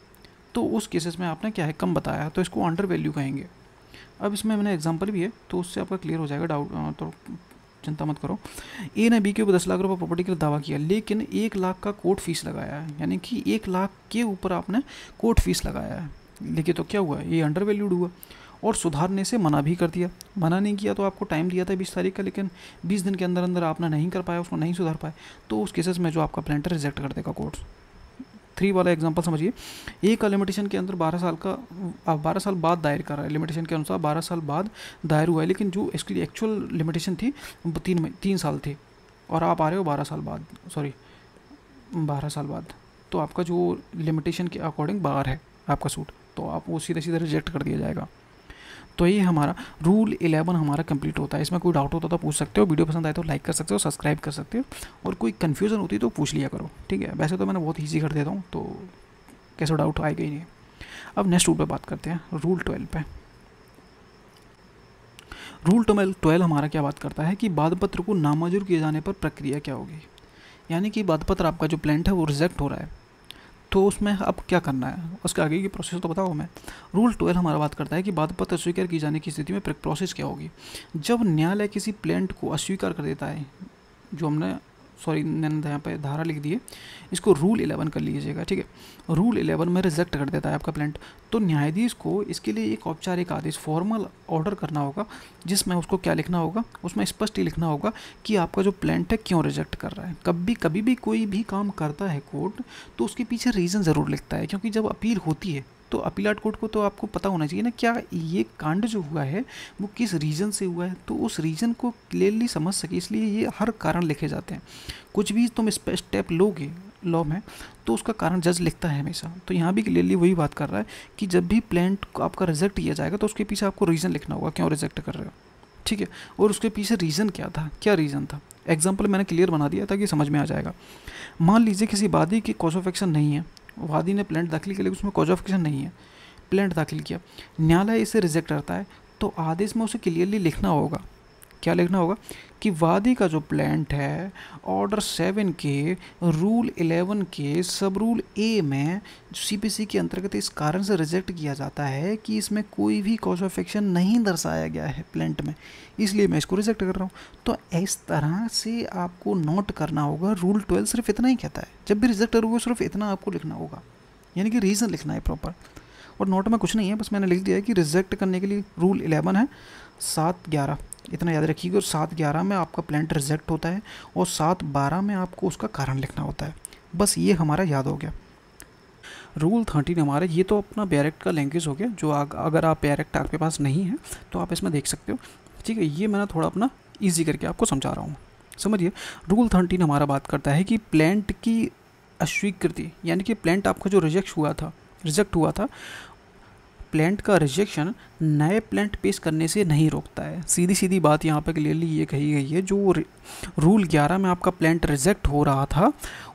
तो उस केसेस में आपने क्या है कम बताया, तो इसको अंडर वैल्यू कहेंगे। अब इसमें मैंने एग्जांपल भी है तो उससे आपका क्लियर हो जाएगा डाउट, तो चिंता मत करो। ए ने बी के ऊपर 10 लाख रुपये प्रॉपर्टी के लिए दावा किया लेकिन 1 लाख का कोर्ट फीस लगाया है, यानी कि 1 लाख के ऊपर आपने कोर्ट फीस लगाया है, लेकिन तो क्या हुआ, ये अंडर वैल्यूड हुआ, और सुधारने से मना भी कर दिया। मना नहीं किया तो आपको टाइम दिया था 20 तारीख का, लेकिन 20 दिन के अंदर अंदर आपने नहीं कर पाया, उसको नहीं सुधार पाए, तो उस केसेस में जो आपका प्लांटर रिजेक्ट कर देगा कोर्ट। 3 वाला एग्जांपल समझिए, ए का लिमिटेशन के अंदर 12 साल बाद दायर कर रहा है, लिमिटेशन के अनुसार 12 साल बाद दायर हुआ है, लेकिन जो इसकी एक्चुअल लिमिटेशन थी 3 साल थी, और आप आ रहे हो 12 साल बाद, तो आपका जो लिमिटेशन के अकॉर्डिंग बाहर है आपका सूट, तो आप वो सीधे रिजेक्ट कर दिया जाएगा। तो ये हमारा रूल 11 हमारा कंप्लीट होता है। इसमें कोई डाउट होता तो पूछ सकते हो, वीडियो पसंद आए तो लाइक कर सकते हो, सब्सक्राइब कर सकते हो, और कोई कन्फ्यूज़न होती तो पूछ लिया करो, ठीक है। वैसे तो मैंने बहुत ईजी कर देता हूँ तो कैसे डाउट आएगा ही नहीं। अब नेक्स्ट रूल पे बात करते हैं, रूल 12 पे। रूल 12 हमारा क्या बात करता है कि वादपत्र को नामंजूर किए जाने पर प्रक्रिया क्या होगी, यानी कि वादपत्र आपका जो प्लांट है वो रिजेक्ट हो रहा है तो उसमें अब क्या करना है, उसके आगे की प्रोसेस तो बताओ मैं। रूल 12 हमारा बात करता है कि वादपत्र अस्वीकार की जाने की स्थिति में प्रोसेस क्या होगी। जब न्यायालय किसी प्लेंट को अस्वीकार कर देता है, जो मैंने यहाँ पे धारा लिख दी है, इसको रूल 11 कर लीजिएगा, ठीक है। रूल 11 में रिजेक्ट कर देता है आपका प्लेंट, तो न्यायाधीश को इसके लिए एक औपचारिक आदेश फॉर्मल ऑर्डर करना होगा, जिसमें उसको क्या लिखना होगा, उसमें स्पष्ट ही लिखना होगा कि आपका जो प्लेंट है क्यों रिजेक्ट कर रहा है। कभी भी कोई भी काम करता है कोर्ट तो उसके पीछे रीज़न ज़रूर लिखता है, क्योंकि जब अपील होती है तो अपीलाट कोर्ट को तो आपको पता होना चाहिए ना क्या ये कांड जो हुआ है वो किस रीज़न से हुआ है, तो उस रीज़न को क्लियरली समझ सके, इसलिए ये हर कारण लिखे जाते हैं। कुछ भी तुम स्टेप लोगे लॉ में तो उसका कारण जज लिखता है हमेशा। तो यहाँ भी क्लियरली वही बात कर रहा है कि जब भी प्लांट आपका रिजेक्ट किया जाएगा तो उसके पीछे आपको रीज़न लिखना होगा क्यों रिजेक्ट कर रहे हो, ठीक है, और उसके पीछे रीज़न क्या था, क्या रीज़न था। एग्जाम्पल मैंने क्लियर बना दिया ताकि समझ में आ जाएगा। मान लीजिए किसी वादी की कॉज ऑफ एक्शन नहीं है, वादी ने प्लांट दाखिल किया लेकिन उसमें कॉज ऑफ एक्शन नहीं है, प्लांट दाखिल किया, न्यायालय इसे रिजेक्ट करता है, तो आदेश में उसे क्लियरली लिखना होगा, क्या लिखना होगा कि वादी का जो प्लांट है ऑर्डर 7 के रूल 11 के सब रूल ए में सीपीसी के अंतर्गत इस कारण से रिजेक्ट किया जाता है कि इसमें कोई भी कॉज ऑफ एक्शन नहीं दर्शाया गया है प्लांट में, इसलिए मैं इसको रिजेक्ट कर रहा हूँ। तो इस तरह से आपको नोट करना होगा। रूल 12 सिर्फ इतना ही कहता है, जब भी रिजेक्ट करोगे सिर्फ इतना आपको लिखना होगा, यानी कि रीज़न लिखना है प्रॉपर। और नोट में कुछ नहीं है, बस मैंने लिख दिया है कि रिजेक्ट करने के लिए रूल 11 है 7-11, इतना याद रखिएगा। और 7-11 में आपका प्लांट रिजेक्ट होता है और 7-12 में आपको उसका कारण लिखना होता है। बस ये हमारा याद हो गया। रूल 13 हमारा, ये तो अपना बेयरएक्ट का लैंग्वेज हो गया, जो अगर आप बेयरएक्ट आपके पास नहीं है तो आप इसमें देख सकते हो, ठीक है। ये मैंने थोड़ा अपना ईजी करके आपको समझा रहा हूँ, समझिए। रूल 13 हमारा बात करता है कि प्लांट की अस्वीकृति, यानी कि प्लांट आपका जो रिजेक्ट हुआ था, प्लांट का रिजेक्शन नए प्लांट पेश करने से नहीं रोकता है। सीधी सीधी बात यहाँ पे क्लियरली ये कही गई है, जो रूल 11 में आपका प्लांट रिजेक्ट हो रहा था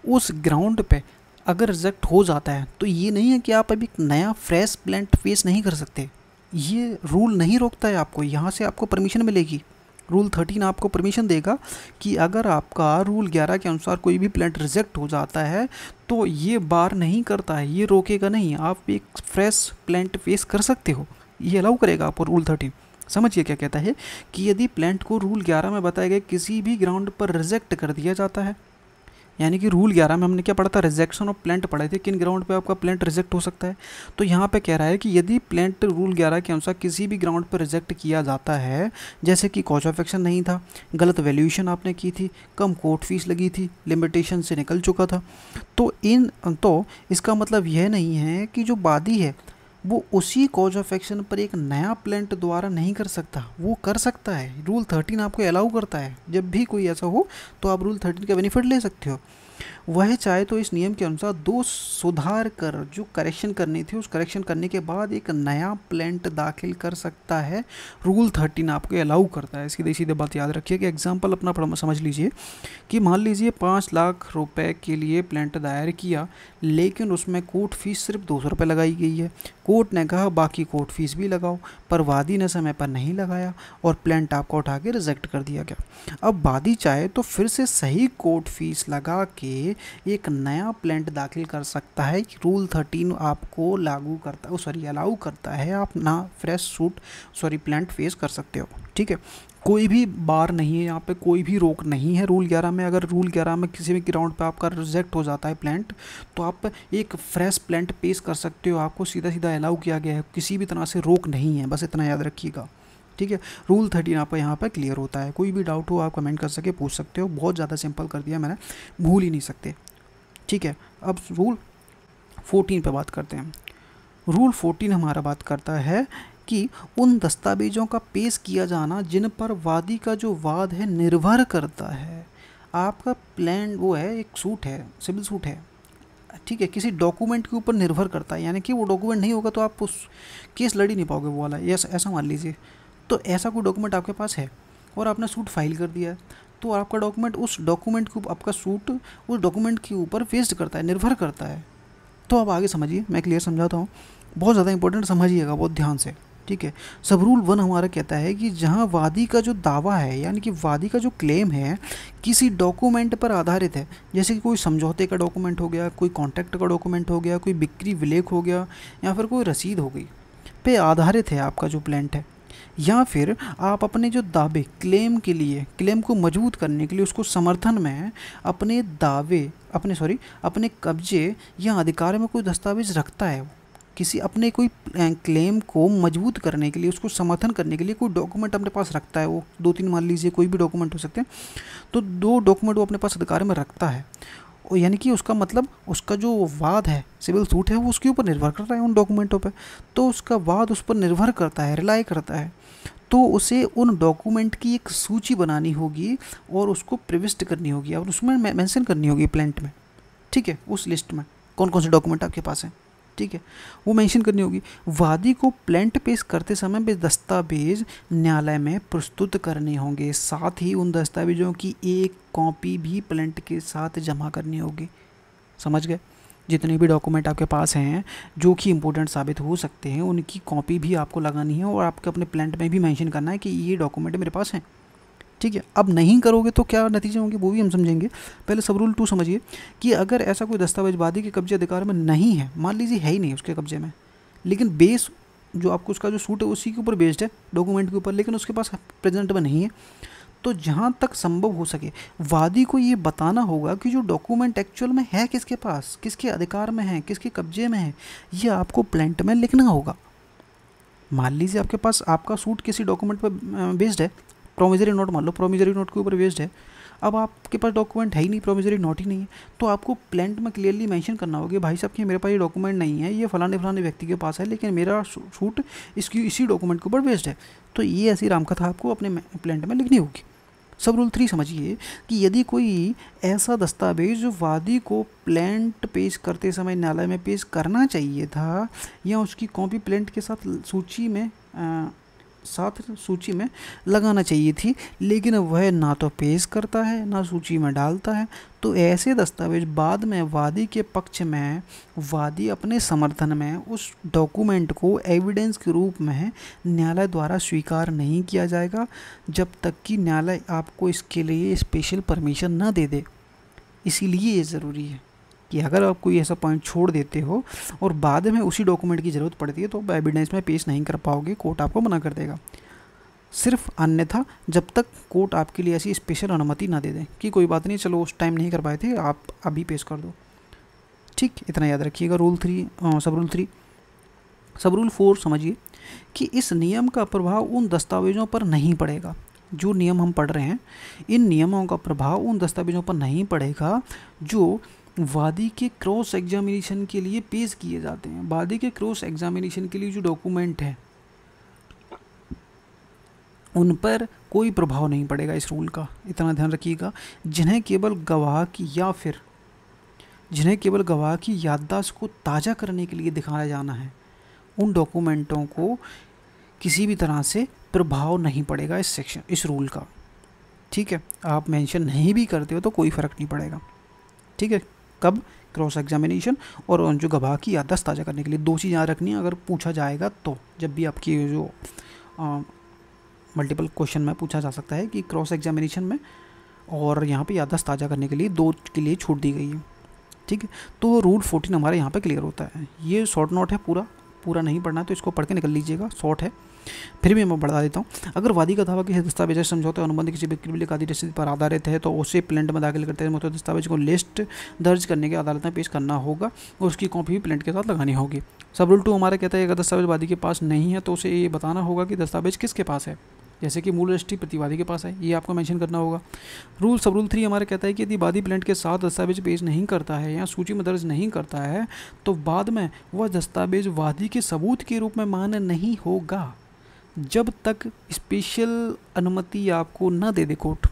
उस ग्राउंड पे अगर रिजेक्ट हो जाता है तो ये नहीं है कि आप अभी नया फ्रेश प्लांट पेश नहीं कर सकते, ये रूल नहीं रोकता है आपको, यहाँ से आपको परमिशन मिलेगी। रूल 13 आपको परमिशन देगा कि अगर आपका रूल 11 के अनुसार कोई भी प्लांट रिजेक्ट हो जाता है तो ये बार नहीं करता है, ये रोकेगा नहीं, आप एक फ्रेश प्लांट पेश कर सकते हो, ये अलाउ करेगा आपको रूल 13। समझिए क्या कहता है कि यदि प्लांट को रूल 11 में बताए गए किसी भी ग्राउंड पर रिजेक्ट कर दिया जाता है, यानी कि रूल 11 में हमने क्या पढ़ा था, रिजेक्शन ऑफ प्लांट पढ़े थे, किन ग्राउंड पे आपका प्लांट रिजेक्ट हो सकता है। तो यहाँ पे कह रहा है कि यदि प्लांट रूल 11 के अनुसार किसी भी ग्राउंड पर रिजेक्ट किया जाता है, जैसे कि कॉज ऑफ एक्शन नहीं था, गलत वैल्यूएशन आपने की थी, कम कोर्ट फीस लगी थी, लिमिटेशन से निकल चुका था, तो इसका मतलब यह नहीं है कि जो वादी है वो उसी कॉज ऑफ एक्शन पर एक नया प्लांट द्वारा नहीं कर सकता, वो कर सकता है। रूल 13 आपको अलाउ करता है, जब भी कोई ऐसा हो तो आप रूल 13 का बेनिफिट ले सकते हो। वह चाहे तो इस नियम के अनुसार 2 सुधार कर जो करेक्शन करनी थी उस करेक्शन करने के बाद एक नया प्लांट दाखिल कर सकता है। रूल 13 आपको अलाउ करता है। सीधे सीधे बात याद रखिए कि एग्जाम्पल अपना समझ लीजिए कि मान लीजिए 5 लाख रुपए के लिए प्लांट दायर किया, लेकिन उसमें कोर्ट फीस सिर्फ 200 रुपये लगाई गई है। कोर्ट ने कहा बाकी कोर्ट फीस भी लगाओ, पर वादी ने समय पर नहीं लगाया और प्लांट आपको उठा के रिजेक्ट कर दिया गया। अब वादी चाहे तो फिर से सही कोर्ट फीस लगा के एक नया प्लांट दाखिल कर सकता है। रूल 13 आपको लागू करता है, अलाउ करता है, आप ना फ्रेश प्लांट फेस कर सकते हो, ठीक है। कोई भी बार नहीं है यहाँ पे, कोई भी रोक नहीं है रूल 11 में। अगर रूल 11 में किसी भी ग्राउंड पे आपका रिजेक्ट हो जाता है प्लांट तो आप एक फ्रेश प्लांट पेश कर सकते हो, आपको सीधा सीधा अलाउ किया गया है, किसी भी तरह से रोक नहीं है, बस इतना याद रखिएगा, ठीक है। रूल 13 आपका यहाँ पर क्लियर होता है। कोई भी डाउट हो आप कमेंट कर सके, पूछ सकते हो, बहुत ज़्यादा सिंपल कर दिया मैंने, भूल ही नहीं सकते, ठीक है। अब रूल 14 पे बात करते हैं। रूल 14 हमारा बात करता है कि उन दस्तावेजों का पेश किया जाना जिन पर वादी का जो वाद है निर्भर करता है। आपका प्लान वो है, एक सूट है, सिविल सूट है, ठीक है, किसी डॉक्यूमेंट के ऊपर निर्भर करता है, यानी कि वो डॉक्यूमेंट नहीं होगा तो आप उस केस लड़ ही नहीं पाओगे, वो वाला ऐसा मान लीजिए। तो ऐसा कोई डॉक्यूमेंट आपके पास है और आपने सूट फाइल कर दिया है, तो आपका डॉक्यूमेंट उस डॉक्यूमेंट के आपका सूट उस डॉक्यूमेंट के ऊपर बेस्ड करता है, निर्भर करता है। तो अब आगे समझिए, मैं क्लियर समझाता हूँ, बहुत ज़्यादा इंपॉर्टेंट, समझिएगा बहुत ध्यान से, ठीक है। सब रूल 1 हमारा कहता है कि जहाँ वादी का जो दावा है, यानी कि वादी का जो क्लेम है किसी डॉक्यूमेंट पर आधारित है, जैसे कि कोई समझौते का डॉक्यूमेंट हो गया, कोई कॉन्ट्रैक्ट का डॉक्यूमेंट हो गया, कोई बिक्री विलेख हो गया, या फिर कोई रसीद हो गई, पे आधारित है आपका जो प्लांट है, या फिर आप अपने जो दावे क्लेम को मजबूत करने के लिए उसको समर्थन में अपने दावे अपने कब्जे या अधिकार में कोई दस्तावेज रखता है, किसी अपने कोई क्लेम को मजबूत करने के लिए उसको समर्थन करने के लिए कोई डॉक्यूमेंट अपने पास रखता है, वो 2-3 मान लीजिए कोई भी डॉक्यूमेंट हो सकते हैं, तो 2 डॉक्यूमेंट वो अपने पास अधिकार में रखता है, और यानी कि उसका मतलब उसका जो वाद है, सिविल सूट है, वो उसके ऊपर निर्भर करता है उन डॉक्यूमेंटों पे। तो उसका वाद उस पर निर्भर करता है, रिलाई करता है। तो उसे उन डॉक्यूमेंट की एक सूची बनानी होगी और उसको प्रविष्ट करनी होगी और उसमें मेंशन करनी होगी प्लेंट में, ठीक है, उस लिस्ट में कौन कौन से डॉक्यूमेंट आपके पास हैं, ठीक है, वो मेंशन करनी होगी। वादी को प्लेंट पेश करते समय वे दस्तावेज न्यायालय में प्रस्तुत करने होंगे, साथ ही उन दस्तावेजों की एक कॉपी भी प्लेंट के साथ जमा करनी होगी। समझ गए? जितने भी डॉक्यूमेंट आपके पास हैं जो कि इंपॉर्टेंट साबित हो सकते हैं, उनकी कॉपी भी आपको लगानी है और आपके अपने प्लेंट में भी मेंशन करना है कि ये डॉक्यूमेंट मेरे पास हैं, ठीक है। अब नहीं करोगे तो क्या नतीजे होंगे वो भी हम समझेंगे। पहले सब रूल 2 समझिए कि अगर ऐसा कोई दस्तावेज वादी के कब्जे अधिकार में नहीं है, मान लीजिए है ही नहीं उसके कब्जे में, लेकिन बेस जो आपको उसका जो सूट है उसी के ऊपर बेस्ड है, डॉक्यूमेंट के ऊपर, लेकिन उसके पास प्रेजेंट में नहीं है, तो जहाँ तक संभव हो सके वादी को ये बताना होगा कि जो डॉक्यूमेंट एक्चुअल में है किसके पास, किसके अधिकार में है, किसके कब्जे में है, ये आपको प्लेंट में लिखना होगा। मान लीजिए आपके पास आपका सूट किसी डॉक्यूमेंट पर बेस्ड है, प्रोमिजरी नोट मान लो, प्रोमिजरी नोट के ऊपर बेस्ड है। अब आपके पास डॉक्यूमेंट है ही नहीं, प्रोमिजरी नोट ही नहीं है, तो आपको प्लेंट में क्लियरली मेंशन करना होगा भाई साहब कि मेरे पास ये डॉक्यूमेंट नहीं है, ये फलाने फलाने व्यक्ति के पास है, लेकिन मेरा सूट इसी डॉक्यूमेंट के ऊपर बेस्ड है। तो ये ऐसी रामकथा आपको अपने प्लेंट में लिखनी होगी। सब रूल 3 समझिए कि यदि कोई ऐसा दस्तावेज जो वादी को प्लेंट पेश करते समय न्यायालय में पेश करना चाहिए था या उसकी कॉपी प्लेंट के साथ सूची में लगाना चाहिए थी, लेकिन वह ना तो पेश करता है ना सूची में डालता है, तो ऐसे दस्तावेज बाद में वादी के पक्ष में वादी अपने समर्थन में उस डॉक्यूमेंट को एविडेंस के रूप में न्यायालय द्वारा स्वीकार नहीं किया जाएगा जब तक कि न्यायालय आपको इसके लिए स्पेशल परमिशन न दे दे। इसीलिए ये ज़रूरी है कि अगर आप कोई ऐसा पॉइंट छोड़ देते हो और बाद में उसी डॉक्यूमेंट की ज़रूरत पड़ती है तो आप एविडेंस में पेश नहीं कर पाओगे, कोर्ट आपको मना कर देगा। सिर्फ अन्यथा जब तक कोर्ट आपके लिए ऐसी स्पेशल अनुमति ना दे दे कि कोई बात नहीं, चलो उस टाइम नहीं कर पाए थे, आप अभी पेश कर दो, ठीक, इतना याद रखिएगा। सब रूल 3। सब रूल 4 समझिए कि इस नियम का प्रभाव उन दस्तावेजों पर नहीं पड़ेगा। जो नियम हम पढ़ रहे हैं, इन नियमों का प्रभाव उन दस्तावेजों पर नहीं पड़ेगा जो वादी के क्रॉस एग्जामिनेशन के लिए पेश किए जाते हैं। वादी के क्रॉस एग्जामिनेशन के लिए जो डॉक्यूमेंट है उन पर कोई प्रभाव नहीं पड़ेगा इस रूल का, इतना ध्यान रखिएगा। जिन्हें केवल गवाह की याददाश्त को ताज़ा करने के लिए दिखाया जाना है, उन डॉक्यूमेंटों को किसी भी तरह से प्रभाव नहीं पड़ेगा इस रूल का, ठीक है। आप मेंशन नहीं भी करते हो तो कोई फ़र्क नहीं पड़ेगा, ठीक है। कब? क्रॉस एग्जामिनेशन और जो गवाह की याददाश्त ताज़ा करने के लिए। 2 चीज़ याद रखनी है अगर पूछा जाएगा तो, जब भी आपकी जो मल्टीपल क्वेश्चन में पूछा जा सकता है कि क्रॉस एग्जामिनेशन में और यहाँ पे याददाश्त ताज़ा करने के लिए 2 के लिए छूट दी गई है, ठीक है। तो रूल 14 हमारे यहाँ पे क्लियर होता है। ये शॉर्ट नोट है, पूरा नहीं पढ़ना है तो इसको पढ़ के निकल लीजिएगा, शॉर्ट है, फिर भी मैं बढ़ा देता हूँ। अगर वादी का दावा किसी दस्तावेज समझौते अनुबंध किसी बिक्री आदि रसीद पर आधारित है तो उसे प्लेंट में दाखिल करते हैं दस्तावेज को लिस्ट दर्ज करने के अदालत में पेश करना होगा और उसकी कॉपी भी प्लेंट के साथ लगानी होगी। सब रूल 2 हमारा कहता है अगर दस्तावेज वादी के पास नहीं है तो उसे ये बताना होगा कि दस्तावेज किसके पास है, जैसे कि मूल रजिस्ट्री प्रतिवादी के पास है, ये आपको मेंशन करना होगा। सब रूल 3 हमारे कहता है कि यदि वादी प्लेंट के साथ दस्तावेज पेश नहीं करता है या सूची में दर्ज नहीं करता है तो बाद में वह दस्तावेज वादी के सबूत के रूप में मान्य नहीं होगा जब तक स्पेशल अनुमति आपको न दे दे कोर्ट,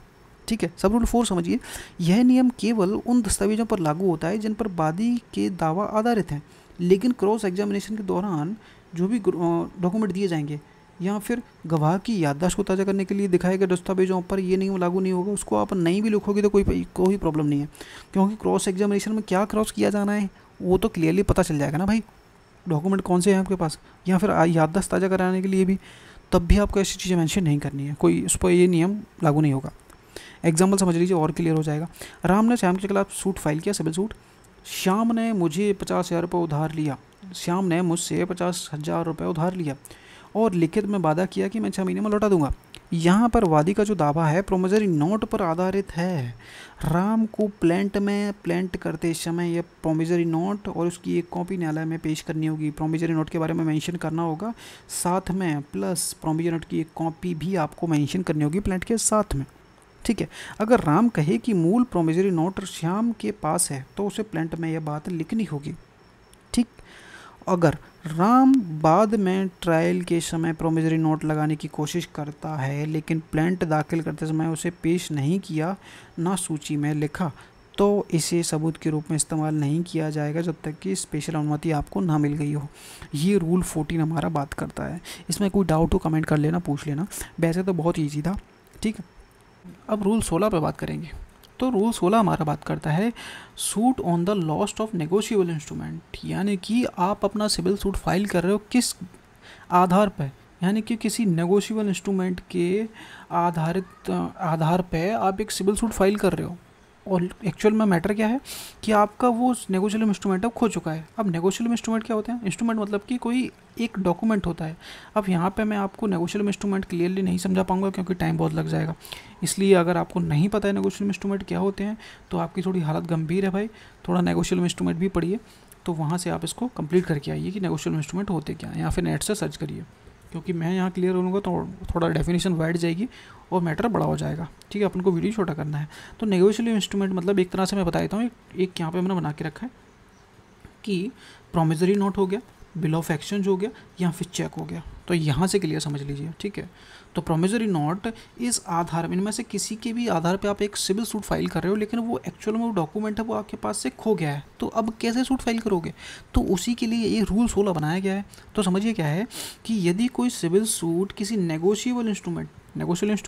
ठीक है। सब रूल 4 समझिए, यह नियम केवल उन दस्तावेजों पर लागू होता है जिन पर वादी के दावा आधारित हैं, लेकिन क्रॉस एग्जामिनेशन के दौरान जो भी डॉक्यूमेंट दिए जाएंगे या फिर गवाह की याददाश्त को ताज़ा करने के लिए दिखाए गए दस्तावेजों पर ये नियम लागू नहीं होगा। उसको आप नहीं भी लिखोगे तो कोई प्रॉब्लम नहीं है, क्योंकि क्रॉस एग्जामिनेशन में क्या क्रॉस किया जाना है वो तो क्लियरली पता चल जाएगा ना भाई, डॉक्यूमेंट कौन से हैं आपके पास, या फिर याददाश्त ताज़ा कराने के लिए भी, तब भी आपको ऐसी चीज़ें मेंशन नहीं करनी है, कोई उस पर ये नियम लागू नहीं होगा। एग्जाम्पल समझ लीजिए और क्लियर हो जाएगा। राम ने श्याम के खिलाफ सूट फाइल किया, सिविल सूट। श्याम ने मुझे 50,000 रुपये उधार लिया, श्याम ने मुझसे 50,000 रुपये उधार लिया और लिखित में वादा किया कि मैं 6 महीने में लौटा दूंगा। यहाँ पर वादी का जो दावा है प्रोमिजरी नोट पर आधारित है। राम को प्लेंट करते समय यह प्रोमिजरी नोट और उसकी एक कॉपी न्यायालय में पेश करनी होगी। प्रोमिजरी नोट के बारे में मेंशन करना होगा, साथ में प्लस प्रोमिजरी नोट की एक कॉपी भी आपको मेंशन करनी होगी प्लेंट के साथ में, ठीक है। अगर राम कहे कि मूल प्रोमिसरी नोट श्याम के पास है तो उसे प्लेंट में यह बात लिखनी होगी। ठीक। अगर राम बाद में ट्रायल के समय प्रोमिसरी नोट लगाने की कोशिश करता है लेकिन प्लेंट दाखिल करते समय उसे पेश नहीं किया, ना सूची में लिखा, तो इसे सबूत के रूप में इस्तेमाल नहीं किया जाएगा जब तक कि स्पेशल अनुमति आपको ना मिल गई हो। ये रूल 14 हमारा बात करता है। इसमें कोई डाउट हो कमेंट कर लेना, पूछ लेना। वैसे तो बहुत ईजी था। ठीक है। अब रूल 16 पे बात करेंगे। तो रूल 16 हमारा बात करता है suit on the lost of negotiable instrument, यानी कि आप अपना सिविल सूट फाइल कर रहे हो किस आधार पर, यानी कि किसी नेगोशिएबल इंस्ट्रूमेंट के आधार पे आप एक सिविल सूट फाइल कर रहे हो। और एक्चुअल में मैटर क्या है कि आपका वो नेगोशिएबल इंस्ट्रूमेंट अब खो चुका है। अब नेगोशिएबल इंस्ट्रूमेंट क्या होते हैं? इंस्ट्रूमेंट मतलब कि कोई एक डॉक्यूमेंट होता है। अब यहाँ पे मैं आपको नेगोशिएबल इंस्ट्रूमेंट क्लियरली नहीं समझा पाऊंगा क्योंकि टाइम बहुत लग जाएगा। इसलिए अगर आपको नहीं पता है नेगोशिएबल इंस्ट्रूमेंट क्या होते हैं तो आपकी थोड़ी हालत गंभीर है भाई। थोड़ा नेगोशिएबल इंस्ट्रूमेंट भी पढ़िए, तो वहाँ से आप इसको कंप्लीट करके आइए कि नेगोशिएबल इंस्ट्रूमेंट होते क्या हैं, या फिर नेट से सर्च करिए, क्योंकि मैं यहाँ क्लियर करूँगा तो थोड़ा डेफिनेशन वाइड जाएगी और मैटर बड़ा हो जाएगा। ठीक है, अपन को वीडियो छोटा करना है। तो नेगोशिएबल इंस्ट्रूमेंट मतलब एक तरह से मैं बता देता हूँ, एक यहाँ पे मैंने बना के रखा है कि प्रॉमिसरी नोट हो गया, बिल ऑफ एक्सचेंज हो गया, या फिर चेक हो गया। तो यहाँ से क्लियर समझ लीजिए। ठीक है। तो प्रॉमिसरी नोट इस आधार इनमें से किसी के भी आधार पे आप एक सिविल सूट फाइल कर रहे हो, लेकिन वो एक्चुअल में वो डॉक्यूमेंट है वो आपके पास से खो गया है, तो अब कैसे सूट फाइल करोगे? तो उसी के लिए ये रूल 16 बनाया गया है। तो समझिए क्या है कि यदि कोई सिविल सूट किसी नेगोशिएबल इंस्ट्रूमेंट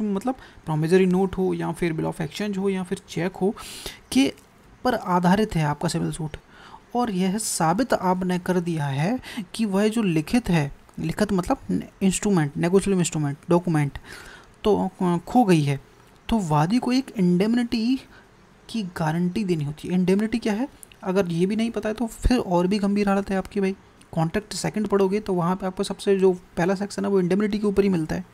मतलब प्रॉमिसरी नोट हो या फिर बिल ऑफ एक्सचेंज हो या फिर चेक हो के पर आधारित है आपका सिविल सूट, और यह साबित आपने कर दिया है कि वह जो लिखित मतलब इंस्ट्रूमेंट, नेगोशिएबल इंस्ट्रूमेंट, डॉक्यूमेंट तो खो गई है, तो वादी को एक इंडेमनिटी की गारंटी देनी होती है। इंडेमनिटी क्या है? अगर ये भी नहीं पता है तो फिर और भी गंभीर हालत है आपकी भाई। कॉन्ट्रैक्ट सेकंड पढ़ोगे तो वहाँ पे आपको सबसे जो पहला सेक्शन है वो इंडेमनिटी के ऊपर ही मिलता है।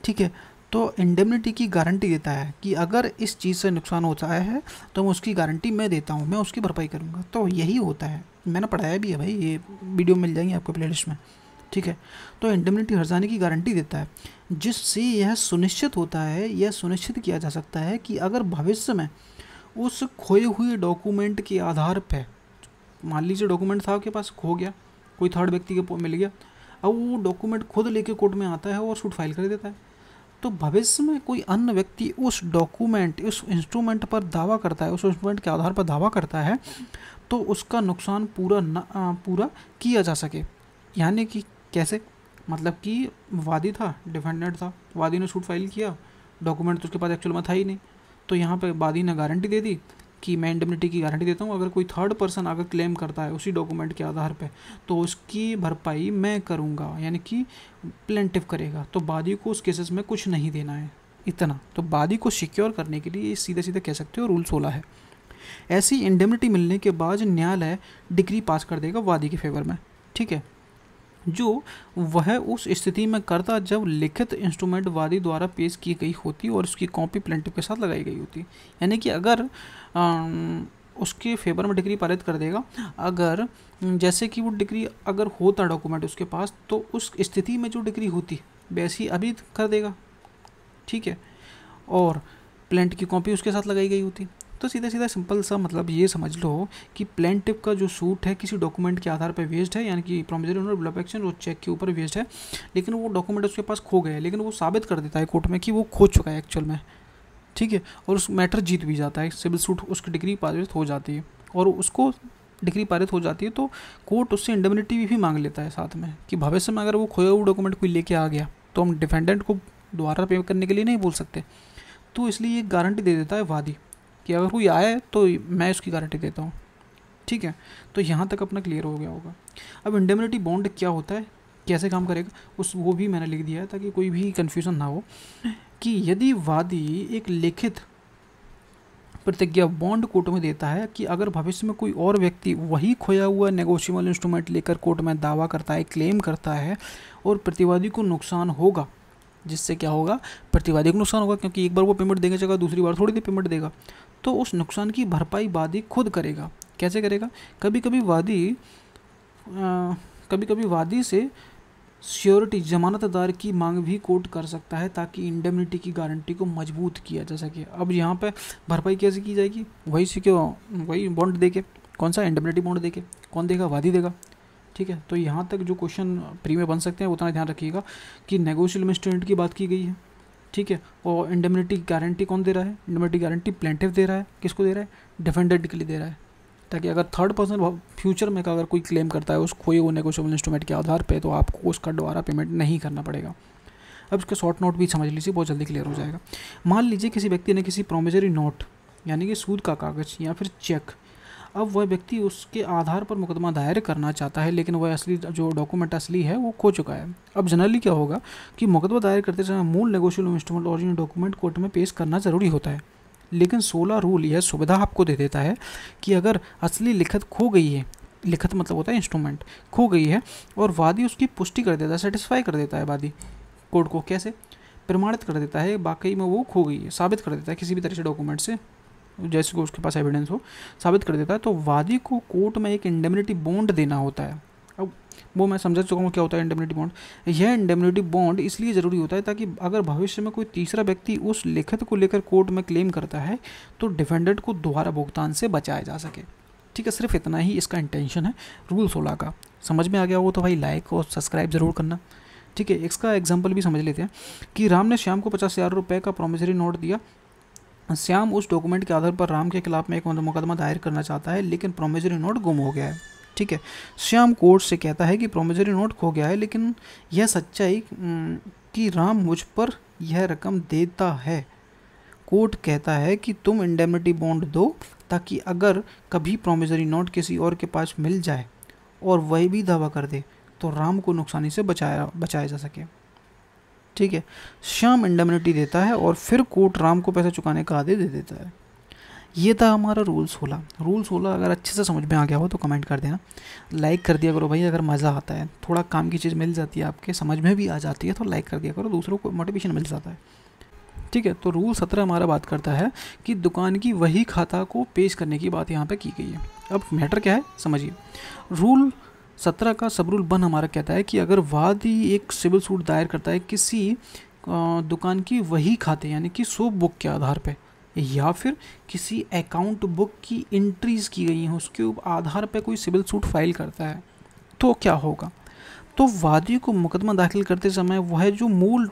ठीक है। तो इंडेमनिटी की गारंटी देता है कि अगर इस चीज़ से नुकसान होता है तो मैं उसकी गारंटी मैं देता हूँ, मैं उसकी भरपाई करूँगा। तो यही होता है, मैंने पढ़ाया भी है भाई, ये वीडियो मिल जाएंगी आपको प्लेलिस्ट में। ठीक है। तो इंडेमनिटी हर्जाने की गारंटी देता है, जिससे यह सुनिश्चित होता है, यह सुनिश्चित किया जा सकता है कि अगर भविष्य में उस खोए हुए डॉक्यूमेंट के आधार पर, मान लीजिए डॉक्यूमेंट था आपके पास, खो गया, कोई थर्ड व्यक्ति के मिल गया, अब वो डॉक्यूमेंट खुद लेके कोर्ट में आता है और सूट फाइल कर देता है, तो भविष्य में कोई अन्य व्यक्ति उस डॉक्यूमेंट, उस इंस्ट्रूमेंट पर दावा करता है, उस इंस्ट्रूमेंट के आधार पर दावा करता है, तो उसका नुकसान पूरा किया जा सके। यानी कि कैसे? मतलब कि वादी था, डिफेंडेंट था, वादी ने सूट फाइल किया, डॉक्यूमेंट तो उसके पास एक्चुअल में था ही नहीं, तो यहाँ पे वादी ने गारंटी दे दी कि मैं इंडेमनिटी की गारंटी देता हूँ, अगर कोई थर्ड पर्सन अगर क्लेम करता है उसी डॉक्यूमेंट के आधार पे तो उसकी भरपाई मैं करूँगा, यानी कि प्लेंटिफ करेगा। तो वादी को उस केसेस में कुछ नहीं देना है इतना। तो वादी को सिक्योर करने के लिए सीधे सीधे कह सकते हो रूल 16 है। ऐसी इंडेमनिटी मिलने के बाद न्यायालय डिग्री पास कर देगा वादी के फेवर में। ठीक है, जो वह उस स्थिति में करता जब लिखित इंस्ट्रूमेंट वादी द्वारा पेश की गई होती और उसकी कॉपी प्लेंटिफ के साथ लगाई गई होती। यानी कि अगर उसके फेवर में डिग्री पारित कर देगा, अगर जैसे कि वो डिग्री अगर होता डॉक्यूमेंट उसके पास, तो उस स्थिति में जो डिग्री होती वैसी अभी कर देगा। ठीक है, और प्लेंट की कॉपी उसके साथ लगाई गई होती। तो सीधा सीधा सिंपल सा मतलब ये समझ लो कि प्लेंटिफ का जो सूट है किसी डॉक्यूमेंट के आधार पर बेस्ड है, यानी कि promissory note, bill of exchange और चेक के ऊपर बेस्ड है, लेकिन वो डॉक्यूमेंट उसके पास खो गए, लेकिन वो साबित कर देता है कोर्ट में कि वो खो चुका है एक्चुअल में। ठीक है, और उस मैटर जीत भी जाता है, सिविल सूट उसकी डिग्री पारित हो जाती है, और उसको डिग्री पारित हो जाती है तो कोर्ट उससे इंडेमनिटी भी मांग लेता है साथ में, कि भविष्य में अगर वो खोया हुआ डॉक्यूमेंट कोई लेके आ गया तो हम डिफेंडेंट को दोबारा पे करने के लिए नहीं बोल सकते। तो इसलिए एक गारंटी दे देता है वादी कि अगर कोई आए तो मैं उसकी गारंटी देता हूँ। ठीक है, तो यहाँ तक अपना क्लियर हो गया होगा। अब इंडेमनिटी बॉन्ड क्या होता है, कैसे काम करेगा, वो भी मैंने लिख दिया है ताकि कोई भी कन्फ्यूज़न ना हो, कि यदि वादी एक लिखित प्रतिज्ञा बॉन्ड कोर्ट में देता है कि अगर भविष्य में कोई और व्यक्ति वही खोया हुआ नेगोशिएबल इंस्ट्रूमेंट लेकर कोर्ट में दावा करता है, क्लेम करता है, और प्रतिवादी को नुकसान होगा, जिससे क्या होगा, प्रतिवादी को नुकसान होगा, क्योंकि एक बार वो पेमेंट देने जगह दूसरी बार थोड़ी देर पेमेंट देगा, तो उस नुकसान की भरपाई वादी खुद करेगा। कैसे करेगा? कभी कभी वादी से श्योरिटी जमानतदार की मांग भी कोर्ट कर सकता है ताकि इंडेमनिटी की गारंटी को मजबूत किया जा सके। अब यहाँ पे भरपाई कैसे की जाएगी? वही बॉन्ड देके, कौन सा? इंडेमनिटी बॉन्ड देके। कौन देगा? वादी देगा। ठीक है, तो यहाँ तक जो क्वेश्चन प्री में बन सकते हैं उतना ध्यान रखिएगा कि नेगोशिएबल इंस्ट्रूमेंट की बात की गई है। ठीक है, और इंडेमनिटी गारंटी कौन दे रहा है? इंडेमनिटी गारंटी प्लेंटिफ दे रहा है। किसको दे रहा है? डिफेंडेंट के लिए दे रहा है, ताकि अगर थर्ड पर्सन फ्यूचर में अगर कोई क्लेम करता है उस खोए हुए नेगोशिएबल इंस्ट्रूमेंट के आधार पे, तो आपको उसका दोबारा पेमेंट नहीं करना पड़ेगा। अब इसके शॉर्ट नोट भी समझ लीजिए, बहुत जल्दी क्लियर हो जाएगा। मान लीजिए किसी व्यक्ति ने किसी प्रोमिसरी नोट यानी कि सूद का कागज़ या फिर चेक, अब वह व्यक्ति उसके आधार पर मुकदमा दायर करना चाहता है, लेकिन वह असली जो डॉक्यूमेंट असली है वो खो चुका है। अब जनरली क्या होगा कि मुकदमा दायर करते समय मूल negotiable instrument original document court में पेश करना ज़रूरी होता है, लेकिन 16 रूल यह सुविधा आपको दे देता है कि अगर असली लिखत खो गई है, लिखत मतलब होता है इंस्ट्रूमेंट, खो गई है और वादी उसकी पुष्टि कर देता है, सेटिस्फाई कर देता है वादी कोर्ट को, कैसे? प्रमाणित कर देता है वाकई में वो खो गई है, साबित कर देता है किसी भी तरह से डॉक्यूमेंट से, जैसे कि उसके पास एविडेंस हो, साबित कर देता है, तो वादी को कोर्ट में एक इंडेमनिटी बॉन्ड देना होता है। अब वो मैं समझा चुका हूँ क्या होता है इंडेमनिटी बॉन्ड। यह इंडेमनिटी बॉन्ड इसलिए ज़रूरी होता है ताकि अगर भविष्य में कोई तीसरा व्यक्ति उस लिखत को लेकर कोर्ट में क्लेम करता है तो डिफेंडेंट को दोबारा भुगतान से बचाया जा सके। ठीक है, सिर्फ इतना ही इसका इंटेंशन है रूल 16 का। समझ में आ गया हो तो भाई लाइक और सब्सक्राइब ज़रूर करना। ठीक है, इसका एग्जाम्पल भी समझ लेते हैं कि राम ने श्याम को 50,000 रुपये का प्रोमिसरी नोट दिया। श्याम उस डॉक्यूमेंट के आधार पर राम के खिलाफ में एक मुकदमा दायर करना चाहता है, लेकिन प्रोमिसरी नोट गुम हो गया है। ठीक है, श्याम कोर्ट से कहता है कि प्रोमिसरी नोट खो गया है, लेकिन यह सच्चाई कि राम मुझ पर यह रकम देता है। कोर्ट कहता है कि तुम इंडेमनिटी बॉन्ड दो ताकि अगर कभी प्रोमिसरी नोट किसी और के पास मिल जाए और वह भी दावा कर दे तो राम को नुकसानी से बचाया जा सके। ठीक है, श्याम इंडेमनिटी देता है और फिर कोर्ट राम को पैसे चुकाने का आदेश दे देता है। ये था हमारा रूल 16। रूल 16 अगर अच्छे से समझ में आ गया हो तो कमेंट कर देना, लाइक कर दिया करो भाई अगर मज़ा आता है, थोड़ा काम की चीज़ मिल जाती है आपके समझ में भी आ जाती है तो लाइक कर दिया करो, दूसरों को मोटिवेशन मिल जाता है। ठीक है, तो रूल 17 हमारा बात करता है कि दुकान की वही खाता को पेश करने की बात यहाँ पे की गई है। अब मैटर क्या है समझिए। रूल 17 का सब रूल 1 हमारा कहता है कि अगर वादी एक सिविल सूट दायर करता है किसी दुकान की वही खाते यानी कि शॉप बुक के आधार पे या फिर किसी अकाउंट बुक की एंट्रीज की गई हैं उसके आधार पे कोई सिविल सूट फाइल करता है, तो क्या होगा? तो वादी को मुकदमा दाखिल करते समय वह जो मूल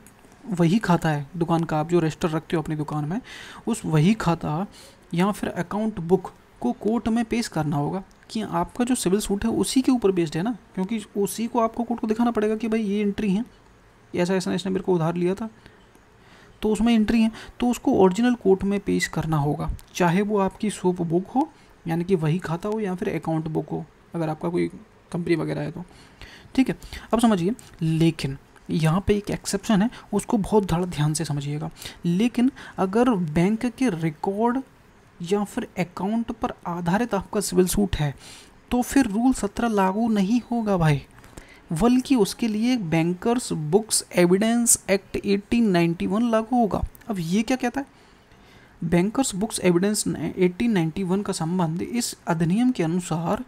वही खाता है दुकान का, आप जो रजिस्टर रखते हो अपनी दुकान में, उस वही खाता या फिर अकाउंट बुक को कोर्ट में पेश करना होगा कि आपका जो सिविल सूट है उसी के ऊपर बेस्ड है ना, क्योंकि उसी को आपको कोर्ट को दिखाना पड़ेगा कि भाई ये एंट्री है, ऐसा ऐसा इसने मेरे को उधार लिया था तो उसमें एंट्री है, तो उसको ओरिजिनल कोर्ट में पेश करना होगा, चाहे वो आपकी शॉप बुक हो यानी कि वही खाता हो या फिर अकाउंट बुक हो अगर आपका कोई कंपनी वगैरह है तो। ठीक है, अब समझिए, लेकिन यहाँ पे एक एक्सेप्शन है, उसको बहुत ध्यान से समझिएगा। लेकिन अगर बैंक के रिकॉर्ड या फिर अकाउंट पर आधारित आपका सिविल सूट है तो फिर रूल 17 लागू नहीं होगा भाई, बल्कि उसके लिए बैंकर्स बुक्स एविडेंस एक्ट 1891 लागू होगा। अब ये क्या कहता है? बैंकर्स बुक्स एविडेंस 1891 का संबंध इस अधिनियम के अनुसार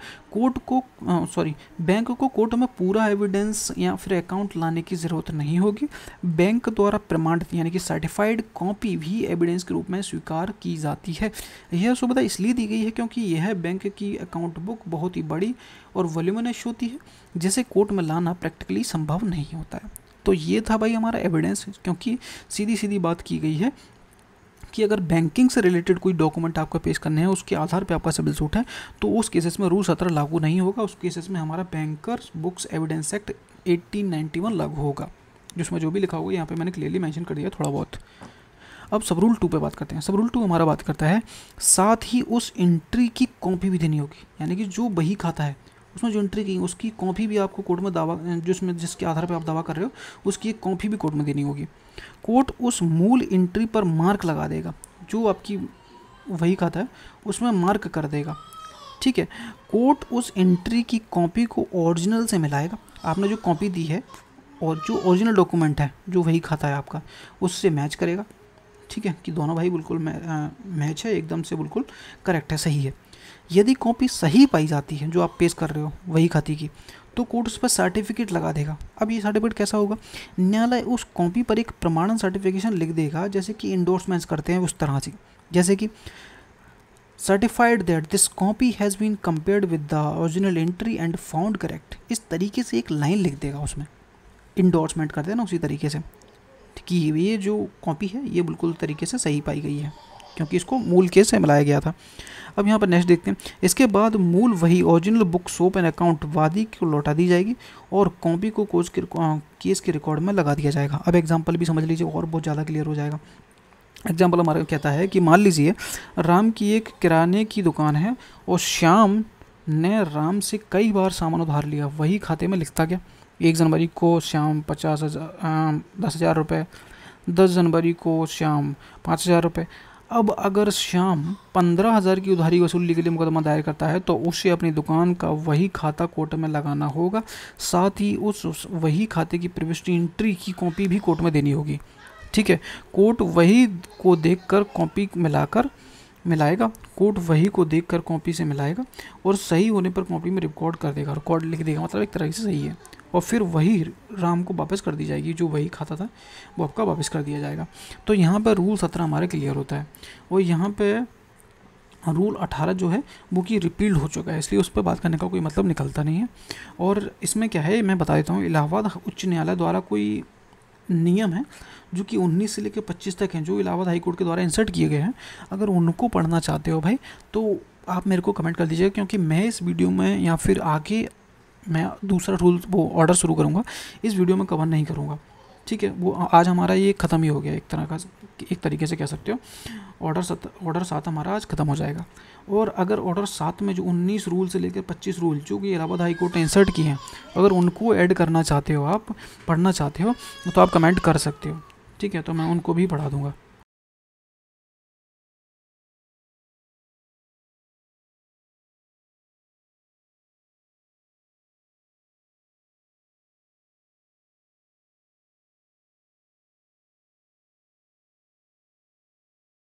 बैंक को कोर्ट में पूरा एविडेंस या फिर अकाउंट लाने की ज़रूरत नहीं होगी। बैंक द्वारा प्रमाणित यानी कि सर्टिफाइड कॉपी भी एविडेंस के रूप में स्वीकार की जाती है। यह सुविधा इसलिए दी गई है क्योंकि यह बैंक की अकाउंट बुक बहुत ही बड़ी और वॉल्यूमिनस होती है, जिसे कोर्ट में लाना प्रैक्टिकली संभव नहीं होता है। तो ये था भाई हमारा एविडेंस, क्योंकि सीधी सीधी बात की गई है कि अगर बैंकिंग से रिलेटेड कोई डॉक्यूमेंट आपको पेश करने हैं उसके आधार पे आपका सिविल सूट है तो उस केसेस में रूल 17 लागू नहीं होगा, उस केसेस में हमारा बैंकर्स बुक्स एविडेंस एक्ट 1891 लागू होगा, जिसमें जो भी लिखा होगा यहाँ पे मैंने क्लियरली मेंशन कर दिया थोड़ा बहुत। अब सब रूल 2 पे बात करते हैं। सब रूल 2 हमारा बात करता है साथ ही उस एंट्री की कॉपी भी देनी होगी, यानी कि जो बही खाता है उसमें जो एंट्री की उसकी कॉपी भी आपको कोर्ट में दावा जिसके आधार पर आप दावा कर रहे हो उसकी एक कॉपी भी कोर्ट में देनी होगी। कोर्ट उस मूल एंट्री पर मार्क लगा देगा, जो आपकी वही खाता है उसमें मार्क कर देगा। ठीक है, कोर्ट उस एंट्री की कॉपी को ओरिजिनल से मिलाएगा, आपने जो कॉपी दी है और जो ओरिजिनल डॉक्यूमेंट है जो वही खाता है आपका उससे मैच करेगा। ठीक है, कि दोनों भाई बिल्कुल मैच है, एकदम से बिल्कुल करेक्ट है, सही है। यदि कॉपी सही पाई जाती है जो आप पेश कर रहे हो वही खाते की, तो कोर्ट उस पर सर्टिफिकेट लगा देगा। अब ये सर्टिफिकेट कैसा होगा, न्यायालय उस कॉपी पर एक प्रमाणन सर्टिफिकेशन लिख देगा, जैसे कि इंडोर्समेंट्स करते हैं उस तरह से, जैसे कि certified that this copy has been compared with the original entry and found correct. इस तरीके से एक लाइन लिख देगा उसमें, इंडोर्समेंट करते हैं ना उसी तरीके से, कि ये जो कॉपी है ये बिल्कुल तरीके से सही पाई गई है, क्योंकि इसको मूल केस से मिलाया गया था। अब यहाँ पर नेक्स्ट देखते हैं, इसके बाद मूल वही original book soap and account वादी को लौटा दी जाएगी और कॉपी को केस के रिकॉर्ड में लगा दिया जाएगा। अब एग्जांपल भी समझ लीजिए और बहुत ज़्यादा क्लियर हो जाएगा। एग्जांपल हमारा कहता है कि मान लीजिए राम की एक किराने की दुकान है और श्याम ने राम से कई बार सामान उधार लिया, वही खाते में लिखता गया। 1 जनवरी को श्याम 10,000 रुपये, 10 जनवरी को श्याम 5,000 रुपये। अब अगर श्याम 15,000 की उधारी वसूली के लिए मुकदमा दायर करता है तो उसे अपनी दुकान का वही खाता कोर्ट में लगाना होगा, साथ ही उस वही खाते की प्रविष्टि एंट्री की कॉपी भी कोर्ट में देनी होगी। ठीक है, कोर्ट वही को देखकर कॉपी मिलाएगा, कोर्ट वही को देखकर कॉपी से मिलाएगा और सही होने पर कॉपी में रिकॉर्ड कर देगा, रिकॉर्ड लिख देगा, मतलब एक तरह से सही है, और फिर वही राम को वापस कर दी जाएगी, जो वही खाता था वो आपका वापस कर दिया जाएगा। तो यहाँ पर रूल 17 हमारे क्लियर होता है, और यहाँ पे रूल 18 जो है वो की रिपील्ड हो चुका है, इसलिए उस पर बात करने का कोई मतलब निकलता नहीं है। और इसमें क्या है मैं बता देता हूँ, इलाहाबाद उच्च न्यायालय द्वारा कोई नियम है जो कि 19 से लेकर 25 तक हैं, जो इलाहाबाद हाई कोर्ट के द्वारा इंसर्ट किए गए हैं। अगर उनको पढ़ना चाहते हो भाई तो आप मेरे को कमेंट कर दीजिएगा, क्योंकि मैं इस वीडियो में या फिर आगे मैं दूसरा रूल वो ऑर्डर शुरू करूँगा, इस वीडियो में कवर नहीं करूँगा। ठीक है, वो आज हमारा ये ख़त्म ही हो गया एक तरीके से कह सकते हो। ऑर्डर 7 हमारा आज ख़त्म हो जाएगा। और अगर ऑर्डर 7 में जो 19 रूल से लेकर 25 रूल जो कि इलाहाबाद हाई कोर्ट ने इंसर्ट किए हैं, अगर उनको ऐड करना चाहते हो, आप पढ़ना चाहते हो, तो आप कमेंट कर सकते हो। ठीक है, तो मैं उनको भी पढ़ा दूँगा।